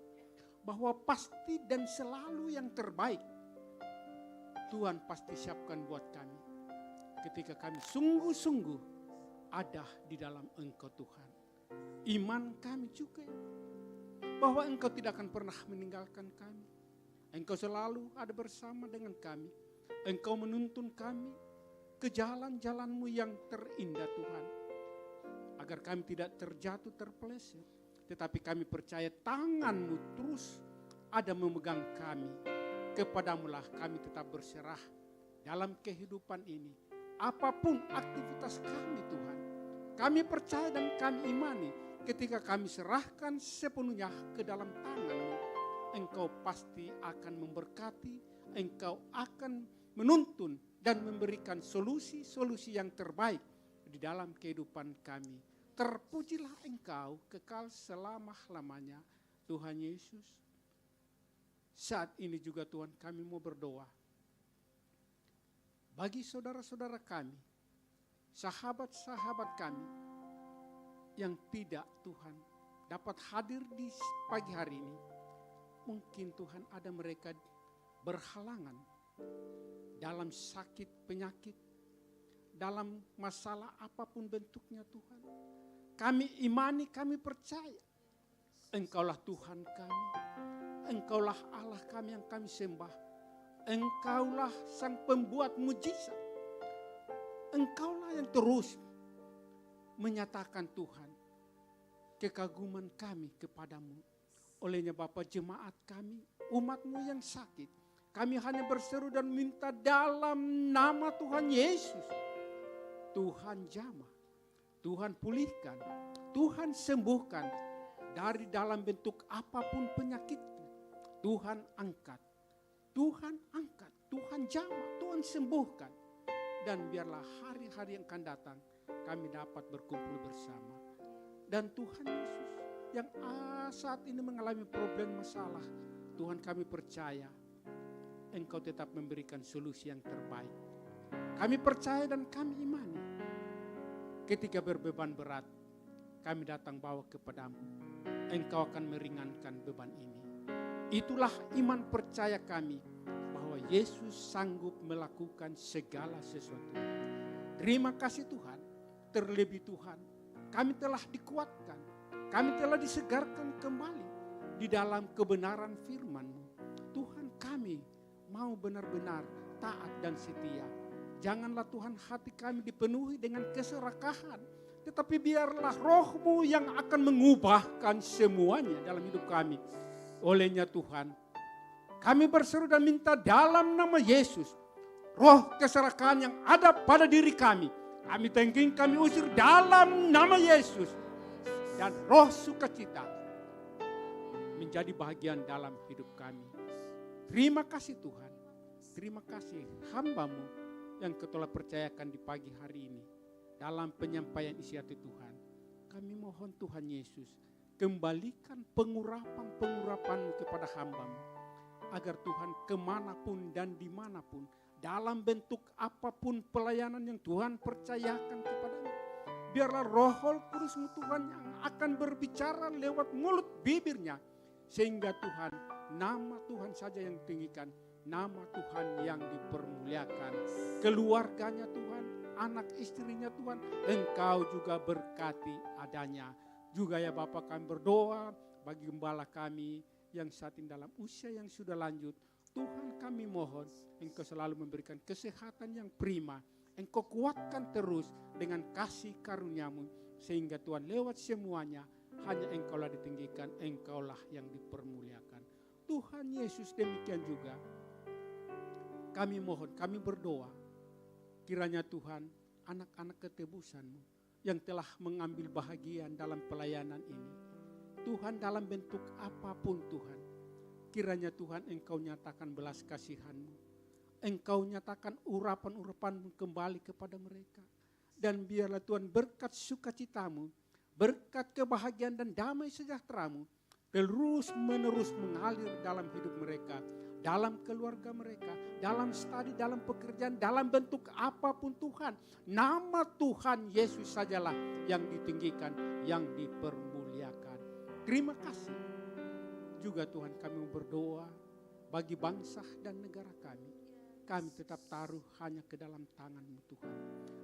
bahwa pasti dan selalu yang terbaik, Tuhan pasti siapkan buat kami. Ketika kami sungguh-sungguh ada di dalam Engkau Tuhan. Iman kami juga bahwa Engkau tidak akan pernah meninggalkan kami. Engkau selalu ada bersama dengan kami. Engkau menuntun kami ke jalan-jalan-Mu yang terindah Tuhan. Agar kami tidak terjatuh terpeleset. Tetapi kami percaya tangan-Mu terus ada memegang kami. Kepadamu-lah kami tetap berserah dalam kehidupan ini. Apapun aktivitas kami Tuhan. Kami percaya dan kami imani. Ketika kami serahkan sepenuhnya ke dalam tangan-Mu, Engkau pasti akan memberkati, Engkau akan menuntun dan memberikan solusi-solusi yang terbaik di dalam kehidupan kami. Terpujilah Engkau kekal selama-lamanya, Tuhan Yesus. Saat ini juga Tuhan kami mau berdoa bagi saudara-saudara kami, sahabat-sahabat kami yang tidak Tuhan dapat hadir di pagi hari ini. Mungkin Tuhan ada mereka berhalangan dalam sakit penyakit, dalam masalah apapun bentuknya Tuhan. Kami imani, kami percaya Engkaulah Tuhan kami, Engkaulah Allah kami yang kami sembah, Engkaulah sang pembuat mujizat, Engkaulah yang terus menyatakan Tuhan kekaguman kami kepadamu. Olehnya Bapa, jemaat kami, umatmu yang sakit, kami hanya berseru dan minta dalam nama Tuhan Yesus. Tuhan jamah, Tuhan pulihkan, Tuhan sembuhkan dari dalam bentuk apapun penyakitnya. Tuhan angkat, Tuhan angkat, Tuhan jamah, Tuhan sembuhkan. Dan biarlah hari-hari yang akan datang kami dapat berkumpul bersama. Dan Tuhan Yesus yang saat ini mengalami problem masalah, Tuhan kami percaya Engkau tetap memberikan solusi yang terbaik. Kami percaya dan kami imani. Ketika berbeban berat, kami datang bawa kepadamu. Engkau akan meringankan beban ini. Itulah iman percaya kami bahwa Yesus sanggup melakukan segala sesuatu. Terima kasih Tuhan. Terlebih Tuhan, kami telah dikuatkan. Kami telah disegarkan kembali di dalam kebenaran firman-Mu. Tuhan, kami mau benar-benar taat dan setia. Janganlah Tuhan hati kami dipenuhi dengan keserakahan, tetapi biarlah Roh-Mu yang akan mengubahkan semuanya dalam hidup kami. Olehnya Tuhan, kami berseru dan minta dalam nama Yesus, roh keserakahan yang ada pada diri kami, kami tengking, kami usir dalam nama Yesus. Dan roh sukacita menjadi bahagian dalam hidup kami. Terima kasih Tuhan. Terima kasih hamba-Mu yang Kau telah percayakan di pagi hari ini. Dalam penyampaian isi hati Tuhan, kami mohon Tuhan Yesus, kembalikan pengurapan-pengurapan-Mu kepada hamba-Mu. Agar Tuhan kemanapun dan dimanapun, dalam bentuk apapun pelayanan yang Tuhan percayakan kepada-Mu, biarlah Roh Kudus-Mu Tuhan yang akan berbicara lewat mulut bibirnya. Sehingga Tuhan, nama Tuhan saja yang ditinggikan, nama Tuhan yang dipermuliakan. Keluarganya Tuhan, anak istrinya Tuhan, Engkau juga berkati adanya. Juga ya Bapa, kami berdoa bagi gembala kami yang saat ini dalam usia yang sudah lanjut. Tuhan, kami mohon Engkau selalu memberikan kesehatan yang prima. Engkau kuatkan terus dengan kasih karunia-Mu. Sehingga Tuhan lewat semuanya hanya Engkaulah ditinggikan, Engkaulah yang dipermuliakan. Tuhan Yesus, demikian juga kami mohon, kami berdoa. Kiranya Tuhan, anak-anak ketebusan-Mu yang telah mengambil bahagian dalam pelayanan ini, Tuhan, dalam bentuk apapun Tuhan, kiranya Tuhan Engkau nyatakan belas kasihan-Mu, Engkau nyatakan urapan-urapan-Mu kembali kepada mereka. Dan biarlah Tuhan berkat sukacita-Mu, berkat kebahagiaan dan damai sejahtera-Mu terus menerus mengalir dalam hidup mereka, dalam keluarga mereka, dalam studi, dalam pekerjaan, dalam bentuk apapun Tuhan. Nama Tuhan Yesus sajalah yang ditinggikan, yang dipermuliakan. Terima kasih. Juga Tuhan, kami berdoa bagi bangsa dan negara kami. Kami tetap taruh hanya ke dalam tangan-Mu Tuhan.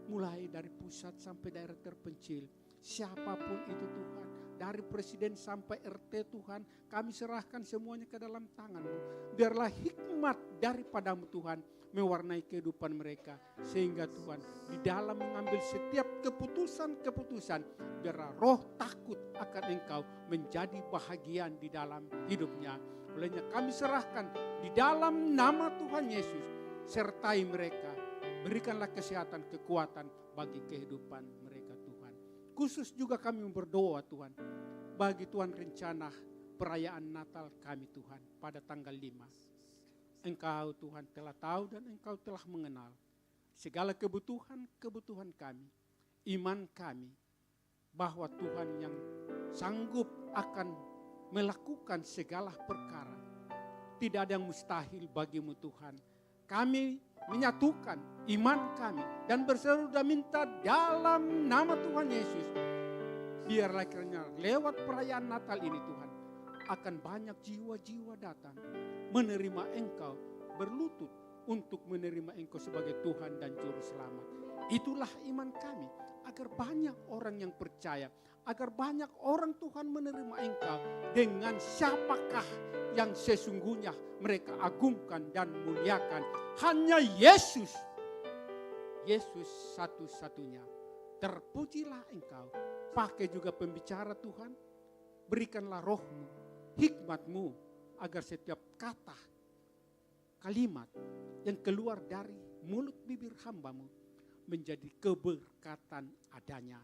Mulai dari pusat sampai daerah terpencil, siapapun itu Tuhan, dari presiden sampai RT Tuhan, kami serahkan semuanya ke dalam tangan-Mu. Biarlah hikmat daripada-Mu Tuhan mewarnai kehidupan mereka. Sehingga Tuhan di dalam mengambil setiap keputusan-keputusan, biarlah roh takut akan Engkau menjadi bahagian di dalam hidupnya. Olehnya kami serahkan di dalam nama Tuhan Yesus, sertai mereka. Berikanlah kesehatan, kekuatan bagi kehidupan mereka Tuhan. Khusus juga kami berdoa Tuhan, bagi Tuhan rencana perayaan Natal kami Tuhan pada tanggal 5. Engkau Tuhan telah tahu dan Engkau telah mengenal. segala kebutuhan kami, iman kami, bahwa Tuhan yang sanggup akan melakukan segala perkara. Tidak ada yang mustahil bagimu Tuhan. Kami menyatukan iman kami dan berseru dan minta dalam nama Tuhan Yesus. Biarlah kiranya lewat perayaan Natal ini Tuhan, akan banyak jiwa-jiwa datang menerima Engkau, berlutut untuk menerima Engkau sebagai Tuhan dan Juru Selamat. Itulah iman kami, agar banyak orang yang percaya, agar banyak orang Tuhan menerima Engkau dengan siapakah yang sesungguhnya mereka agungkan dan muliakan. Hanya Yesus. Yesus satu-satunya. Terpujilah Engkau. Pakai juga pembicara Tuhan. Berikanlah roh-Mu, hikmat-Mu, agar setiap kata, kalimat yang keluar dari mulut bibir hamba-Mu menjadi keberkatan adanya.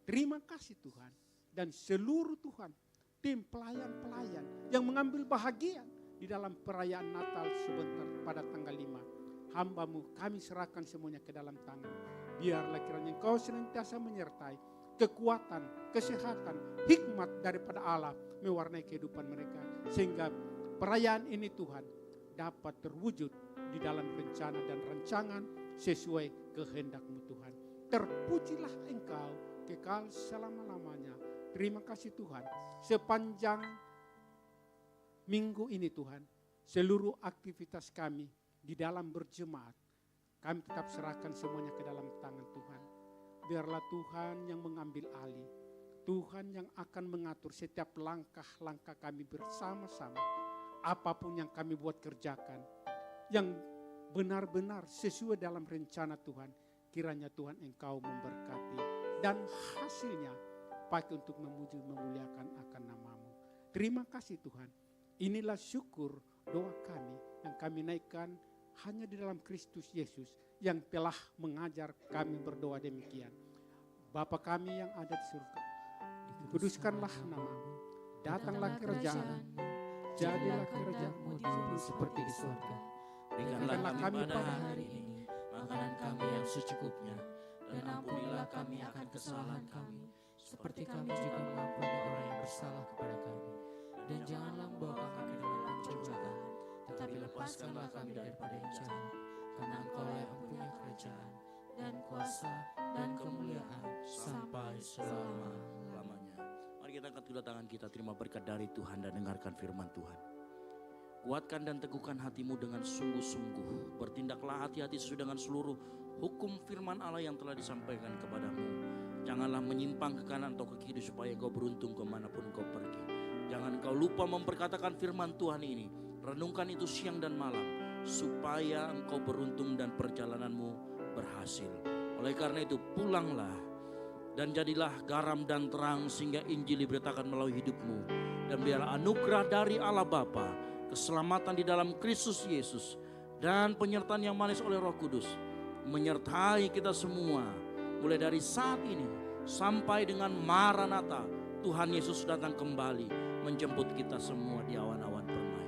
Terima kasih Tuhan. Dan seluruh Tuhan, tim pelayan-pelayan yang mengambil bahagian di dalam perayaan Natal sebentar pada tanggal 5. Hamba-Mu kami serahkan semuanya ke dalam tangan. Biarlah kiranya Engkau senantiasa menyertai kekuatan, kesehatan, hikmat daripada Allah mewarnai kehidupan mereka. Sehingga perayaan ini Tuhan dapat terwujud di dalam rencana dan rancangan sesuai kehendak-Mu Tuhan. Terpujilah Engkau kekal selama-lamanya. Terima kasih Tuhan. Sepanjang minggu ini Tuhan, seluruh aktivitas kami di dalam berjemaat, kami tetap serahkan semuanya ke dalam tangan Tuhan. Biarlah Tuhan yang mengambil alih. Tuhan yang akan mengatur setiap langkah-langkah kami bersama-sama. Apapun yang kami buat kerjakan, yang benar-benar sesuai dalam rencana Tuhan, kiranya Tuhan Engkau memberkati. Dan hasilnya pakai untuk memuji memuliakan akan nama-Mu. Terima kasih Tuhan. Inilah syukur doa kami yang kami naikkan hanya di dalam Kristus Yesus yang telah mengajar kami berdoa demikian. Bapa kami yang ada di surga, dikuduskanlah nama-Mu, datanglah kerajaan, jadilah kerajaan-Mu di bumi seperti di surga.
Berikanlah kami pada hari ini makanan kami yang secukupnya, dan ampunilah kami akan kesalahan kami, seperti kami juga mengampuni orang yang bersalah kepada kami. Dan janganlah membawa kami ke dalam pencobaan, tetapi lepaskanlah kami daripada yang jahat. Karena Engkau yang mempunyai kerajaan, dan kuasa, dan kemuliaan, sampai selama-lamanya. Mari kita angkat kedua tangan kita, terima berkat dari Tuhan dan dengarkan firman Tuhan. Kuatkan dan teguhkan hatimu dengan sungguh-sungguh. Bertindaklah hati-hati sesuai dengan seluruh hukum firman Allah yang telah disampaikan kepadamu. Janganlah menyimpang ke kanan atau ke kiri supaya kau beruntung kemanapun kau pergi. Jangan kau lupa memperkatakan firman Tuhan ini. Renungkan itu siang dan malam supaya engkau beruntung dan perjalananmu berhasil. Oleh karena itu pulanglah dan jadilah garam dan terang sehingga Injil diberitakan melalui hidupmu. Dan biarlah anugerah dari Allah Bapa, keselamatan di dalam Kristus Yesus, dan penyertaan yang manis oleh Roh Kudus menyertai kita semua mulai dari saat ini sampai dengan Maranatha. Tuhan Yesus datang kembali menjemput kita semua di awan-awan permai.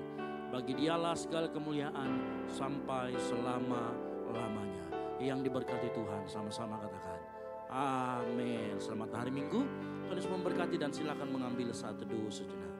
Bagi Dialah segala kemuliaan sampai selama-lamanya. Yang diberkati Tuhan, sama-sama katakan amin. Selamat hari Minggu, Tuhan Yesus memberkati, dan silakan mengambil saat teduh sejenak.